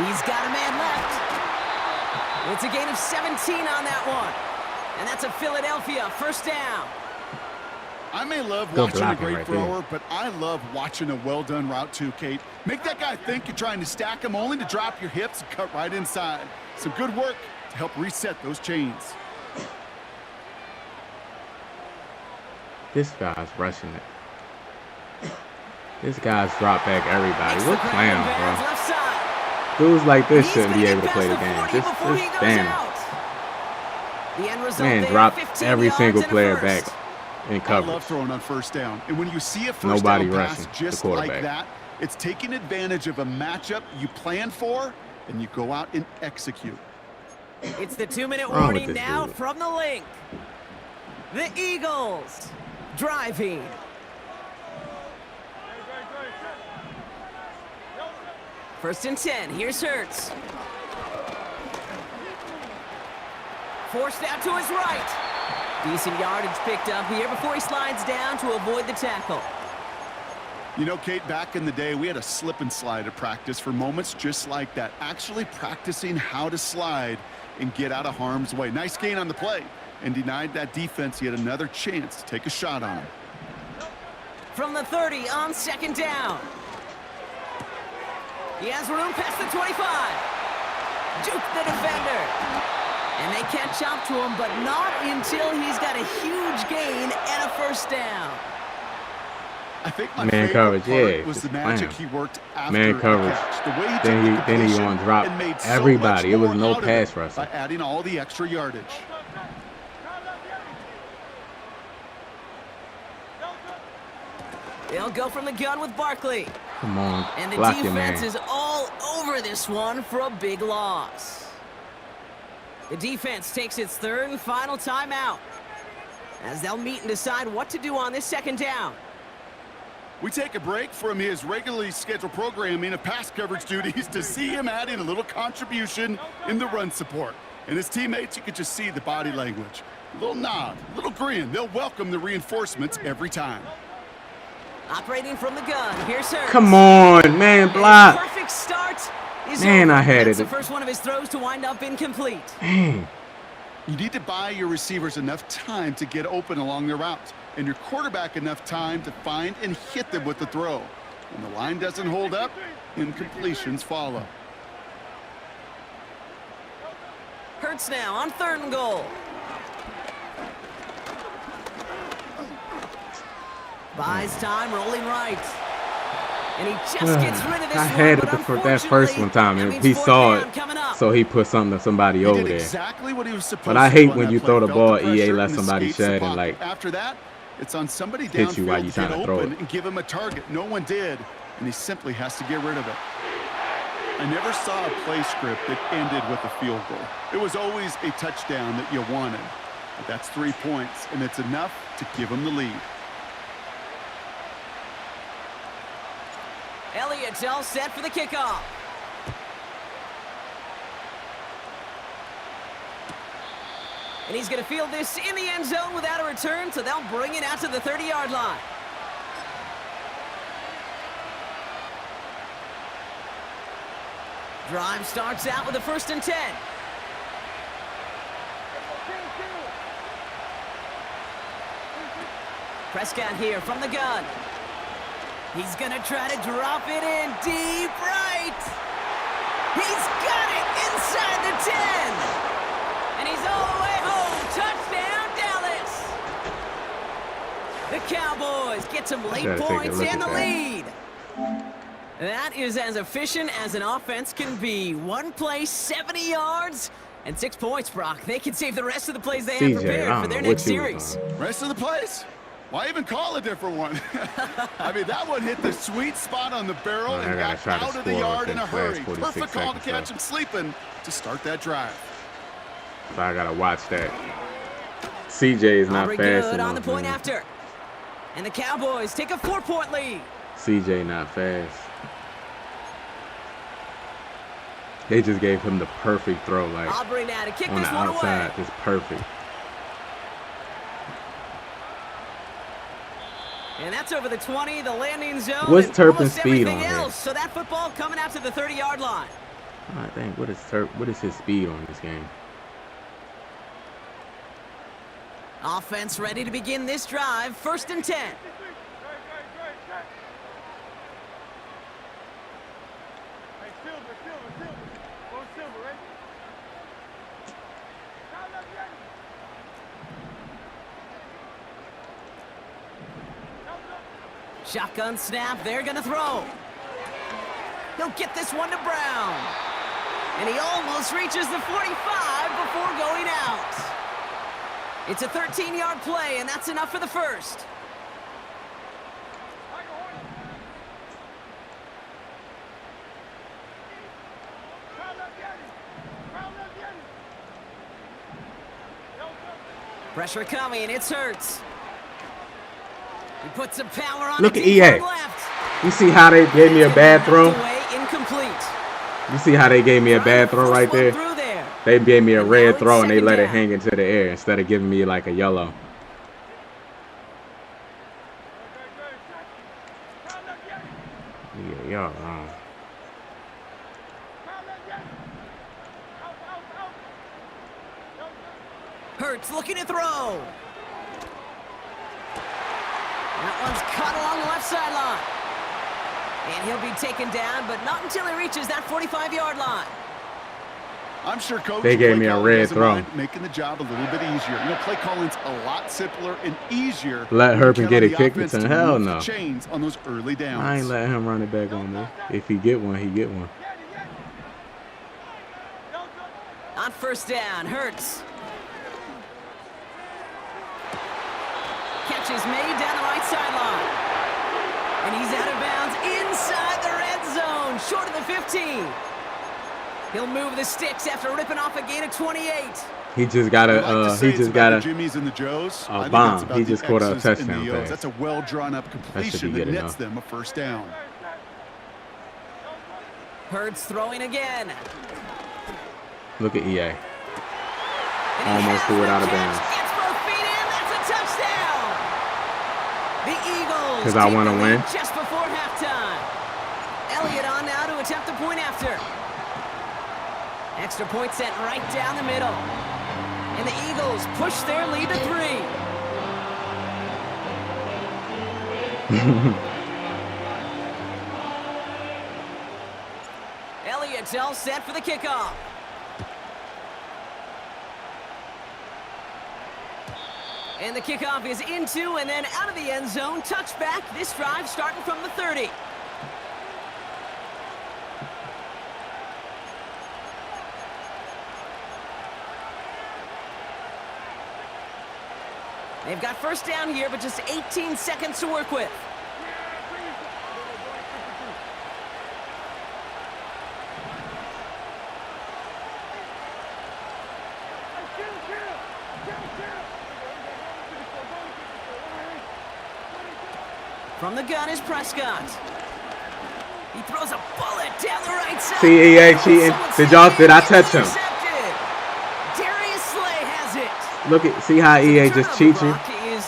He's got a man left. It's a gain of 17 on that one. And that's a Philadelphia first down. I may love watching a great thrower, but I love watching a well-done route too, Kate. Make that guy think you're trying to stack him only to drop your hips and cut right inside. Some good work to help reset those chains. This guy's rushing it. This guy's drop back everybody. What clown, bro? Dudes like this shouldn't be able to play the game. Just damn. Man, drop every single player back in coverage. I love throwing on first down. And when you see a first Nobody down rushing pass just the like quarterback. that, it's taking advantage of a matchup you plan for, and you go out and execute. It's the 2-minute Wrong with warning this now dude. from the link. The Eagles driving. First and 10. Here's Hurts. Forced out to his right. Decent yardage picked up here before he slides down to avoid the tackle. You know, Kate, back in the day, we had a slip and slide at practice for moments just like that. Actually practicing how to slide and get out of harm's way. Nice gain on the play, and denied that defense yet another chance to take a shot on him. From the 30 on second down. He has room past the 25. Juke the defender. And they catch up to him, but not until he's got a huge gain and a first down. I think my Man favorite coverage, part yeah, was the just magic blam. he worked after Man the coverage. catch. The way he Then took the he completion gonna drop and made so everybody. much It was more no out of pass it rushing. by adding all the extra yardage. They'll go from the gun with Barkley. Come on, And the block your defense man. is all over this one for a big loss. The defense takes its third and final timeout as they'll meet and decide what to do on this second down. We take a break from his regularly scheduled programming of pass coverage duties to see him adding a little contribution in the run support. And his teammates, you could just see the body language. A little nod, a little grin. They'll welcome the reinforcements every time. Operating from the gun, here's Hurts. Come on, man, block. Perfect start is Man, over. I had That's it. the first one of his throws to wind up incomplete. Man, You need to buy your receivers enough time to get open along their routes, and your quarterback enough time to find and hit them with the throw. When the line doesn't hold up, incompletions follow. Hurts now on third and goal. Buys time, rolling right. And he just gets rid of this I one, had but it for that first one time, that and means he fourth saw down it, coming up. so he put something to somebody He over did there. exactly what he was supposed But I to hate do on when that you play. throw the Felt ball, EA pressure let and somebody escapes the shed and pocket. like After that, it's on somebody hit you while downfield you to trying get to throw open it. and give him a target. No one did, and he simply has to get rid of it. I never saw a play script that ended with a field goal. It was always a touchdown that you wanted. But that's 3 points, and it's enough to give him the lead. Elliott's all set for the kickoff. And he's going to field this in the end zone without a return, so they'll bring it out to the 30-yard line. Drive starts out with a 1st and 10. Prescott here from the gun. He's going to try to drop it in deep right. He's got it inside the 10. And he's all the way home. Touchdown, Dallas. The Cowboys get some late points and the lead. That is as efficient as an offense can be. One play, 70 yards, and 6 points, Brock. They can save the rest of the plays they have prepared for their next series. Rest of the plays? Why even call a different one? I mean, that one hit the sweet spot on the barrel and got out of the yard in a hurry. Perfect call to catch him sleeping to start that drive. So I gotta watch that. CJ is not fast enough. On the point after. And the Cowboys take a 4-point lead. CJ not fast. They just gave him the perfect throw, like Aubrey now to kick on this the one outside. away. It's perfect. And that's over the 20, the landing zone. What's Turpin's speed on else. here? So that football coming out to the 30-yard line. I think what is his speed on this game? Offense ready to begin this drive. 1st and 10. Shotgun snap, they're gonna throw. He'll get this one to Brown. And he almost reaches the 45 before going out. It's a 13-yard play, and that's enough for the first. Pressure coming, and it's Hurts. He puts some power on. Look at EA. You see how they gave me a bad throw? You see how they gave me a bad throw right there? They gave me a red throw and they let it hang into the air instead of giving me like a yellow. Yeah, y'all wrong. Hurts looking to throw. That one's caught along the left sideline. And he'll be taken down, but not until he reaches that 45-yard line. I'm sure Coach they gave me a red throw. Making the job a little bit easier. You know, play calling's a lot simpler and easier. Let Herpin get a kick return. Hell no. Chains on those early downs. I ain't letting him run it back on me. If he get one, he get one. On 1st down, Hurts. Catch is made down the right sideline. And he's out of bounds inside the red zone, short of the 15. He'll move the sticks after ripping off a gain of 28. He just got a Jimmys and the Joes. A bomb. He just caught a touchdown pass. That's a well drawn up completion that nets them a 1st down. Hurts throwing again. Look at EA. Almost threw it out of bounds. Gets both feet in. That's a touchdown. The Eagles. Because I want to win. Just before halftime. Elliott on now to attempt a point after. Extra point sent right down the middle. And the Eagles push their lead to 3. Elliott's all set for the kickoff. And the kickoff is into and then out of the end zone. Touchback. This drive starting from the 30. They've got 1st down here, but just 18 seconds to work with. From the gun is Prescott. He throws a bullet down the right side. CEA cheating. Did I touch him? Darius Slay has it. Look at, see how EA just cheats you?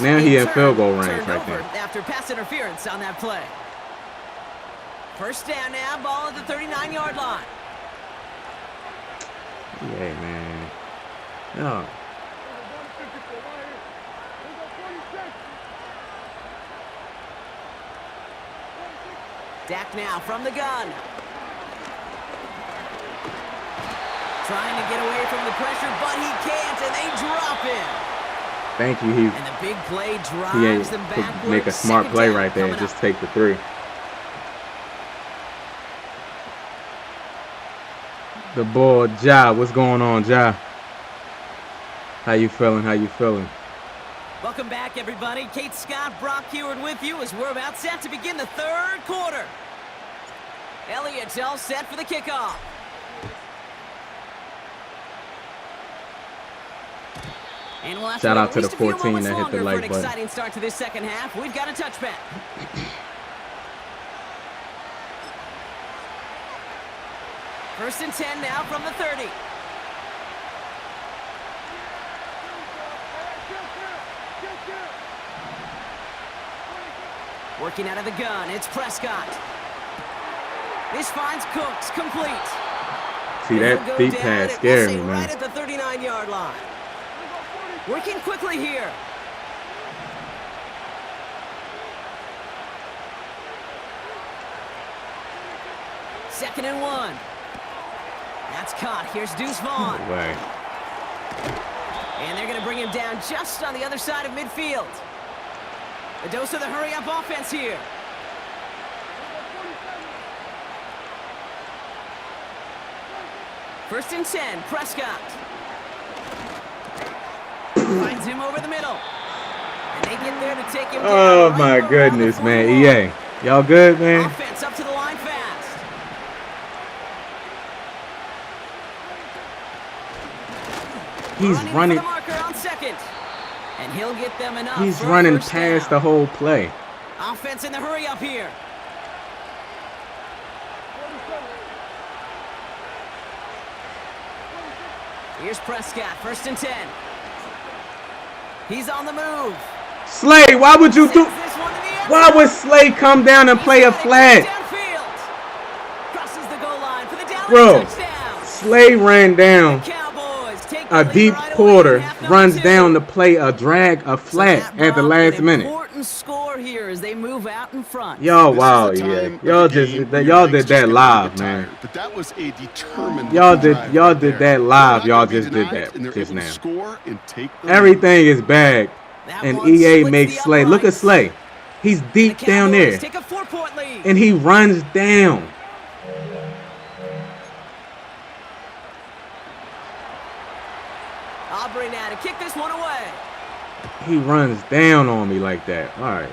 Now he in field goal range right there. After pass interference on that play. First down now, ball at the 39-yard line. EA, man. No. Dak now from the gun. Trying to get away from the pressure, but he can't, and they drop him. Thank you. And the big play drives them backwards. Make a smart play right there and just take the 3. The boy, Ja. What's going on, Ja? How you feeling? How you feeling? Welcome back, everybody. Kate Scott, Brock Heward with you as we're about set to begin the third quarter. Elliott's all set for the kickoff. And we'll have Shout out to the at least a few 14 that hit the for like an button. exciting start to this second half. We've got a touchback. First and 10 now from the 30. Working out of the gun, it's Prescott. This finds Cooks, complete. See, that deep pass scared me, man. Right at the 39-yard line. Working quickly here. Second and 1. That's caught. Here's Deuce Vaughn. No way. And they're going to bring him down just on the other side of midfield. A dose of the hurry-up offense here. First and 10, Prescott. Finds him over the middle. And they get there to take him down. Oh, my goodness, man. EA. Y'all good, man? Offense up to the line fast. He's running. For the marker on second. And he'll get them enough. He's running past the whole play. Offense in the hurry up here. Here's Prescott, first and 10. He's on the move. Slay, why would you do? Why would Slay come down and play a flag? Crosses the goal line for the down Bro, touchdown. Slay ran down a deep quarter, runs down to play a drag, a flat at the last minute. Important score here as they move out in front. Y'all, wow, yeah, y'all did that live, man. But that was a determined. Y'all did that live. Y'all just did that just now. Score and take the Everything is bagged, and EA makes Slay. Look at Slay. He's deep down there, Take a 4-point lead. and he runs down. Aubrey now to kick this one away. He runs down on me like that. All right.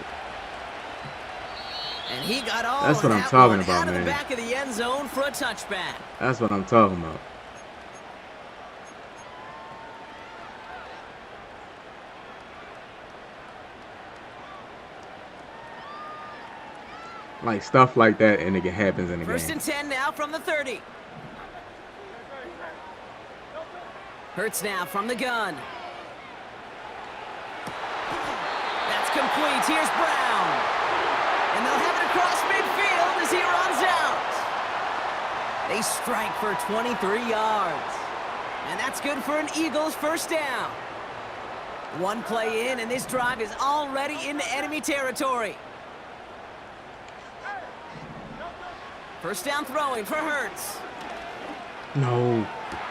And he got all That's what of I'm that talking one about, out of man. the back of the end zone for a touchback. That's what I'm talking about. Like stuff like that, and it happens in the First game. and 10 now from the 30. Hurts now from the gun. That's complete. Here's Brown. And they'll have it across midfield as he runs out. They strike for 23 yards. And that's good for an Eagles first down. One play in, and this drive is already into enemy territory. First down throwing for Hurts. No.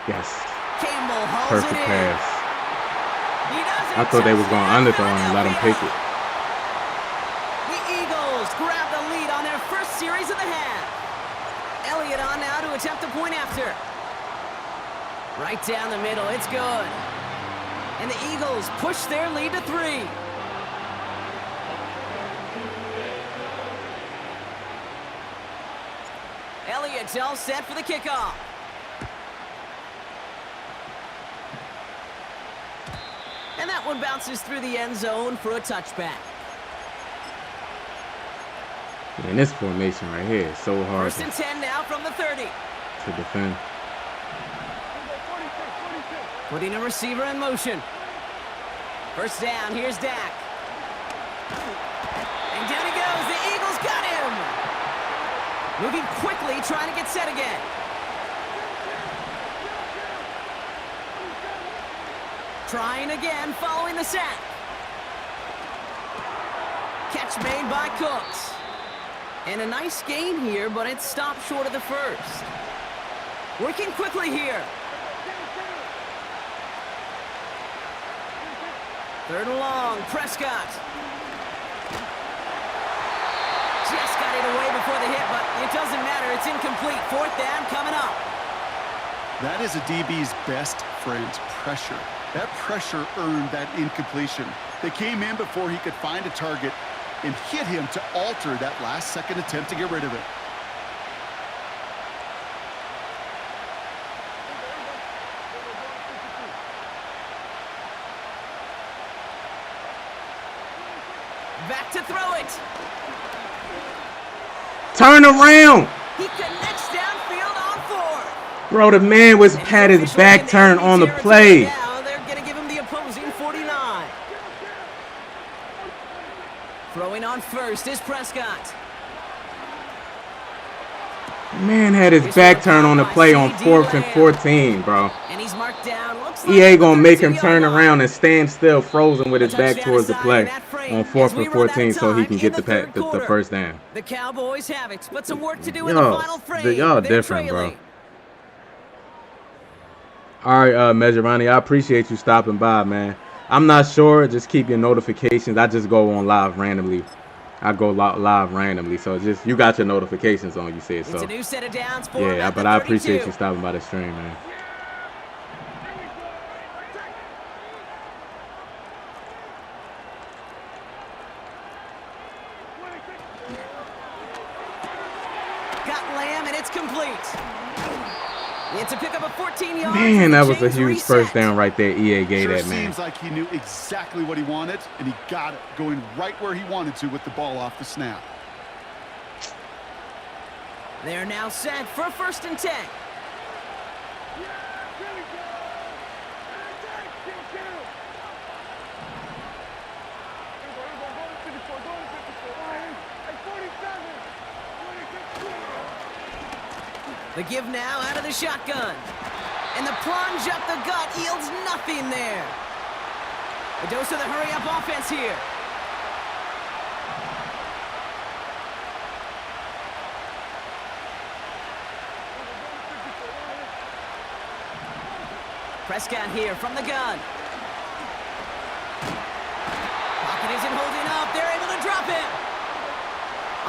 Yes. Campbell hauls Perfect it in. pass. He does it. I thought they was going to underthrow and let him pick it. The Eagles grab the lead on their first series of the half. Elliott on now to attempt a point after. Right down the middle, it's good. And the Eagles push their lead to 3. Elliott's all set for the kickoff. And that one bounces through the end zone for a touchback. And this formation right here is so hard First and 10 now from the 30. to defend. Putting a receiver in motion. First down, here's Dak. And down he goes, the Eagles got him! Moving quickly, trying to get set again. Trying again, following the sack. Catch made by Cooks. And a nice gain here, but it stopped short of the first. Working quickly here. Third and long, Prescott. Just got it away before the hit, but it doesn't matter. It's incomplete. Fourth down coming up. That is a DB's best friend, pressure. That pressure earned that incompletion. They came in before he could find a target and hit him to alter that last-second attempt to get rid of it. Back to throw it. Turn around! He connects downfield on fourth. Bro, the man was had his back turned on the play. Now they're going to give him the opposing 49. Throwing on first is Prescott. Man had his back turned on the play on 4th and 14, bro. And he's marked down. Looks like EA gonna make him turn around and stand still frozen with his back towards the play on 4th and 14 so he can get the first down. The Cowboys have it, but some work to do in the final frame. Y'all different, bro. All right, Measure I appreciate you stopping by, man. I'm not sure. Just keep your notifications. I just go on live randomly. I go live randomly, so just you got your notifications on. You said so. It's a new set of downs for yeah, but I appreciate you stopping by the stream, man. Got Lamb, and it's complete. It's a pickup of 14 yards. Man, that was a huge first down right there. EA gave that man. Seems like he knew exactly what he wanted, and he got it, going right where he wanted to with the ball off the snap. They're now set for first and 10. The give now out of the shotgun. And the plunge up the gut yields nothing there. A dose of the hurry-up offense here. Prescott here from the gun. Pocket isn't holding up. They're able to drop him.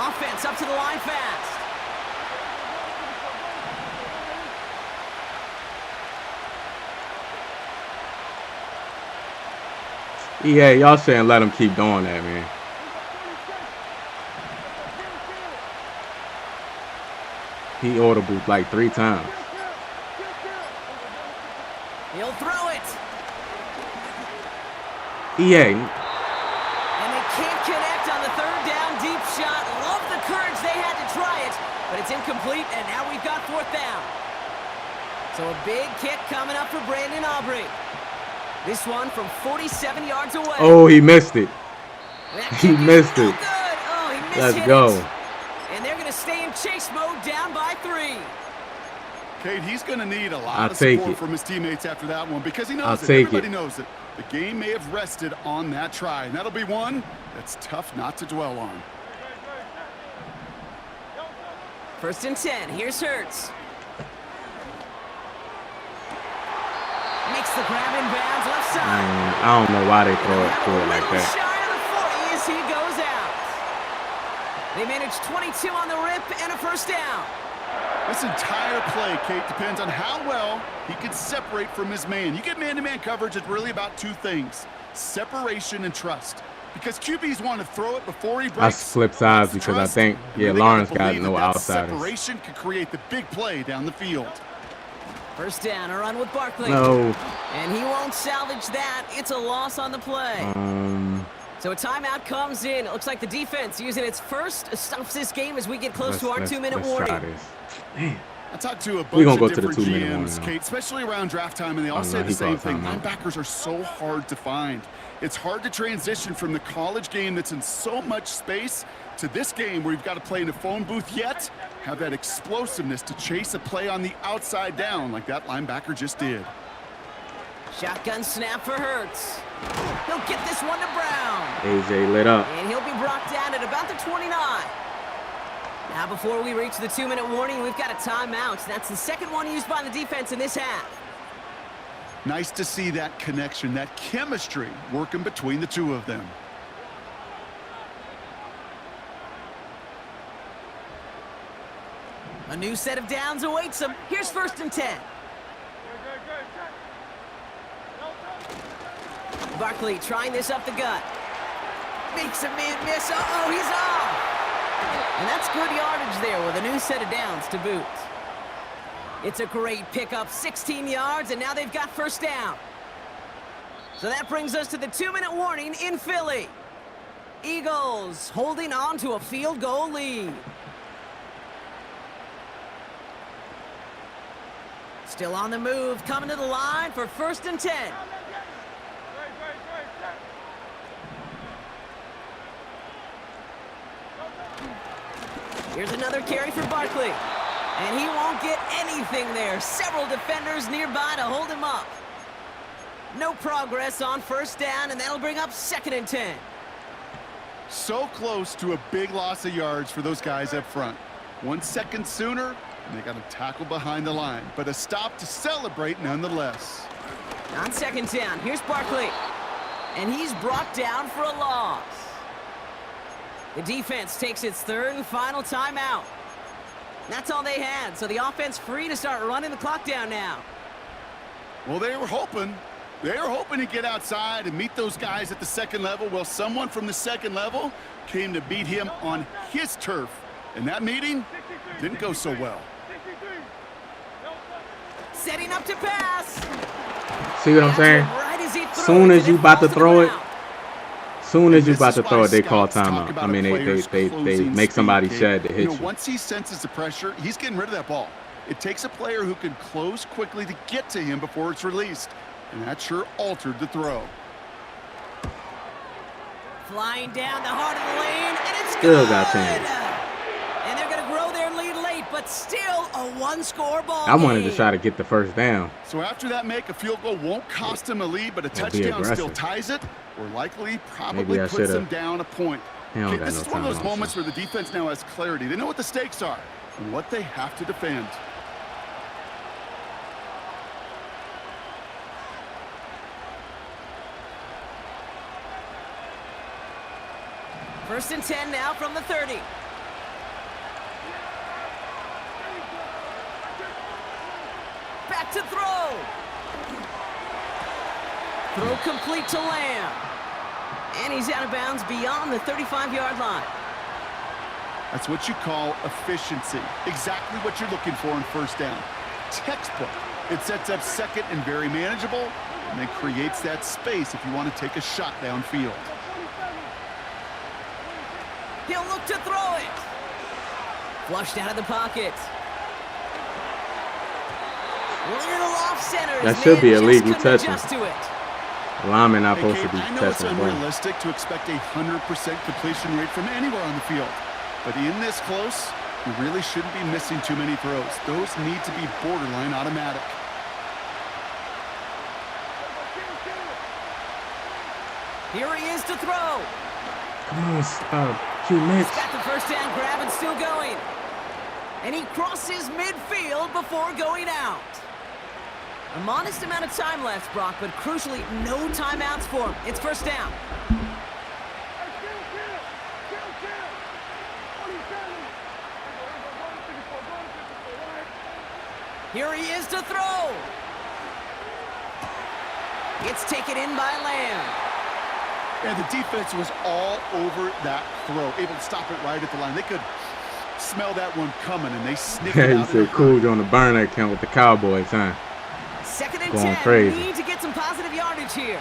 Offense up to the line fast. Yeah, y'all shouldn't let him keep doing that, man. He audibled like 3 times. He'll throw it. EA. And they can't connect on the third down deep shot. Love the courage they had to try it, but it's incomplete, and now we've got fourth down. So a big kick coming up for Brandon Aubrey. This one from 47 yards away. Oh, he missed it. He missed it. Oh, he missed Let's it. go. And they're going to stay in chase mode, down by 3. Kate, he's going to need a lot of support from his teammates after that one because he knows it. Everybody knows it. The game may have rested on that try, and that'll be one that's tough not to dwell on. First and 10. Here's Hurts. Makes the grab in bounds left side. I don't know why they throw it like that. Shy of the 40 as he goes out. They managed 22 on the rip and a first down. This entire play, Kate, depends on how well he can separate from his man. You get man-to-man coverage, it's really about 2 things: separation and trust. Because QBs want to throw it before he breaks. I flip sides because I think, Lawrence got no outsiders. Separation could create the big play down the field. First down, a run with Barkley. No. And he won't salvage that. It's a loss on the play. So a timeout comes in. It looks like the defense using its first stops this game as we get close to our 2-minute warning. Try this. Man. I talked to a We're bunch gonna of go to the different 2-minute GMs, warning, Kate, especially around draft time, and they all say the same thing. Linebackers are so hard to find. It's hard to transition from the college game that's in so much space to this game where you've got to play in a phone booth, yet have that explosiveness to chase a play on the outside down like that linebacker just did. Shotgun snap for Hurts. He'll get this one to Brown. AJ lit up. And he'll be brought down at about the 29. Now before we reach the 2-minute warning, we've got a timeout. That's the second one used by the defense in this half. Nice to see that connection, that chemistry working between the two of them. A new set of downs awaits them. Here's 1st and 10. Barkley trying this up the gut. Makes a man miss. Uh-oh, he's off. And that's good yardage there with a new set of downs to boot. It's a great pickup, 16 yards, and now they've got 1st down. So that brings us to the 2-minute warning in Philly. Eagles holding on to a field goal lead. Still on the move, coming to the line for 1st and 10. Here's another carry for Barkley. And he won't get anything there. Several defenders nearby to hold him up. No progress on 1st down, and that'll bring up 2nd and 10. So close to a big loss of yards for those guys up front. 1 second sooner, and they got a tackle behind the line. But a stop to celebrate nonetheless. On 2nd down, here's Barkley. And he's brought down for a loss. The defense takes its 3rd and final timeout. That's all they had, so the offense free to start running the clock down now. Well, they were hoping to get outside and meet those guys at the 2nd level. Well, someone from the 2nd level came to beat him on his turf. And that meeting didn't go so well. Setting up to pass. See what I'm saying? Right soon as you about to throw it, they call timeout. I mean, they make somebody shed to hit you. Once he senses the pressure, he's getting rid of that ball. It takes a player who can close quickly to get to him before it's released. And that sure altered the throw. Flying down the heart of the lane, and it's Still good. got chance. And they're going to grow their lead late, but still a 1-score ball I wanted game. to try to get the 1st down. So after that make, a field goal won't cost him a lead, but a touchdown still ties it, or likely probably puts him down a point. Okay, this is one of those moments where the defense now has clarity. They know what the stakes are and what they have to defend. First and 10 now from the 30. Back to throw. Throw complete to Lamb. And he's out of bounds beyond the 35-yard line. That's what you call efficiency. Exactly what you're looking for in 1st down. Textbook. It sets up 2nd and very manageable, and then creates that space if you want to take a shot downfield. He'll look to throw it. Flushed out of the pocket. Little off center. That should be illegal touching. Linemen not supposed to be I know it's touching the ball. unrealistic to expect a 100% completion rate from anywhere on the field. But in this close, you really shouldn't be missing too many throws. Those need to be borderline automatic. Here he is to throw. Come on, Q-Mix. He's got the 1st down grab and still going. And he crosses midfield before going out. A modest amount of time left, Brock, but crucially, no timeouts for him. It's 1st down. Here he is to throw. It's taken in by Lamb. And the defense was all over that throw, able to stop it right at the line. They could smell that one coming, and they sniffed it out. He said Cool's on the burner account with the Cowboys, huh? 2nd and Going 10. crazy. Need to get some positive yardage here.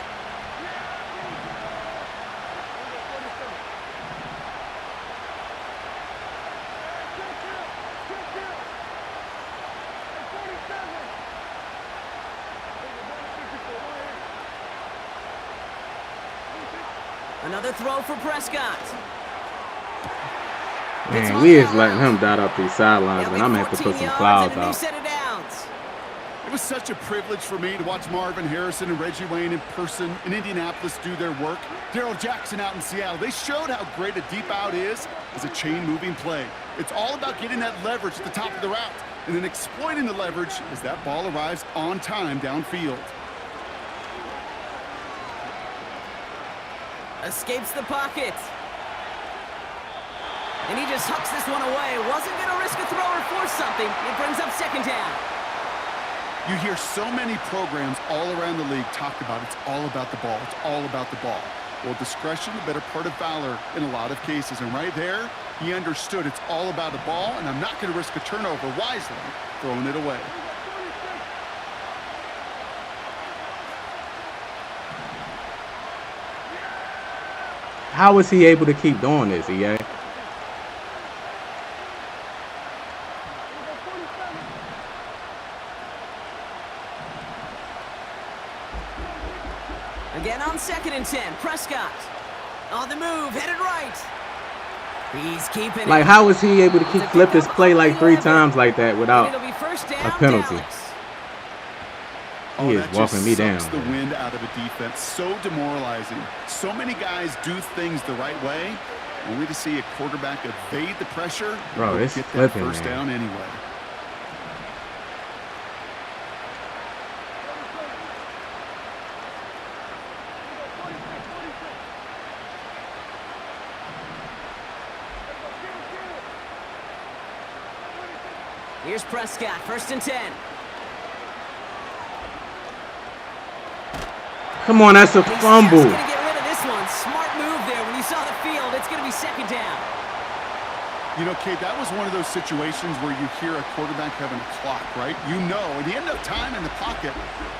Another throw for Prescott. Man, we is letting him dot up these sidelines, man. I'm gonna have to put 14 some yards clouds and a new out. set of downs. It was such a privilege for me to watch Marvin Harrison and Reggie Wayne in person in Indianapolis do their work. Darrell Jackson out in Seattle. They showed how great a deep out is as a chain-moving play. It's all about getting that leverage at the top of the route and then exploiting the leverage as that ball arrives on time downfield. Escapes the pocket. And he just hucks this one away. Wasn't going to risk a throw or force something. It brings up second down. You hear so many programs all around the league talk about it's all about the ball. It's all about the ball. Well, discretion, the better part of valor in a lot of cases. And right there, he understood it's all about the ball, and I'm not going to risk a turnover wisely, throwing it away. How is he able to keep doing this, EA? Again on 2nd and 10. Prescott on the move, headed right. He's keeping Like, it. how is he able to keep flip this play like 3 times like that And without it'll be first down, a penalty? Dallas. He is that walking me just down. sucks the wind out of a defense. So demoralizing. So many guys do things the right way, only to see a quarterback evade the pressure. Bro, it's get that flipping, first man. down anyway. Here's Prescott, 1st and 10. Come on, that's a He's fumble. just gonna get rid of this one. Smart move there. When you saw the field, it's gonna be second down. You know, Kate, that was one of those situations where you hear a quarterback having a clock, right? You know, and he had no time in the pocket.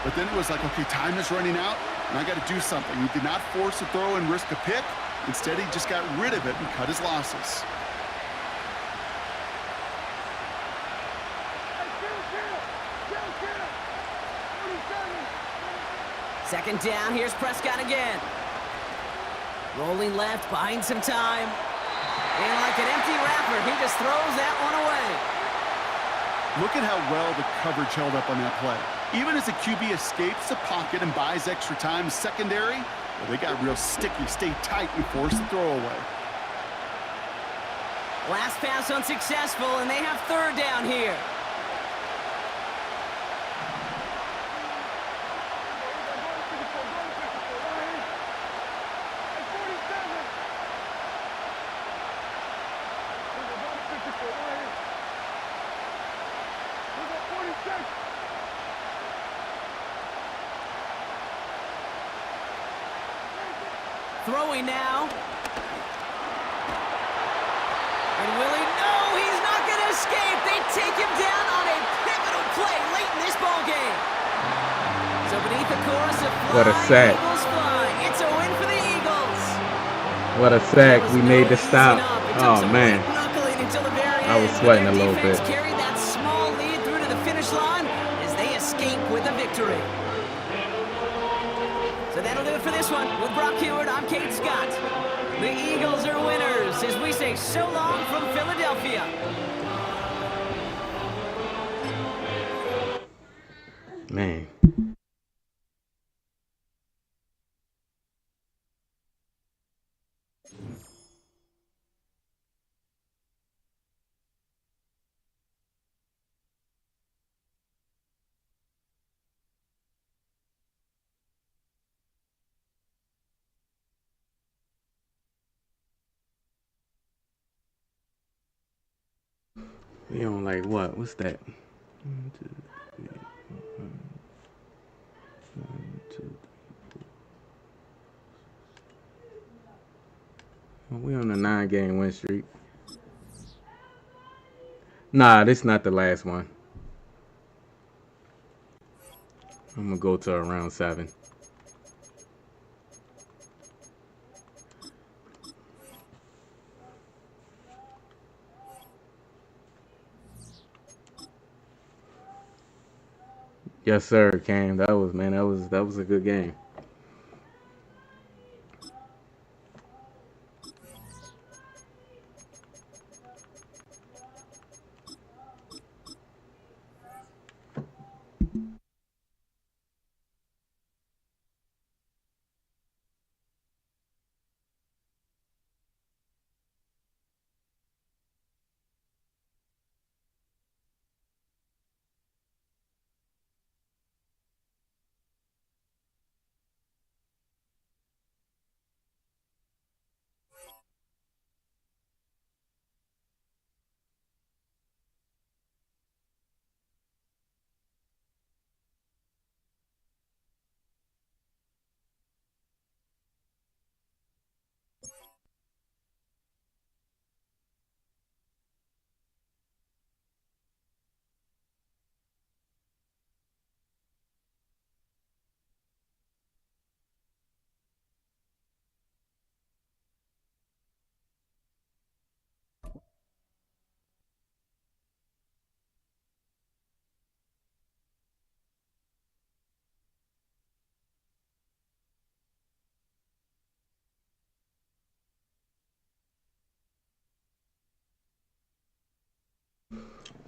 But then it was like, okay, time is running out, and I got to do something. He did not force a throw and risk a pick. Instead, he just got rid of it and cut his losses. Second down, here's Prescott again. Rolling left, buying some time. And like an empty wrapper, he just throws that one away. Look at how well the coverage held up on that play. Even as the QB escapes the pocket and buys extra time secondary, well, they got real sticky, stay tight, and force the throw away. Last pass unsuccessful, and they have 3rd down here. Throwing now. And will he? No, he's not going to escape. They take him down on a pivotal play late in this ball game. So beneath the chorus of fly, What a sack. Eagles fly. It's a win for the Eagles. What a sack. We made the stop. Oh, man. I was sweating a little bit. Carried that small lead through to the finish line as they escape with a victory. So that'll do it for this one. With Brock Hewitt, I'm Kate Scott. The Eagles are winners as we say so long from Philadelphia. Man. We on like what? What's that? 1, 2, 3, 4, 5, 1, 2, 3. We on a 9-game win streak. Nah, this not the last one. I'm gonna go to around 7. Yes, sir, Cam. That was a good game.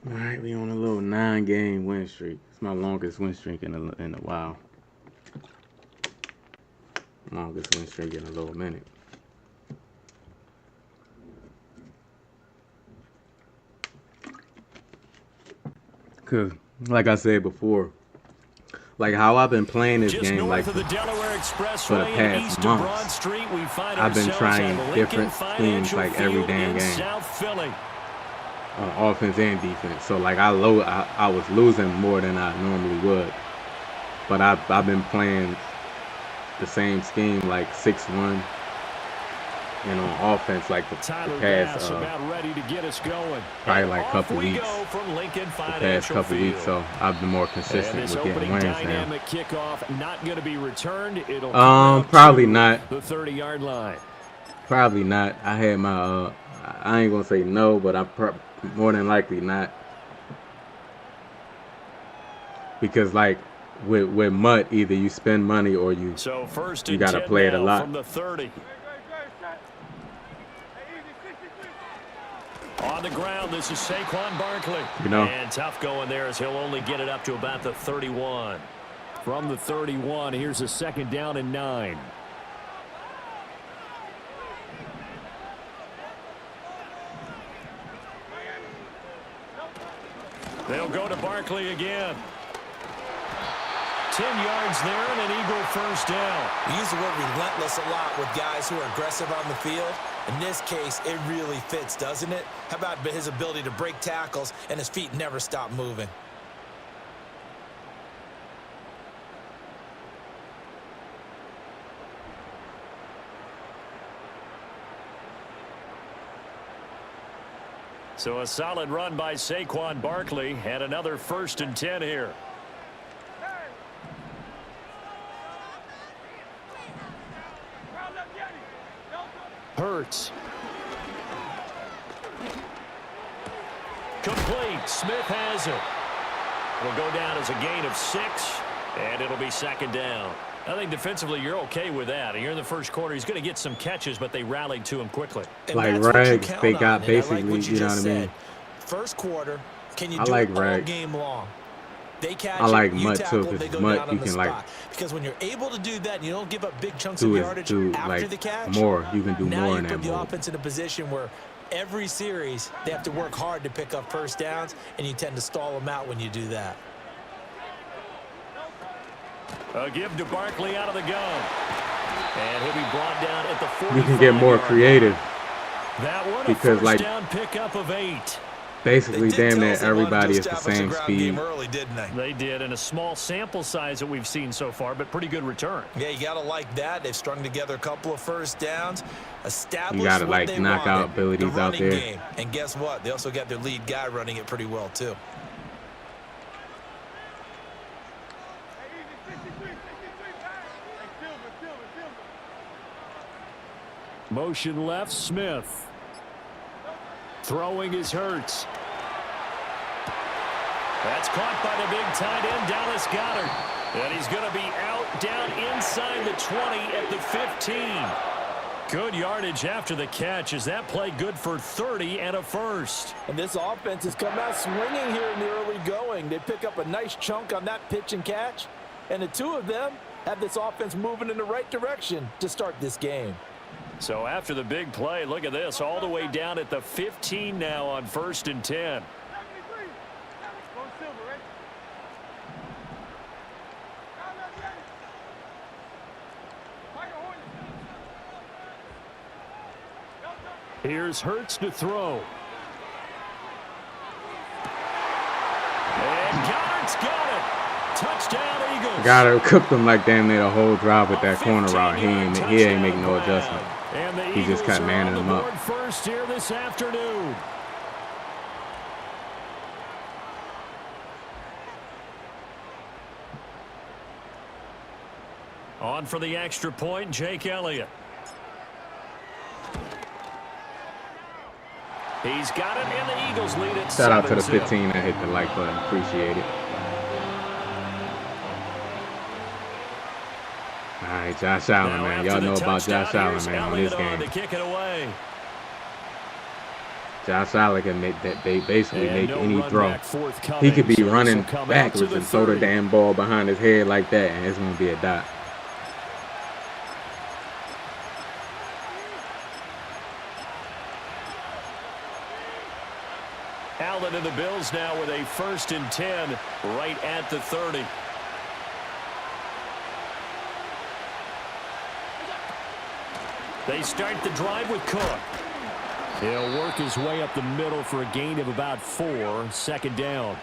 All right, we on a little 9-game win streak. It's my longest win streak in a while. Longest win streak in a little minute. Cause, like I said before, like how I've been playing this game, like for the past months, I've been trying different schemes like every damn game, offense and defense. So like I was losing more than I normally would, but I've been playing the same scheme like 6-1. And on offense, like the past, probably like a couple weeks. The past couple weeks, so I've been more consistent with getting wins now. Probably not. The 30-yard line. Probably not. I had my. I ain't gonna say no, but I'm more than likely not. Because like with Mutt, either you spend money or you gotta play it a lot. From the 30. On the ground, this is Saquon Barkley. And tough going there as he'll only get it up to about the 31. From the 31, here's a 2nd down and 9. They'll go to Barkley again. 10 yards there and an Eagle first down. We use the word relentless a lot with guys who are aggressive on the field. In this case, it really fits, doesn't it? How about his ability to break tackles and his feet never stop moving? So a solid run by Saquon Barkley and another 1st and 10 here. Hurts. Complete. Smith has it. Will go down as a gain of 6, and it'll be 2nd down. I think defensively you're okay with that. And you're in the first quarter. He's going to get some catches, but they rallied to him quickly. Like Rags, they got basically, you know what I mean? First quarter, can you do it all game long? They catch I like Mutt too, because Mutt you can like because when you're able to do that, and you don't give up big chunks of yardage after like the catch. More, you can do now more you in put that the mode. offense in a position where every series they have to work hard to pick up first downs, and you tend to stall them out when you do that. A give to Barkley out of the gun, and he'll be brought down at the 45. You can get more creative that one, because like down pickup of 8. Basically, damn near everybody is the same speed. Early, didn't they? They did, in a small sample size that we've seen so far, but pretty good return. Yeah, you gotta like that. They've strung together a couple of first downs, established you gotta like knockout abilities the out there. Game. And guess what? They also got their lead guy running it pretty well too. Motion left, Smith. Throwing is Hurts. That's caught by the big tight end, Dallas Goedert. And he's going to be out down inside the 20 at the 15. Good yardage after the catch. Is that play good for 30 and a first? And this offense has come out swinging here in the early going. They pick up a nice chunk on that pitch and catch. And the two of them have this offense moving in the right direction to start this game. So after the big play, look at this, all the way down at the 15 now on 1st and 10. Here's Hurts to throw. And Goddard's got it. Touchdown, Eagles. Goddard cooked them like damn near the whole drive with that corner route. He ain't make no adjustment. He just kept manning them up. First here this afternoon. On for the extra point, Jake Elliott. He's got it, and the Eagles lead it. Shout out to the 15 that hit the like button. Appreciate it. All right, Josh Allen, man. Y'all know about Josh Allen, man, on this game. Josh Allen can make that. They basically make no any run throw. back forthcoming, He could be so this running will come out to backwards the and throw the 30. damn ball behind his head like that, and it's gonna be a dot. Allen and the Bills now with a 1st and 10 right at the 30. They start the drive with Cook. He'll work his way up the middle for a gain of about 4, 2nd down.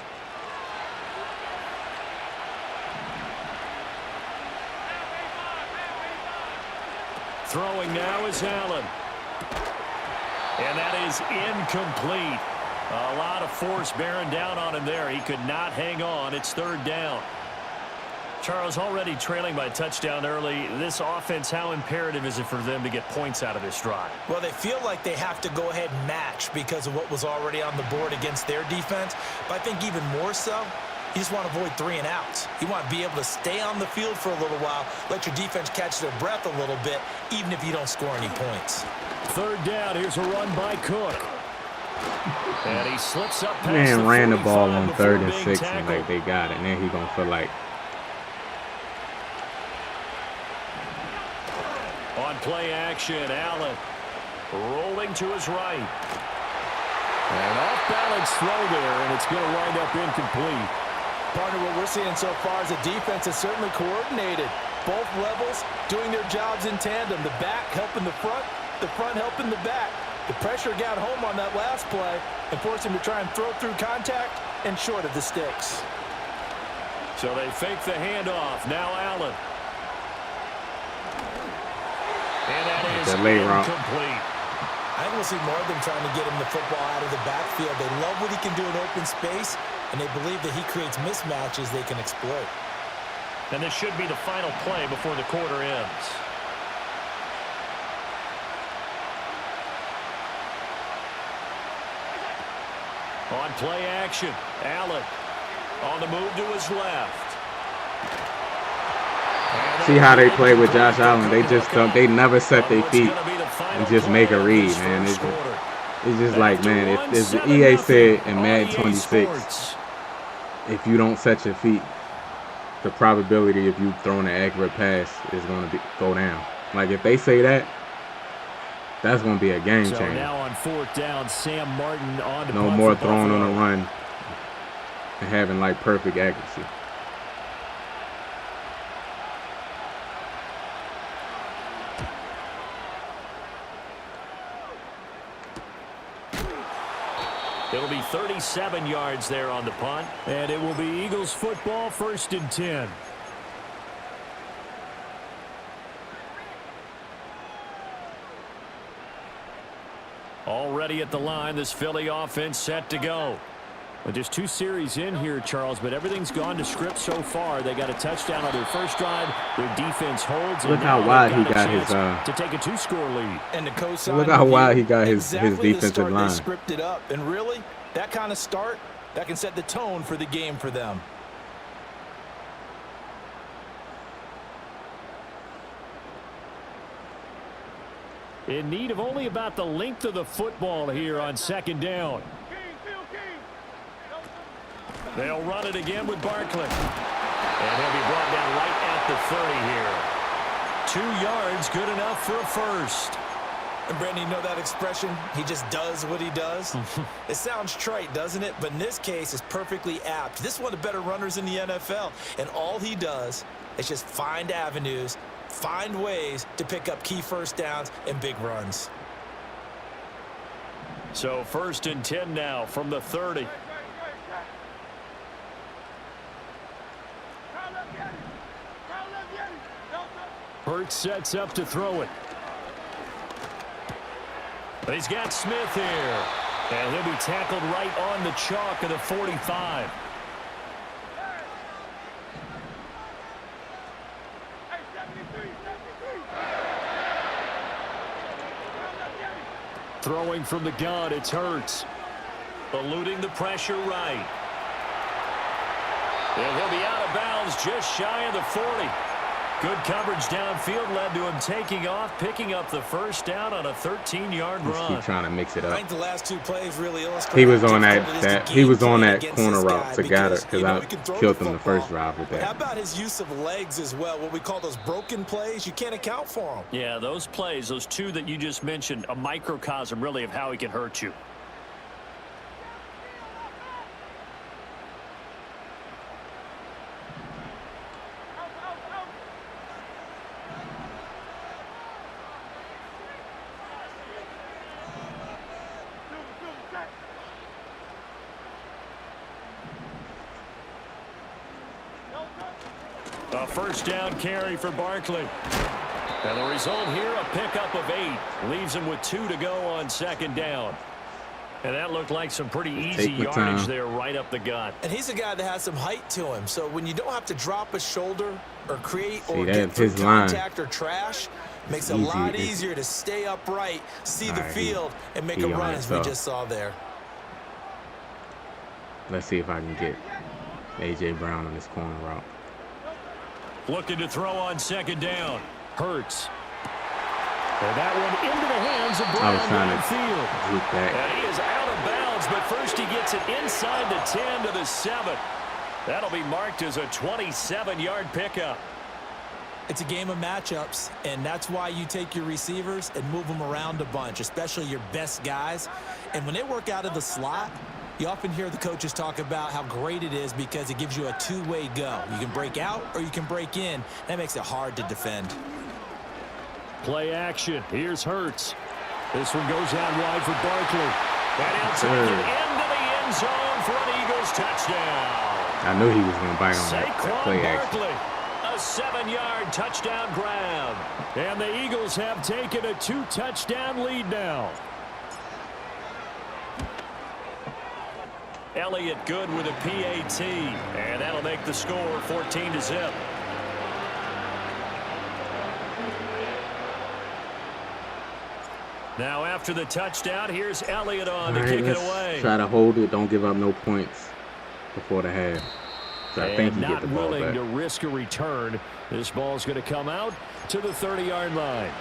Throwing now is Allen. And that is incomplete. A lot of force bearing down on him there. He could not hang on. It's 3rd down. Charles, already trailing by a touchdown early. This offense, how imperative is it for them to get points out of this drive? Well, they feel like they have to go ahead and match because of what was already on the board against their defense. But I think even more so, you just want to avoid 3 and outs. You want to be able to stay on the field for a little while, let your defense catch their breath a little bit, even if you don't score any points. 3rd down. Here's a run by Cook. And he slips up past Man ran the ball 45 on before 3rd and being 6, and tackled. like they got it. And then he gonna feel like On play action, Allen rolling to his right. An off-balance throw there, and it's going to wind up incomplete. Partner, what we're seeing so far is the defense is certainly coordinated. Both levels doing their jobs in tandem. The back helping the front helping the back. The pressure got home on that last play and forced him to try and throw through contact and short of the sticks. So they fake the handoff. Now Allen. And that is incomplete. I think we'll see more of them trying to get him the football out of the backfield. They love what he can do in open space, and they believe that he creates mismatches they can exploit. And this should be the final play before the quarter ends. On play action, Allen on the move to his left. see how they play with Josh Allen. They just don't. They never set their feet and just make a read, man. It's just like, man, if EA said in Madden 26, if you don't set your feet, the probability of you throwing an accurate pass is going to go down. Like, if they say that, that's going to be a game changer. So now on 4th down, Sam Martin on to no more throwing on the run and having, like, perfect accuracy. It'll be 37 yards there on the punt. And it will be Eagles football, 1st and 10. Already at the line, this Philly offense set to go. Well, just 2 series in here, Charles, but everything's gone to script so far. They got a touchdown on their first drive. Their defense holds. Look how wide he got his to take a 2-score lead. And the cosign look how wide he got his exactly defensive line. They scripted up, and really, that kind of start that can set the tone for the game for them. In need of only about the length of the football here on 2nd down. They'll run it again with Barkley. And he'll be brought down right at the 30 here. 2 yards, good enough for a first. And Brandon, you know that expression? He just does what he does. It sounds trite, doesn't it? But in this case, it's perfectly apt. This is one of the better runners in the NFL. And all he does is just find avenues, find ways to pick up key first downs and big runs. So 1st and 10 now from the 30. Hurts sets up to throw it. But he's got Smith here. And he'll be tackled right on the chalk of the 45. Throwing from the gun, it's Hurts. Eluding the pressure right. And he'll be out of bounds just shy of the 40. Good coverage downfield led to him taking off, picking up the first down on a 13-yard run. Just keep trying to mix it I up. think the last 2 plays really illustrate He was on how difficult it is that to he was game on plan that against corner this route guy together because, because you know, I he can throw killed the him the first football. drive with But how that. about his use of legs as well? What we call those broken plays, you can't account for them. Yeah, those plays, those 2 that you just mentioned, a microcosm really of how he can hurt you. A first down carry for Barkley. And the result here, a pickup of 8. Leaves him with 2 to go on second down. And that looked like some pretty easy yardage there right up the gut. And he's a guy that has some height to him. So when you don't have to drop a shoulder or create or that's get through his line. contact or trash, makes it a lot easier to stay upright, see the field, and make a run as we just saw there. Let's see if I can get A.J. Brown on this corner route. Looking to throw on second down. Hurts. And that one into the hands of Brown downfield. And he is out of bounds, but first he gets it inside the 10 to the 7. That'll be marked as a 27-yard pickup. It's a game of matchups, and that's why you take your receivers and move them around a bunch, especially your best guys. And when they work out of the slot, you often hear the coaches talk about how great it is because it gives you a two-way go. You can break out or you can break in. That makes it hard to defend. Play action. Here's Hurts. This one goes out wide for Barkley. And he'll take it into the end zone for an Eagles touchdown. I knew he was going to bite on that play action. Barkley, a 7-yard touchdown grab. And the Eagles have taken a 2-touchdown lead now. Elliott good with a PAT. And that'll make the score 14-0. Now after the touchdown, here's Elliott on to kick it away. Try to hold it. Don't give up no points before the half. So I think you get the ball back. Not willing to risk a return. This ball's going to come out to the 30-yard line.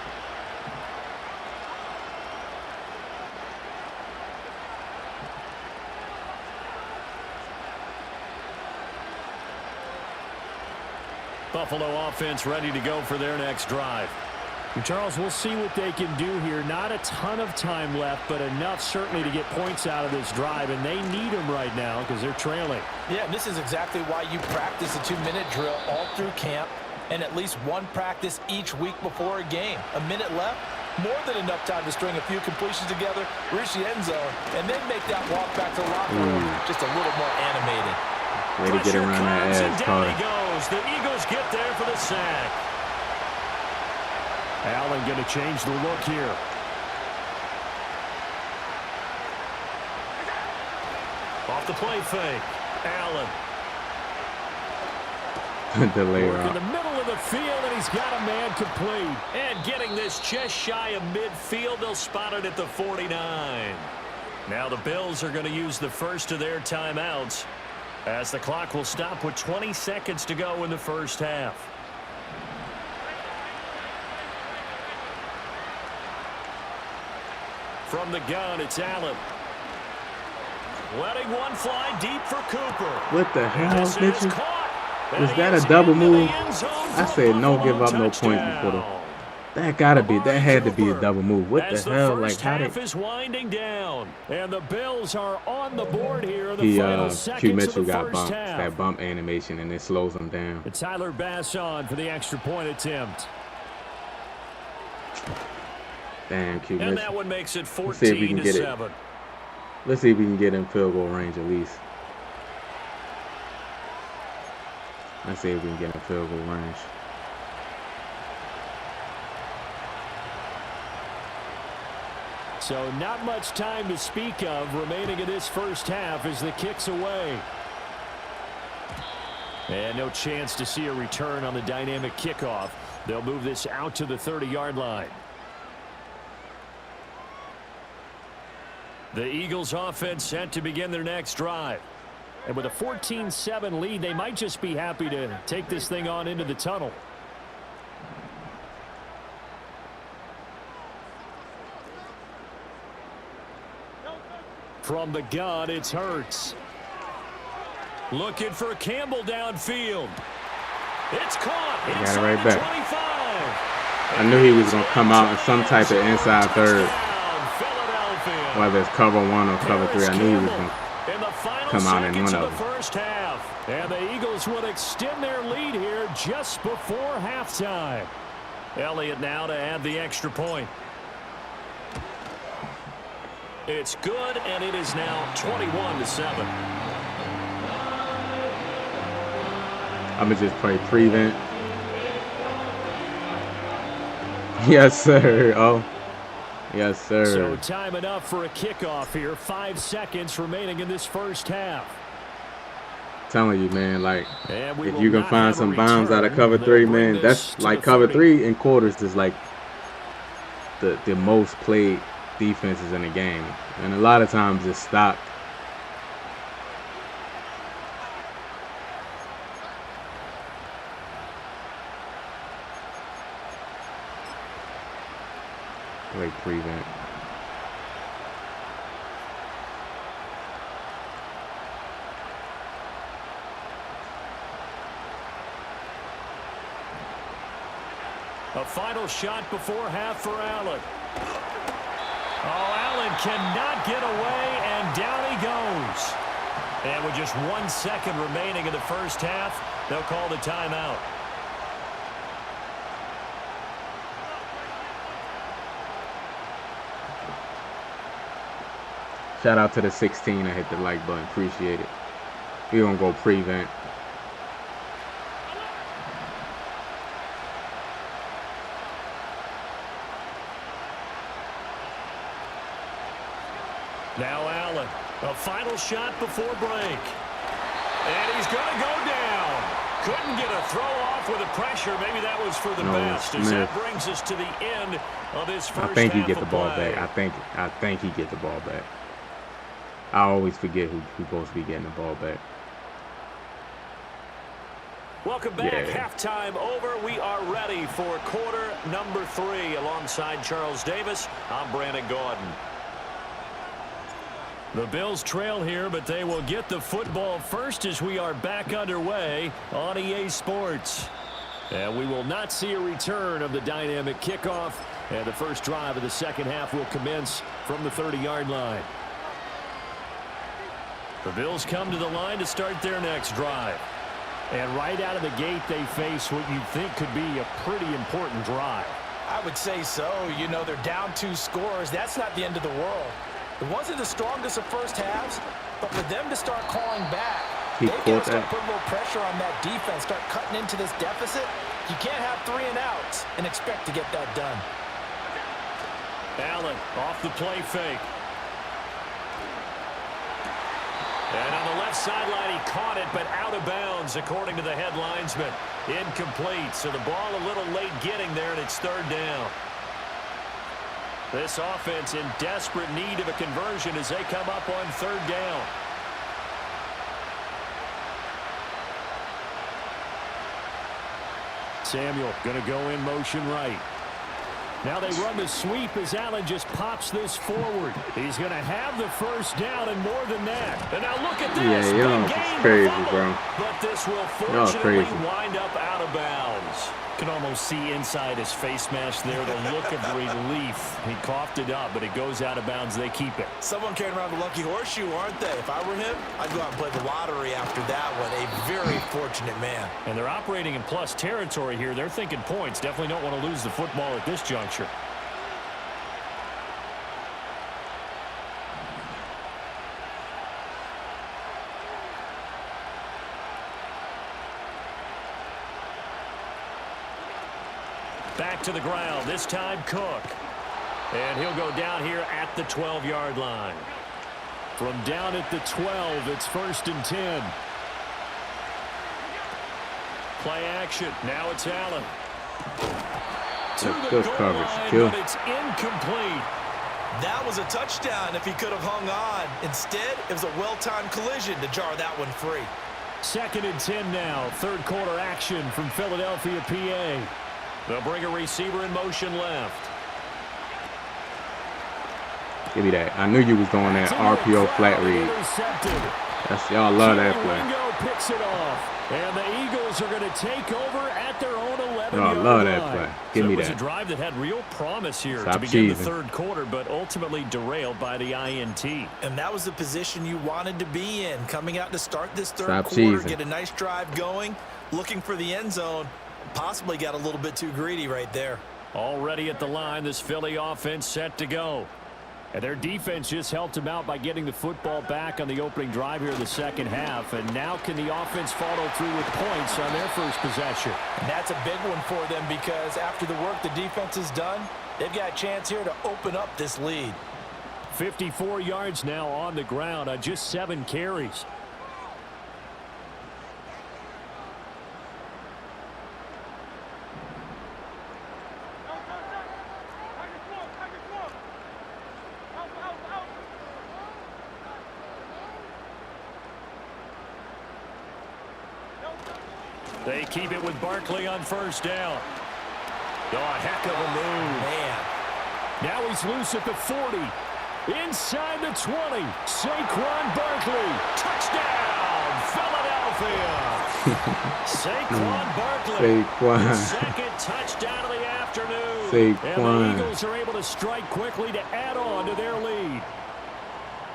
Buffalo offense ready to go for their next drive. Charles, we'll see what they can do here. Not a ton of time left, but enough certainly to get points out of this drive, and they need them right now because they're trailing. Yeah, this is exactly why you practice a 2-minute drill all through camp and at least one practice each week before a game. A minute left, more than enough time to string a few completions together, reach the end zone, and then make that walk back to the locker room just a little more animated. Way to get around that ass, Down he goes. The Eagles get there for the sack. Allen going to change the look here. Off the play fake. Allen. Delay In route. the middle of the field, and he's got a man complete. And getting this just shy of midfield, they'll spot it at the 49. Now the Bills are going to use the first of their timeouts as the clock will stop with 20 seconds to go in the first half. From the gun, it's Allen. Letting one fly deep for Cooper. What the hell, bitches? Was that a double move? I said no, give up no points before the. That had to be a double move. What the hell? Like how did? Is winding down, and the Bills are on the board here in the final seconds Q of Mitchell the got first bumped. half. That bump animation, and it slows him down. It's Tyler Bass on for the extra point attempt. Damn, Q And Mitchell. that one makes it 14-7. Let's see if we can get it. Let's see if we can get in field goal range at least. Let's see if we can get in field goal range. So not much time to speak of remaining in this first half as the kick's away. And no chance to see a return on the dynamic kickoff. They'll move this out to the 30-yard line. The Eagles offense set to begin their next drive. And with a 14-7 lead, they might just be happy to take this thing on into the tunnel. From the gun, it's Hurts. Looking for Campbell downfield. It's caught. Got it right back. I knew he was going to come out in some type of inside third. Whether it's cover 1 or cover 3, I knew he was going to come out in one of them. First half. And the Eagles would extend their lead here just before halftime. Elliott now to add the extra point. It's good, and it is now 21-7. I'm going to just play prevent. Yes, sir. Oh. Yes, sir. So time enough for a kickoff here. 5 seconds remaining in this first half. Telling you, man, like, if you can find some bombs out of cover 3, man, that's like cover 3 in quarters is like the most played defenses in the game. And a lot of times it's stopped. Like prevent. A final shot before half for Allen. Oh, Allen cannot get away, and down he goes. And with just 1 second remaining in the first half, they'll call the timeout. Shout out to the 16 that hit the like button. Appreciate it. We're going to go prevent. Now Allen, a final shot before break. And he's going to go down. Couldn't get a throw off with the pressure. Maybe that was for the best. As that brings us to the end of his first half. I think he get the ball back. I think he get the ball back. I always forget who's supposed to be getting the ball back. Welcome back. Halftime over. We are ready for quarter number 3. Alongside Charles Davis, I'm Brandon Gaudin. The Bills trail here, but they will get the football first as we are back underway on EA Sports. And we will not see a return of the dynamic kickoff. And the first drive of the second half will commence from the 30-yard line. The Bills come to the line to start their next drive. And right out of the gate, they face what you think could be a pretty important drive. I would say so. You know, they're down 2 scores. That's not the end of the world. It wasn't the strongest of first halves, but for them to start clawing back, they've got to start putting a little pressure on that defense, start cutting into this deficit. You can't have 3 and outs and expect to get that done. Allen off the play fake. And on the left sideline, he caught it, but out of bounds, according to the head linesman. Incomplete, so the ball a little late getting there, and it's 3rd down. This offense in desperate need of a conversion as they come up on 3rd down. Samuel going to go in motion right. Now they run the sweep as Allen just pops this forward. He's going to have the first down and more than that. And now look at this. Yeah, y'all crazy, bro. But this will fortunately wind up out of bounds. Can almost see inside his face mask there the look of relief. He coughed it up, but it goes out of bounds. They keep it. Someone carrying around the lucky horseshoe, aren't they? If I were him, I'd go out and play the lottery after that one. A very fortunate man. And they're operating in plus territory here. They're thinking points. Definitely don't want to lose the football at this juncture. Back to the ground, this time Cook. And he'll go down here at the 12-yard line. From down at the 12, it's 1st and 10. Play action, now it's Allen. To the goal line, but it's incomplete. That was a touchdown if he could have hung on. Instead, it was a well-timed collision to jar that one free. 2nd and 10 now, 3rd quarter action from Philadelphia, PA. They'll bring a receiver in motion left. Give me that. I knew you was doing that RPO flat read. That's y'all love that play. Picks it off. And the Eagles are going to take over at their own 11-yard line. I love that play. Give me that. It was a drive that had real promise here Stop to begin cheesing. the third quarter, but ultimately derailed by the INT. And that was the position you wanted to be in, coming out to start this third quarter, cheesing. get a nice drive going, looking for the end zone. Possibly got a little bit too greedy right there. Already at the line, this Philly offense set to go. And their defense just helped them out by getting the football back on the opening drive here in the second half. And now can the offense follow through with points on their first possession? And that's a big one for them because after the work the defense has done, they've got a chance here to open up this lead. 54 yards now on the ground on just 7 carries. They keep it with Barkley on first down. Oh, a heck of a move. Man. Now he's loose at the 40. Inside the 20. Saquon Barkley. Touchdown, Philadelphia. Saquon Barkley. Saquon. Second touchdown of the afternoon. Saquon. And the Eagles are able to strike quickly to add on to their lead.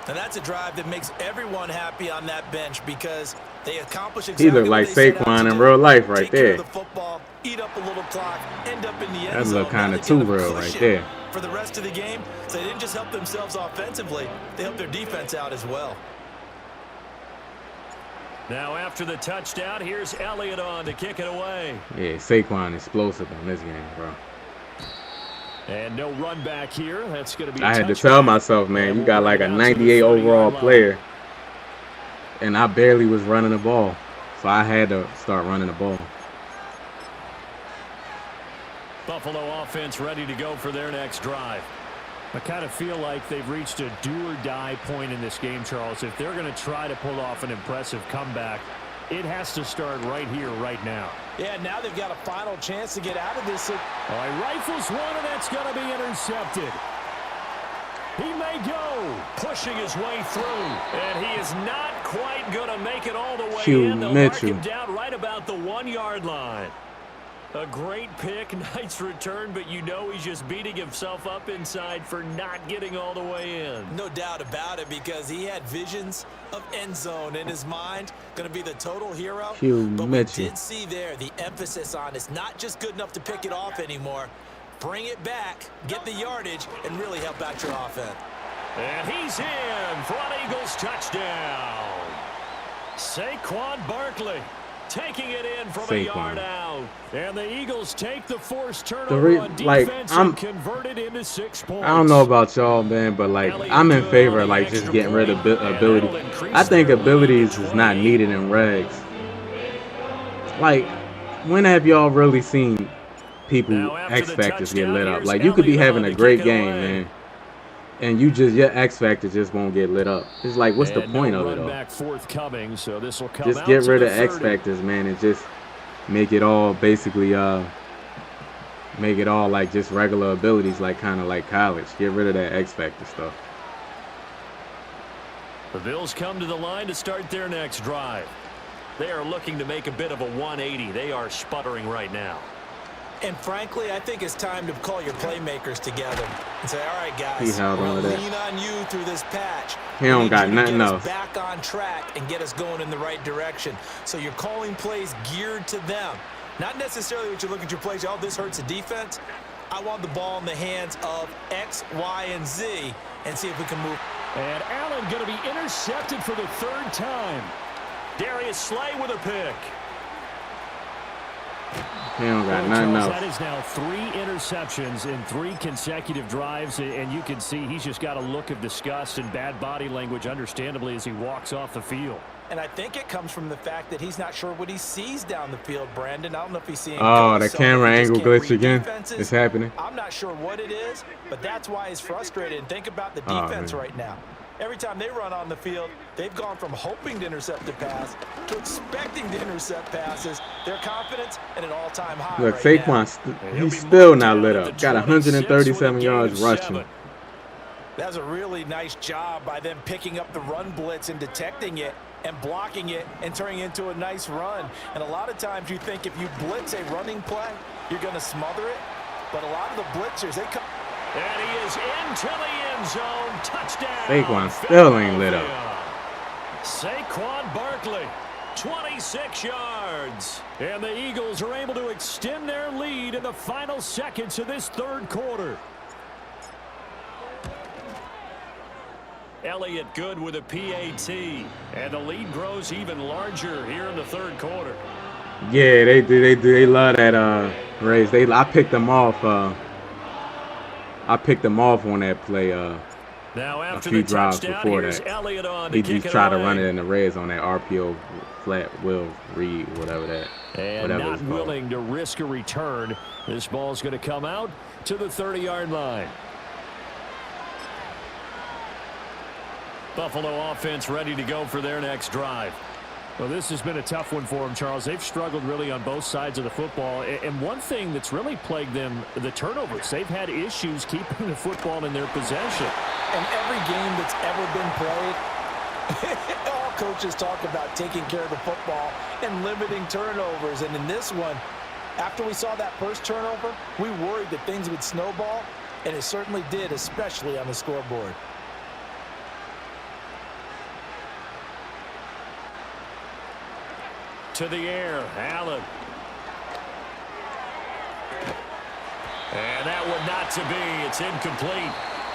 And that's a drive that makes everyone happy on that bench because they accomplish exactly he looked like Saquon in real life right there. The football, eat up a little clock, end up in the end That zone. looked kind of too real right there. For the rest of the game, so they didn't just help themselves offensively, they helped their defense out as well. Now after the touchdown, here's Elliott on to kick it away. Yeah, Saquon explosive on this game, bro. And no run back here. That's going to be I had to tell myself, man, you got like a 98 overall player. And I barely was running the ball. So I had to start running the ball. Buffalo offense ready to go for their next drive. I kind of feel like they've reached a do-or-die point in this game, Charles. If they're going to try to pull off an impressive comeback, it has to start right here, right now. Yeah, now they've got a final chance to get out of this. All right, rifles one, and that's going to be intercepted. He may go, pushing his way through, and he is not quite going to make it all the way in. They'll mark him down right about the 1-yard line. A great pick, nice return, but you know he's just beating himself up inside for not getting all the way in. No doubt about it, because he had visions of end zone in his mind. Going to be the total hero. But we did see there the emphasis on it's not just good enough to pick it off anymore. Bring it back, get the yardage, and really help out your offense. And he's in for an Eagles touchdown. Saquon Barkley taking it in from a yard out. And the Eagles take the forced turnover on defense and convert it into 6 points. I don't know about y'all, man, but like I'm in favor of like just getting rid of ability. I think abilities is not needed in regs. Like, when have y'all really seen people X factors get lit up? Like, you could be having a great game, man, and your X factor just won't get lit up. It's like, what's the point of it all? So this will come just get rid of X factors, man, and just make it all basically make it all like just regular abilities, like kind of like college. Get rid of that X factor stuff. The Bills come to the line to start their next drive. They are looking to make a bit of a 180. They are sputtering right now. And frankly, I think it's time to call your playmakers together and say, all right, guys, we're going to lean on you through this patch. He don't got nothing else. Back on track and get us going in the right direction. So you're calling plays geared to them. Not necessarily what you look at your plays, oh, this hurts the defense. I want the ball in the hands of X, Y, and Z and see if we can move. And Allen going to be intercepted for the 3rd time. Darius Slay with a pick. He don't got nothing else. That is now 3 interceptions in 3 consecutive drives, and you can see he's just got a look of disgust and bad body language, understandably, as he walks off the field. And I think it comes from the fact that he's not sure what he sees down the field, Brandon. I don't know if he's seeing. Oh, the camera angle glitch again. It's happening. I'm not sure what it is, but that's why he's frustrated. And think about the defense right now. Every time they run on the field, they've gone from hoping to intercept a pass to expecting to intercept passes. Their confidence at an all-time high. Look, right Saquon, he's still not lit up. Got 137 yards rushing. That's a really nice job by them picking up the run blitz and detecting it and blocking it and turning it into a nice run. And a lot of times you think if you blitz a running play, you're going to smother it. But a lot of the blitzers, they come. And he is into the end zone. Touchdown. Saquon still ain't lit up. Saquon Barkley, 26 yards. And the Eagles are able to extend their lead in the final seconds of this third quarter. Elliott good with a PAT. And the lead grows even larger here in the third quarter. Yeah, they do. They love that race. I picked them off. I picked them off on that play. Now A after few the drives touchdown, before here's that. Elliott on He to kick just it tried to away. run it in the reds on that RPO flat wheel read, whatever And it's not called. willing to risk a return. This ball's going to come out to the 30-yard line. Buffalo offense ready to go for their next drive. Well, this has been a tough one for them, Charles. They've struggled really on both sides of the football. And one thing that's really plagued them, the turnovers. They've had issues keeping the football in their possession. And every game that's ever been played, all coaches talk about taking care of the football and limiting turnovers. And in this one, after we saw that first turnover, we worried that things would snowball, and it certainly did, especially on the scoreboard. To the air, Allen. And that one not to be. It's incomplete.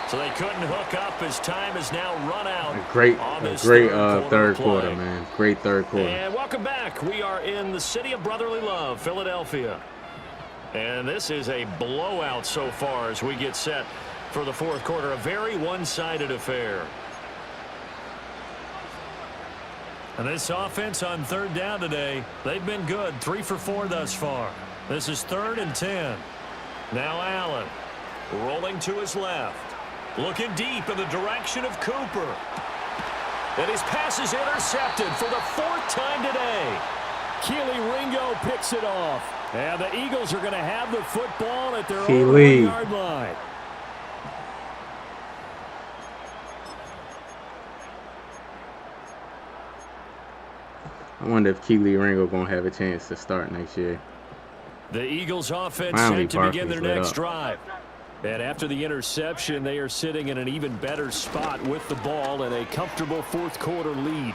So they couldn't hook up as time is now run out. A great third quarter, play. man. Great third quarter. And welcome back. We are in the city of brotherly love, Philadelphia. And this is a blowout so far as we get set for the fourth quarter. A very one-sided affair. And this offense on third down today, they've been good. 3 for 4 thus far. This is 3rd and 10. Now Allen rolling to his left. Looking deep in the direction of Cooper. And his pass is intercepted for the 4th time today. Keely Ringo picks it off. And the Eagles are going to have the football at their own Keely. 1-yard line. I wonder if Keely Ringo gonna have a chance to start next year. The Eagles offense Finally, set to begin their Barkley's lit next up. drive. And after the interception, they are sitting in an even better spot with the ball and a comfortable fourth quarter lead.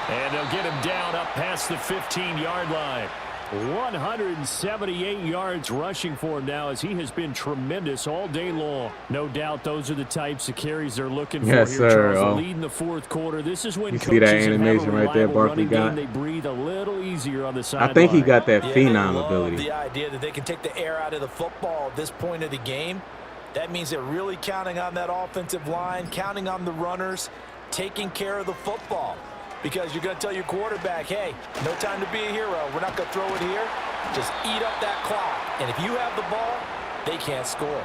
And they'll get him down up past the 15-yard line. 178 yards rushing for him now as he has been tremendous all day long. No doubt those are the types of carries they're looking for Yes, here, sir. Charles. Oh. Leading the fourth quarter. This is when You see that coaches have a animation right there reliable Barkley running game. got? They breathe a little easier on the sideline. I think he got that Yeah, phenom they love ability. the idea that they can take the air out of the football at this point of the game. That means they're really counting on that offensive line, counting on the runners, taking care of the football. Because you're going to tell your quarterback, hey, no time to be a hero. We're not going to throw it here. Just eat up that clock. And if you have the ball, they can't score.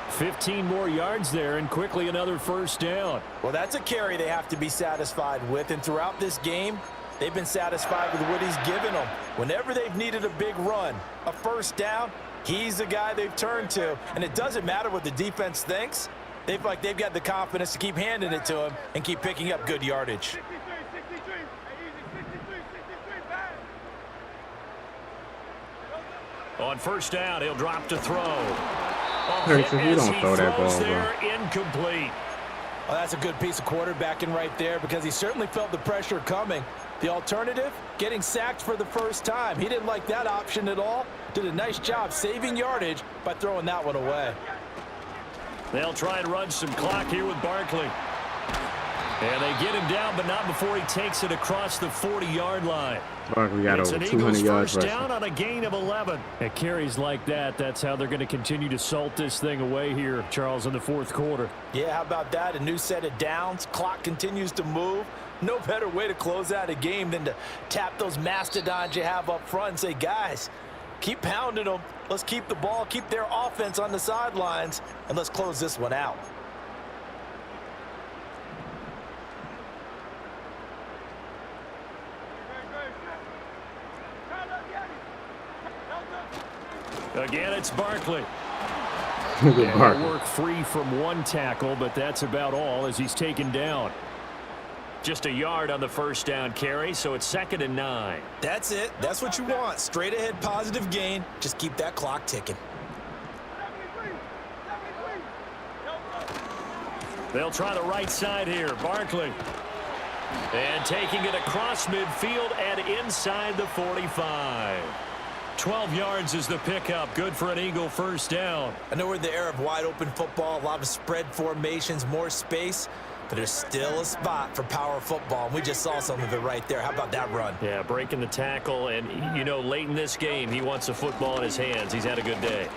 15 more yards there and quickly another first down. Well, that's a carry they have to be satisfied with. And throughout this game, they've been satisfied with what he's given them. Whenever they've needed a big run, a first down, he's the guy they've turned to. And it doesn't matter what the defense thinks. They've got the confidence to keep handing it to him and keep picking up good yardage. On first down, he'll drop to throw. Hurts if you don't throw that ball, bro. There, incomplete. Well, that's a good piece of quarterbacking right there because he certainly felt the pressure coming. The alternative, getting sacked for the first time. He didn't like that option at all. Did a nice job saving yardage by throwing that one away. They'll try and run some clock here with Barkley. And they get him down, but not before he takes it across the 40-yard line. Barkley got It's over an 200 Eagles yards first rushing. down on a gain of 11. At carries like that, that's how they're going to continue to salt this thing away here, Charles, in the fourth quarter. Yeah, how about that? A new set of downs. Clock continues to move. No better way to close out a game than to tap those mastodons you have up front and say, guys, keep pounding them. Let's keep the ball, keep their offense on the sidelines, and let's close this one out. Again, it's Barkley. And he'll work free from one tackle, but that's about all as he's taken down. Just a yard on the first down carry, so it's 2nd and 9. That's it. That's what you want. Straight ahead positive gain. Just keep that clock ticking. They'll try the right side here. Barkley. And taking it across midfield and inside the 45. 12 yards is the pickup. Good for an Eagle first down. I know we're in the era of wide open football, a lot of spread formations, more space, but there's still a spot for power football, and we just saw some of it right there. How about that run? Yeah, breaking the tackle, and, you know, late in this game, he wants the football in his hands. He's had a good day.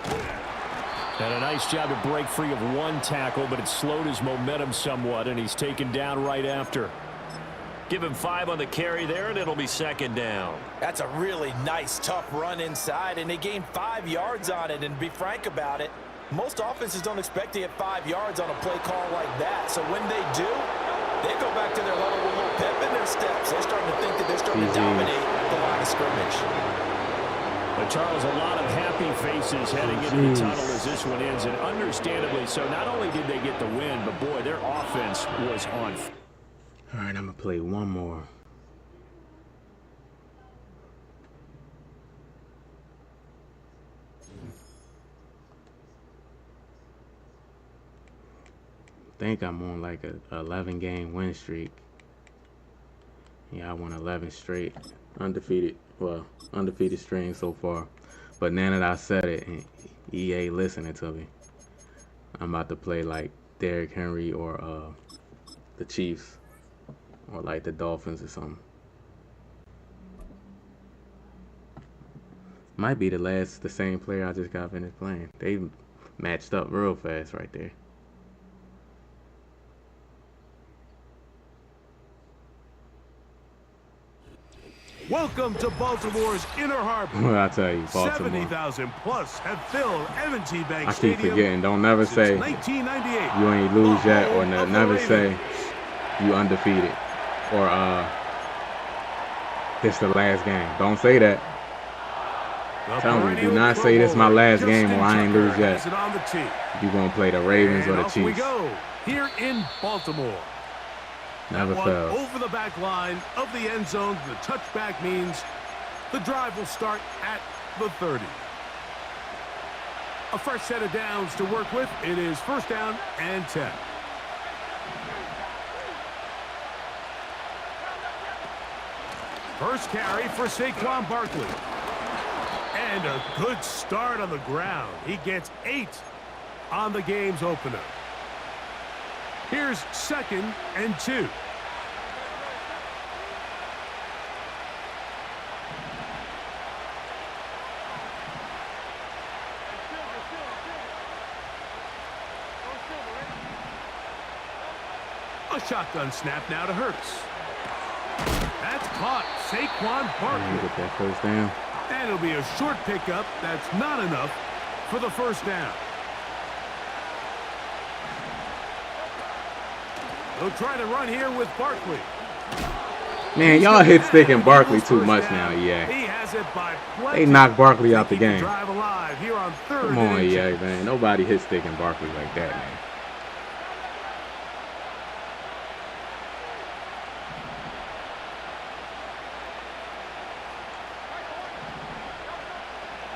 And a nice job to break free of one tackle, but it slowed his momentum somewhat, and he's taken down right after. Give him 5 on the carry there, and it'll be 2nd down. That's a really nice, tough run inside, and they gained 5 yards on it. And to be frank about it, most offenses don't expect to get 5 yards on a play call like that. So when they do, they go back to their huddle with a little pep in their steps. They're starting to think that they're starting to dominate the line of scrimmage. But Charles, a lot of happy faces heading into the tunnel as this one ends, and understandably so. Not only did they get the win, but boy, their offense was on. All right, I'm going to play one more. I think I'm on like a 11-game win streak. Yeah, I won 11 straight. Undefeated string so far. But now that I said it, and EA listening to me, I'm about to play like Derrick Henry or the Chiefs. Or like the Dolphins or something. Might be the same player I just got finished playing. They matched up real fast right there. Welcome to Baltimore's Inner Harbor. Well, I tell you, Baltimore. 70,000 plus have filled M&T Bank I keep Stadium. forgetting. Don't never say 1998. You ain't lose yet, or never say you undefeated, or this the last game. Don't say that. Tell me, do not say this is my last game or I ain't lose yet. You gonna play the Ravens or the Chiefs? We go here in Baltimore. Never One fails. over the back line of the end zone. The touchback means the drive will start at the 30. A fresh set of downs to work with. It is 1st down and 10. First carry for Saquon Barkley. And a good start on the ground. He gets 8 on the game's opener. Here's 2nd and 2. A shotgun snap now to Hurts. That's caught. Saquon Barkley. Get that 1st down. And it'll be a short pickup. That's not enough for the 1st down. They'll try to run here with Barkley. Man, y'all hit sticking Barkley too much now, yeah. He has it by They knocked Barkley out the game. Drive alive here on 3rd. Come on, yeah, man. Nobody hit sticking Barkley like that, man.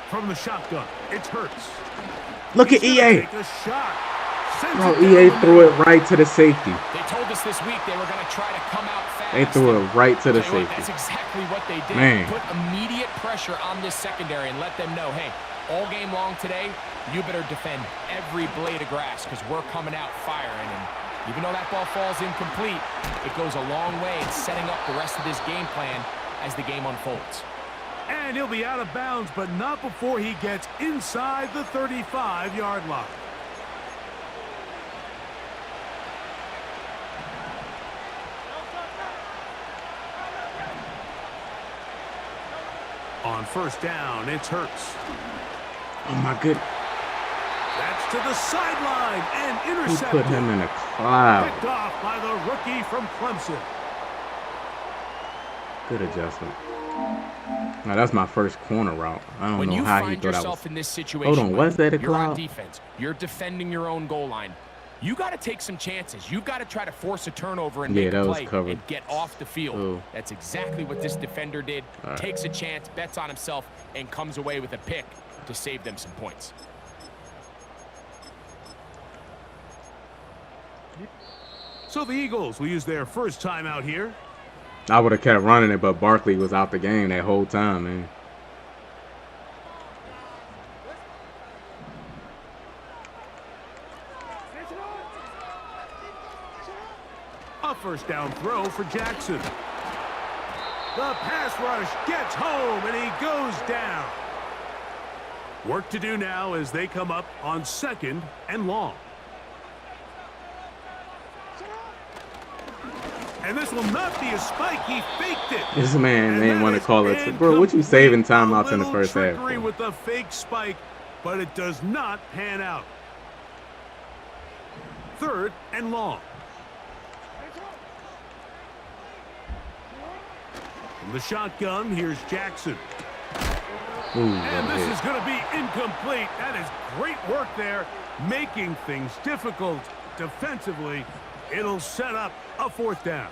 From the shotgun, it's Hurts. Look at EA. Take a shot. Bro, EA threw it right to the safety. They told us this week they were going to try to come out fast. They threw it right to the Tell you what, safety. that's exactly what they did. Man. Put immediate pressure on this secondary and let them know, hey, all game long today, you better defend every blade of grass because we're coming out firing. And even though that ball falls incomplete, it goes a long way in setting up the rest of this game plan as the game unfolds. And he'll be out of bounds, but not before he gets inside the 35-yard line. On 1st down, it's Hurts. Oh, my goodness. That's to the sideline and He intercepted. put him in a cloud. Picked off by the rookie from Clemson. Good adjustment. Now that's my first corner route. I don't When know you how he find thought I yourself was. in this situation, Hold on, was that a you're on cloud? defense. You're defending your own goal line. You got to take some chances. You've got to try to force a turnover and make a that was play covered. and get off the field. Ooh. That's exactly what this defender did. Right. Takes a chance, bets on himself, and comes away with a pick to save them some points. So the Eagles will use their first time out here. I would have kept running it, but Barkley was out the game that whole time, man. A first down throw for Jackson. The pass rush gets home, and he goes down. Work to do now as they come up on 2nd and long. And this will not be a spike. He faked it. This man And didn't that want to is call it. Bro, what you saving timeouts in the incomplete. first half? Trickery Bro? with the fake spike, but it does not pan out. 3rd and long. From the shotgun, here's Jackson. Ooh, And that this hit. is going to be incomplete. That is great work there, making things difficult defensively. It'll set up a 4th down.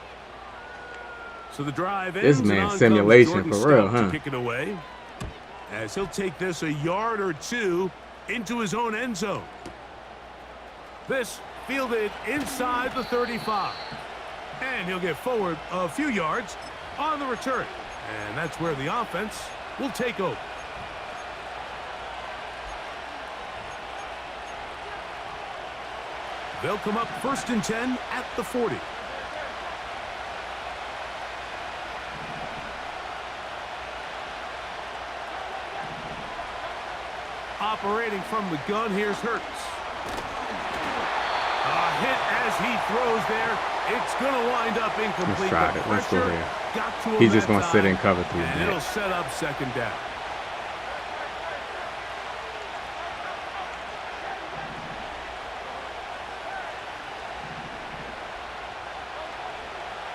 So the drive ends. This man and on simulation comes Jordan for real, Stout to huh? kick it away, as he'll take this a yard or two into his own end zone. This fielded inside the 35. And he'll get forward a few yards on the return. And that's where the offense will take over. They'll come up 1st and 10 at the 40. Operating from the gun, here's Hurts. A hit as he throws there. It's going to wind up incomplete. Let's try The it. Let's go pressure here. got to him He's just that going to sit time, and cover through and it'll that. set up 2nd down.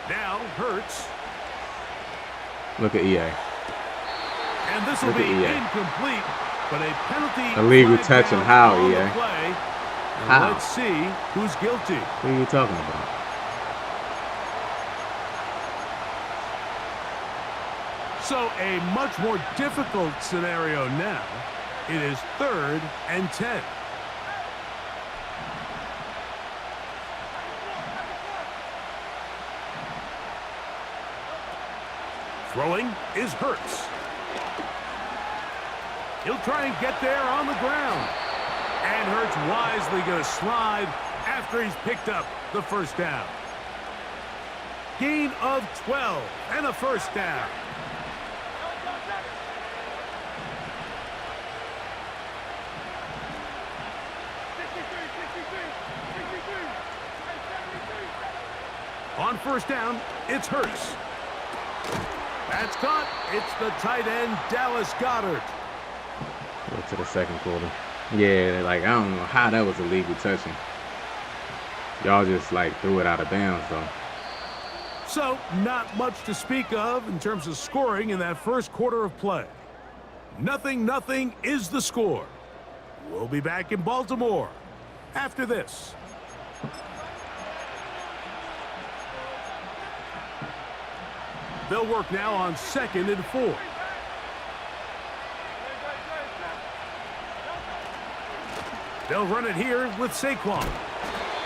Now Hurts, Look at EA. and this will Look be at EA. incomplete, but a penalty. Illegal flag touch and down how, on the EA? play. And How? let's see who's guilty. What are you talking about? So a much more difficult scenario now. It is 3rd and 10. Throwing is Hurts. He'll try and get there on the ground. And Hurts wisely going to slide after he's picked up the 1st down. Gain of 12 and a 1st down. On 1st down, it's Hurts. That's caught. It's the tight end, Dallas Goedert. Go to the 2nd quarter. Yeah, like, I don't know how that was illegal touching. Y'all just, like, threw it out of bounds, though. So, not much to speak of in terms of scoring in that 1st quarter of play. 0-0 is the score. We'll be back in Baltimore after this. They'll work now on 2nd and 4. They'll run it here with Saquon.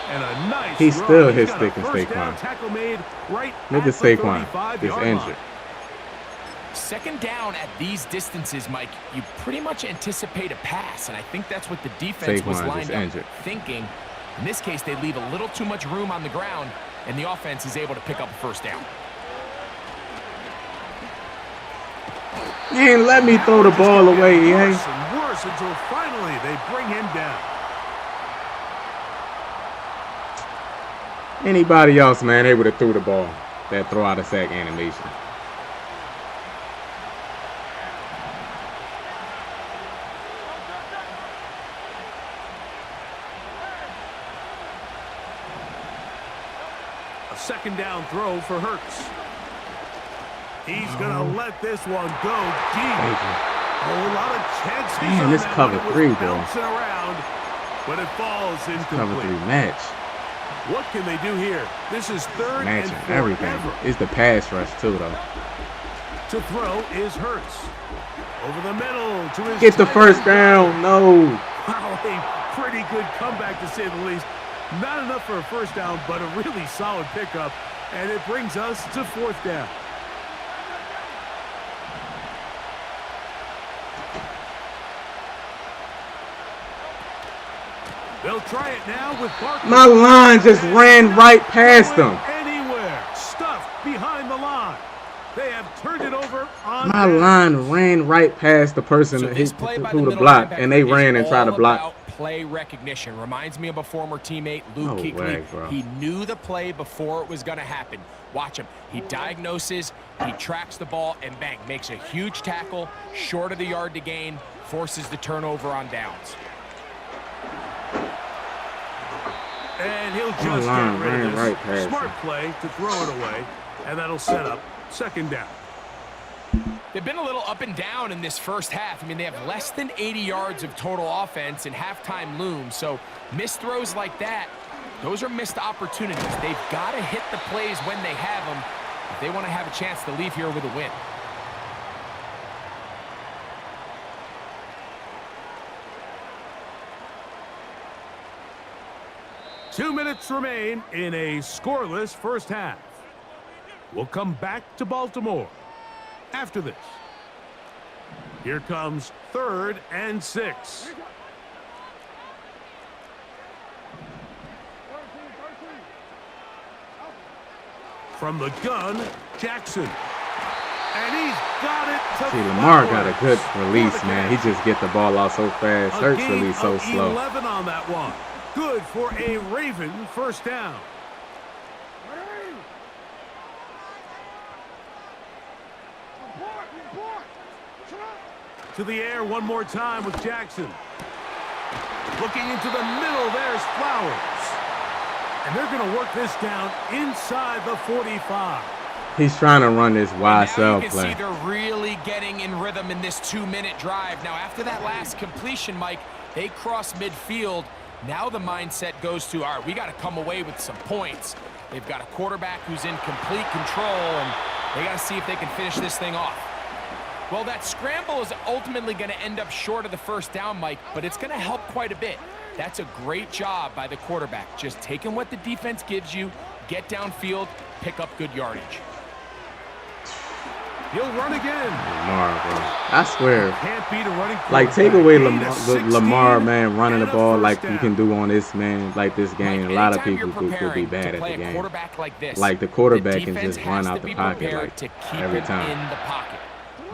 And a nice He run. still He's hit got a Saquon. first down tackle made right Look at the Saquon. 35 He's yard injured. line. 2nd down at these distances, Mike, you pretty much anticipate a pass, and I think that's what the defense was Saquon is lined up injured. thinking. In this case, they leave a little too much room on the ground, and the offense is able to pick up a 1st down. You ain't let me throw the ball away, EA. Worse and worse until finally they bring him down. Anybody else, man, they would have threw the ball. That throw out of sack animation. A 2nd down throw for Hurts. He's going to let this one go deep. A lot of chances. Man, this cover 3, bro. Around, but it falls incomplete. Cover 3 match. What can they do here? This is third Matching and everything. It's the pass rush, too, though. To throw is Hurts. Over the middle to his Get the first down. No. Wow, a pretty good comeback to say the least. Not enough for a first down, but a really solid pickup. And it brings us to 4th down. They'll try it now with Barkley. My line just ran right past them. Anywhere. Stuffed behind the line. They have turned it over on My line ran right past the person who to block, and they ran and tried to block. Play recognition. Reminds me of a former teammate, Luke Kuechly. He knew the play before it was going to happen. Watch him. He diagnoses, he tracks the ball, and bang, makes a huge tackle, short of the yard to gain, forces the turnover on downs. And he'll just get rid of this. Smart play to throw it away, and that'll set up 2nd down. They've been a little up and down in this first half. I mean, they have less than 80 yards of total offense and halftime looms. So missed throws like that, those are missed opportunities. They've got to hit the plays when they have them if they want to have a chance to leave here with a win. Two minutes remain in a scoreless first half. We'll come back to Baltimore after this. Here comes 3rd and 6. From the gun, Jackson. And he's got it to See, Lamar got a good release, man. He just get the ball out so fast. Hurts release so slow. 11 on that one. Good for a Raven first down. To the air one more time with Jackson. Looking into the middle, there's Flowers. And they're going to work this down inside the 45. He's trying to run this YSL play. You can play. see they're really getting in rhythm in this 2-minute drive. Now, after that last completion, Mike, they cross midfield. Now the mindset goes to, all right, we got to come away with some points. They've got a quarterback who's in complete control, and they got to see if they can finish this thing off. Well, that scramble is ultimately going to end up short of the first down, Mike, but it's going to help quite a bit. That's a great job by the quarterback. Just taking what the defense gives you, get downfield, pick up good yardage. He'll run again. Lamar, bro. I swear. Can't beat a running like, take away Lamar, man, running the ball like you can do on this, man, like this game. A lot of people could be bad at the game. Like, the quarterback can just run out the pocket like every time. In the pocket.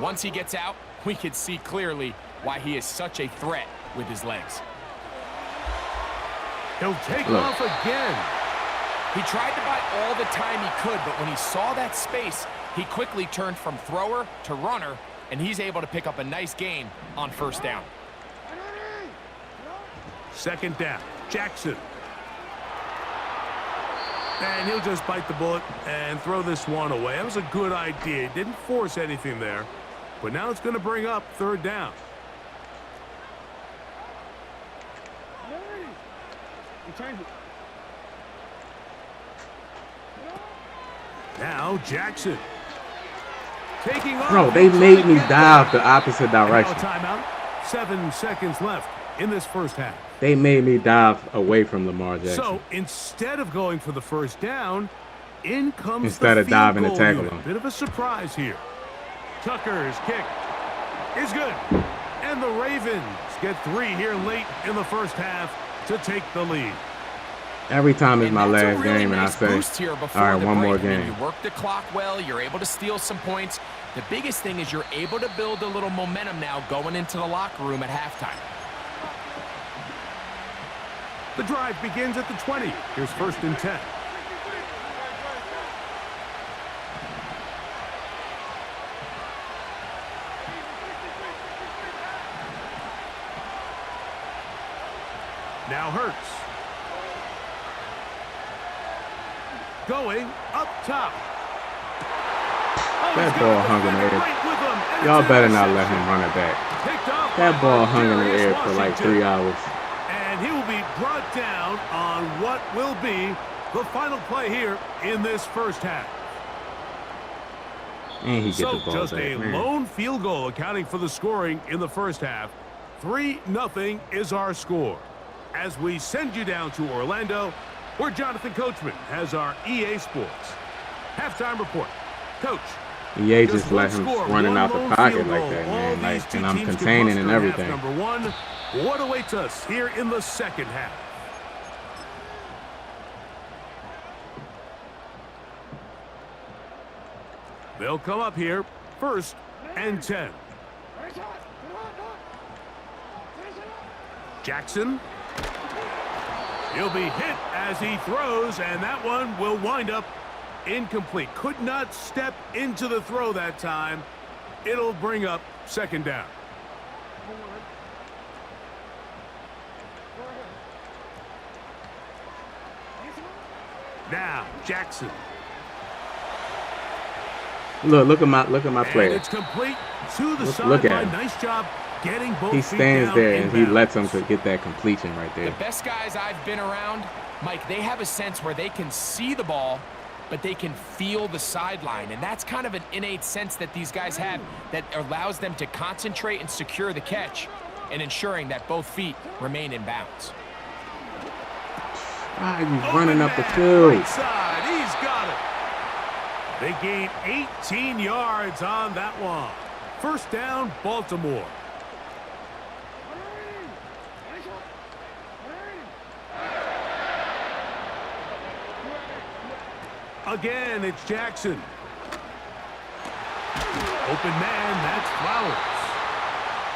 Once he gets out, we can see clearly why he is such a threat with his legs. He'll take off again. He tried to buy all the time he could, but when he saw that space, he quickly turned from thrower to runner, and he's able to pick up a nice gain on first down. 2nd down, Jackson. And he'll just bite the bullet and throw this one away. That was a good idea. Didn't force anything there. But now it's going to bring up 3rd down. Now Jackson. Taking off. Bro, they made me dive the opposite direction. Timeout. 7 seconds left in this first half. They made me dive away from Lamar Jackson. So instead of going for the first down, in comes instead the of diving to tackle unit. him. Bit of a surprise here. Tucker's kick is good. And the Ravens get 3 here late in the first half to take the lead. Every time is my last game, and I say, all right, one more game. You work the clock well. You're able to steal some points. The biggest thing is you're able to build a little momentum now going into the locker room at halftime. The drive begins at the 20. Here's 1st and 10. Now Hurts. Going up top. That ball hung in the air. Y'all better not let him run it back. That ball hung in the air for like 3 hours. And he will be brought down on what will be the final play here in this first half. And he gets the ball just back, a lone field goal accounting for the scoring in the first half. 3-0 is our score. As we send you down to Orlando, where Jonathan Coachman has our EA Sports halftime report. Coach. EA just let him running out the pocket like that, man. Like, and I'm containing and everything. Number one, what awaits us here in the second half? They'll come up here, 1st and 10. Jackson. He'll be hit as he throws, and that one will wind up incomplete. Could not step into the throw that time. It'll bring up 2nd down. Now, Jackson. Look at my player. It's complete to the Look at him. Nice job getting both. He stands there and he lets him to get that completion right there. The best guys I've been around, Mike, they have a sense where they can see the ball, but they can feel the sideline. And that's kind of an innate sense that these guys have that allows them to concentrate and secure the catch and ensuring that both feet remain in bounds. Why are you running up the field? Right side. He's got it. They gain 18 yards on that one. 1st down, Baltimore. Again, it's Jackson. Open man, that's Flowers.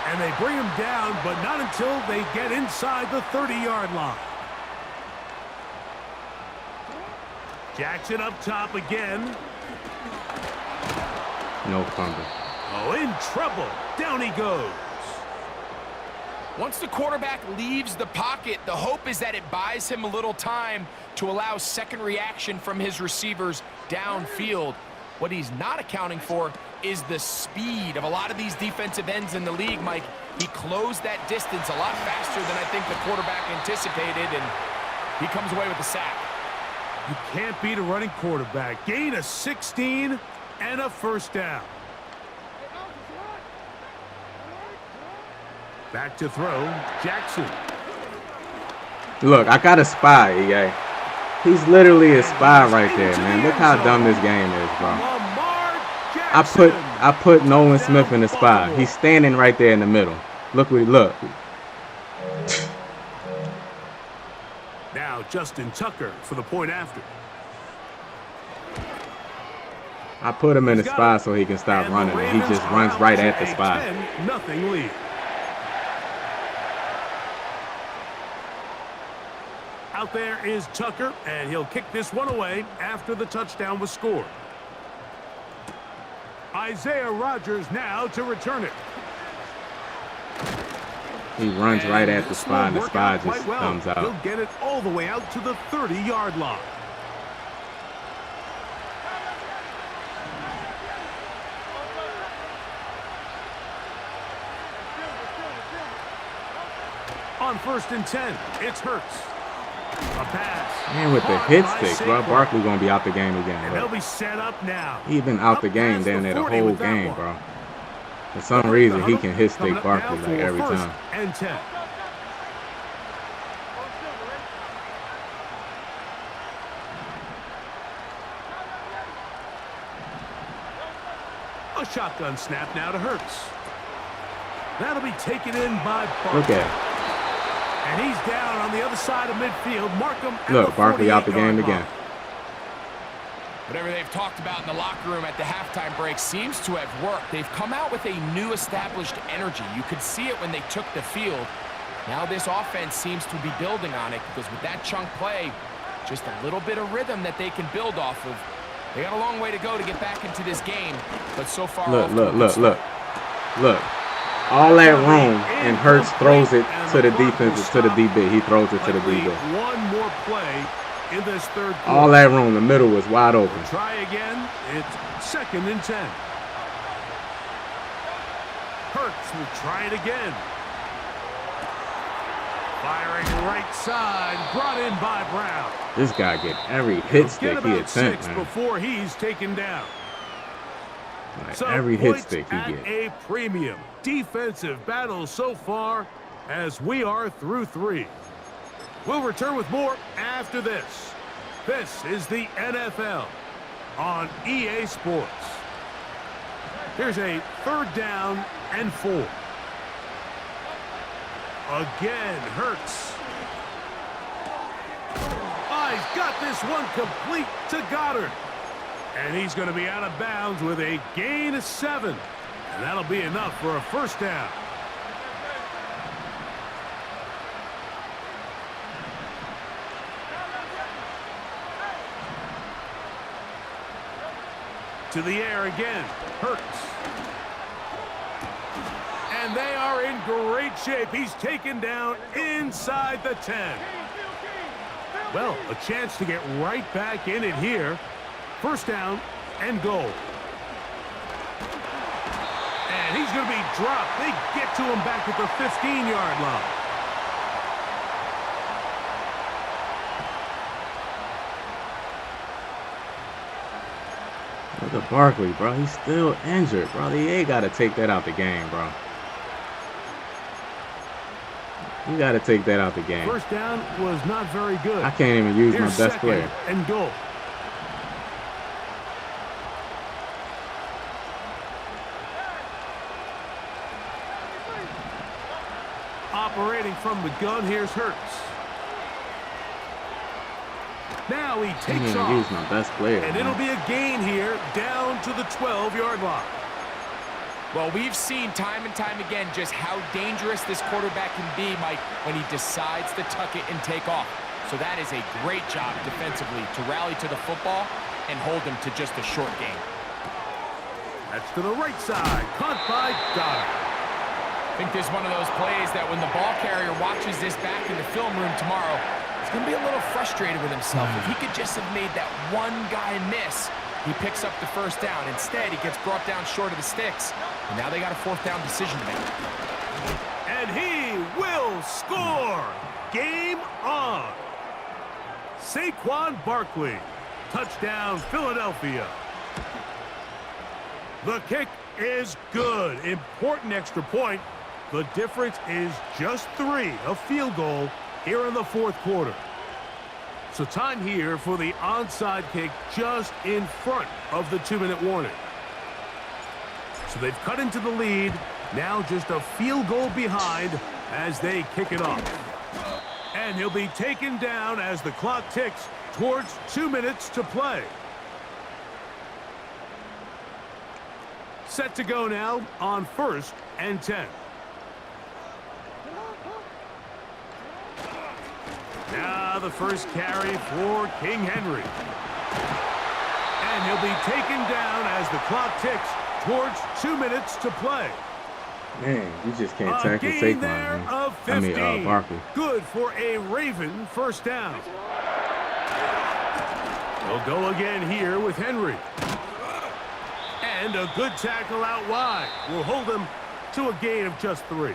And they bring him down, but not until they get inside the 30-yard line. Jackson up top again. No fumble. Oh, in trouble. Down he goes. Once the quarterback leaves the pocket, the hope is that it buys him a little time to allow second reaction from his receivers downfield. What he's not accounting for is the speed of a lot of these defensive ends in the league, Mike. He closed that distance a lot faster than I think the quarterback anticipated, and he comes away with the sack. You can't beat a running quarterback. Gain of 16 and a 1st down. Back to throw, Jackson. Look, I got a spy, EA. He's literally a spy right there, man. Look how dumb this game is, bro. I put Nolan Smith in the spy. He's standing right there in the middle. Look. Now Justin Tucker for the point after. I put him in the spy so he can stop running, and he just runs right at the spy. 10-0 lead. Out there is Tucker, and he'll kick this one away after the touchdown was scored. Isaiah Rodgers now to return it. He runs right at the spy, and the spy just comes out. He'll get it all the way out to the 30-yard line. On 1st and 10, it's Hurts. A pass. Man, with the hit stick, bro. Barkley gonna be out the game again, and bro. they'll be set up now. He been out the game down there the whole game, bro. For some reason, he can hit stick Barkley like every time. And 10. A shotgun snap now to Hurts. That'll be taken in by Barkley. Look at it. And he's down on the other side of midfield. Markham. Look, Barkley out the game again. Whatever they've talked about in the locker room at the halftime break seems to have worked. They've come out with a new established energy. You could see it when they took the field. Now this offense seems to be building on it because with that chunk play, just a little bit of rhythm that they can build off of. They got a long way to go to get back into this game, but so far... Look. All that room, and Hurts throws it to the defense, to the DB. He throws it to the DB. One more play in this third quarter. All that room, the middle was wide open. We'll try again. It's 2nd and 10. Hurts will try it again. Firing right side, brought in by Brown. This guy get every hit stick he attempts, man. Before he's taken down. Like So every hit points stick he at gets. a premium defensive battle so far as we are through 3. We'll return with more after this. This is the NFL on EA Sports. Here's a 3rd down and 4. Again, Hurts. Oh, he's got this one complete to Goddard. And he's going to be out of bounds with a gain of 7. And that'll be enough for a 1st down. To the air again, Hurts. And they are in great shape. He's taken down inside the 10. Well, a chance to get right back in it here. 1st down and goal. And he's going to be dropped. They get to him back at the 15-yard line. Look at Barkley, bro. He's still injured, bro. He ain't got to take that out the game, bro. You got to take that out the game. 1st down was not very good. I can't even use Here's my best 2nd player. and goal. Operating from the gun, here's Hurts. Now he I takes can't off. even use my best player. And man. it'll be a gain here down to the 12-yard line. Well, we've seen time and time again just how dangerous this quarterback can be, Mike, when he decides to tuck it and take off. So that is a great job defensively to rally to the football and hold him to just a short gain. That's to the right side. Caught by Goddard. I think this is one of those plays that when the ball carrier watches this back in the film room tomorrow, he's going to be a little frustrated with himself. If he could just have made that one guy miss, he picks up the 1st down. Instead, he gets brought down short of the sticks. And now they got a 4th down decision to make. And he will score. Game on. Saquon Barkley. Touchdown, Philadelphia. The kick is good. Important extra point. The difference is just 3, a field goal here in the 4th quarter. So time here for the onside kick just in front of the 2-minute warning. So they've cut into the lead. Now just a field goal behind as they kick it off. And he'll be taken down as the clock ticks towards 2 minutes to play. Set to go now on 1st and 10. Now the first carry for King Henry. And he'll be taken down as the clock ticks towards 2 minutes to play. Man, you just can't tackle Gain Saquon, there man. of I 15. mean, Barkley. Good for a Raven 1st down. They'll go again here with Henry. And a good tackle out wide will hold him to a gain of just 3.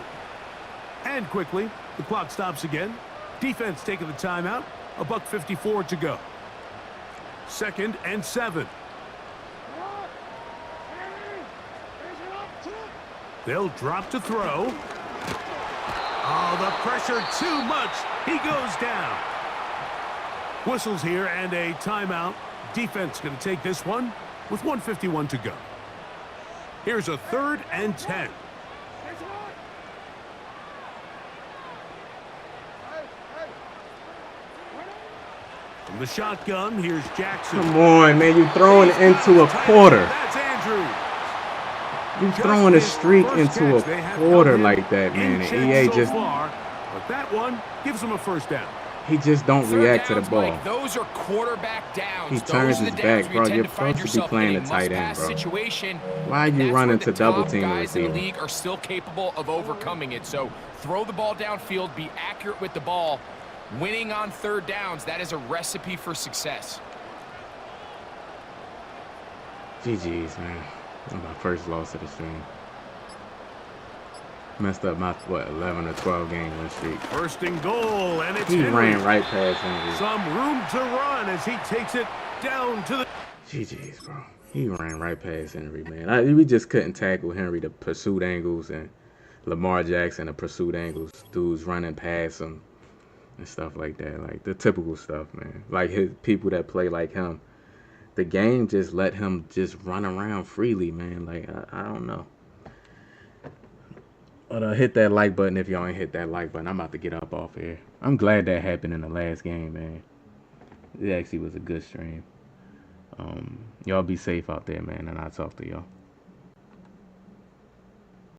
And quickly, the clock stops again. Defense taking the timeout. $1:54 to go. 2nd and 7. They'll drop to throw. Oh, the pressure too much. He goes down. Whistles here and a timeout. Defense going to take this one with 1:51 to go. Here's a 3rd and 10. From the shotgun, here's Jackson. Come on, man. You throwing it into a quarter. That's Andrews. You throwing a streak into a quarter like that, man. And EA just, But that one gives him a 1st down. he just don't 3rd react to the downs, ball. Mike, those are quarterback downs. He Those turns are the his downs back, where bro. you You're tend to find supposed to be yourself playing in the a tight end, must-pass bro. situation. Why are you That's running where to the double top team the guys in the receiver? league are still capable of overcoming it. So throw the ball downfield, be accurate with the ball, Winning on third downs, that is a recipe for success. GG's, man. My first loss of the stream. Messed up my, 11 or 12 game win streak. First and goal, and it's He Henry. ran right past Henry. Some room to run as he takes it down to the... GG's, bro. He ran right past Henry, man. We just couldn't tackle Henry. The pursuit angles and Lamar Jackson, the pursuit angles. Dudes running past him and stuff like that. Like, the typical stuff, man. Like, his people that play like him. The game just let him just run around freely, man. Like, I don't know. But hit that like button if y'all ain't hit that like button. I'm about to get up off here. I'm glad that happened in the last game, man. It actually was a good stream. Y'all be safe out there, man, and I'll talk to y'all.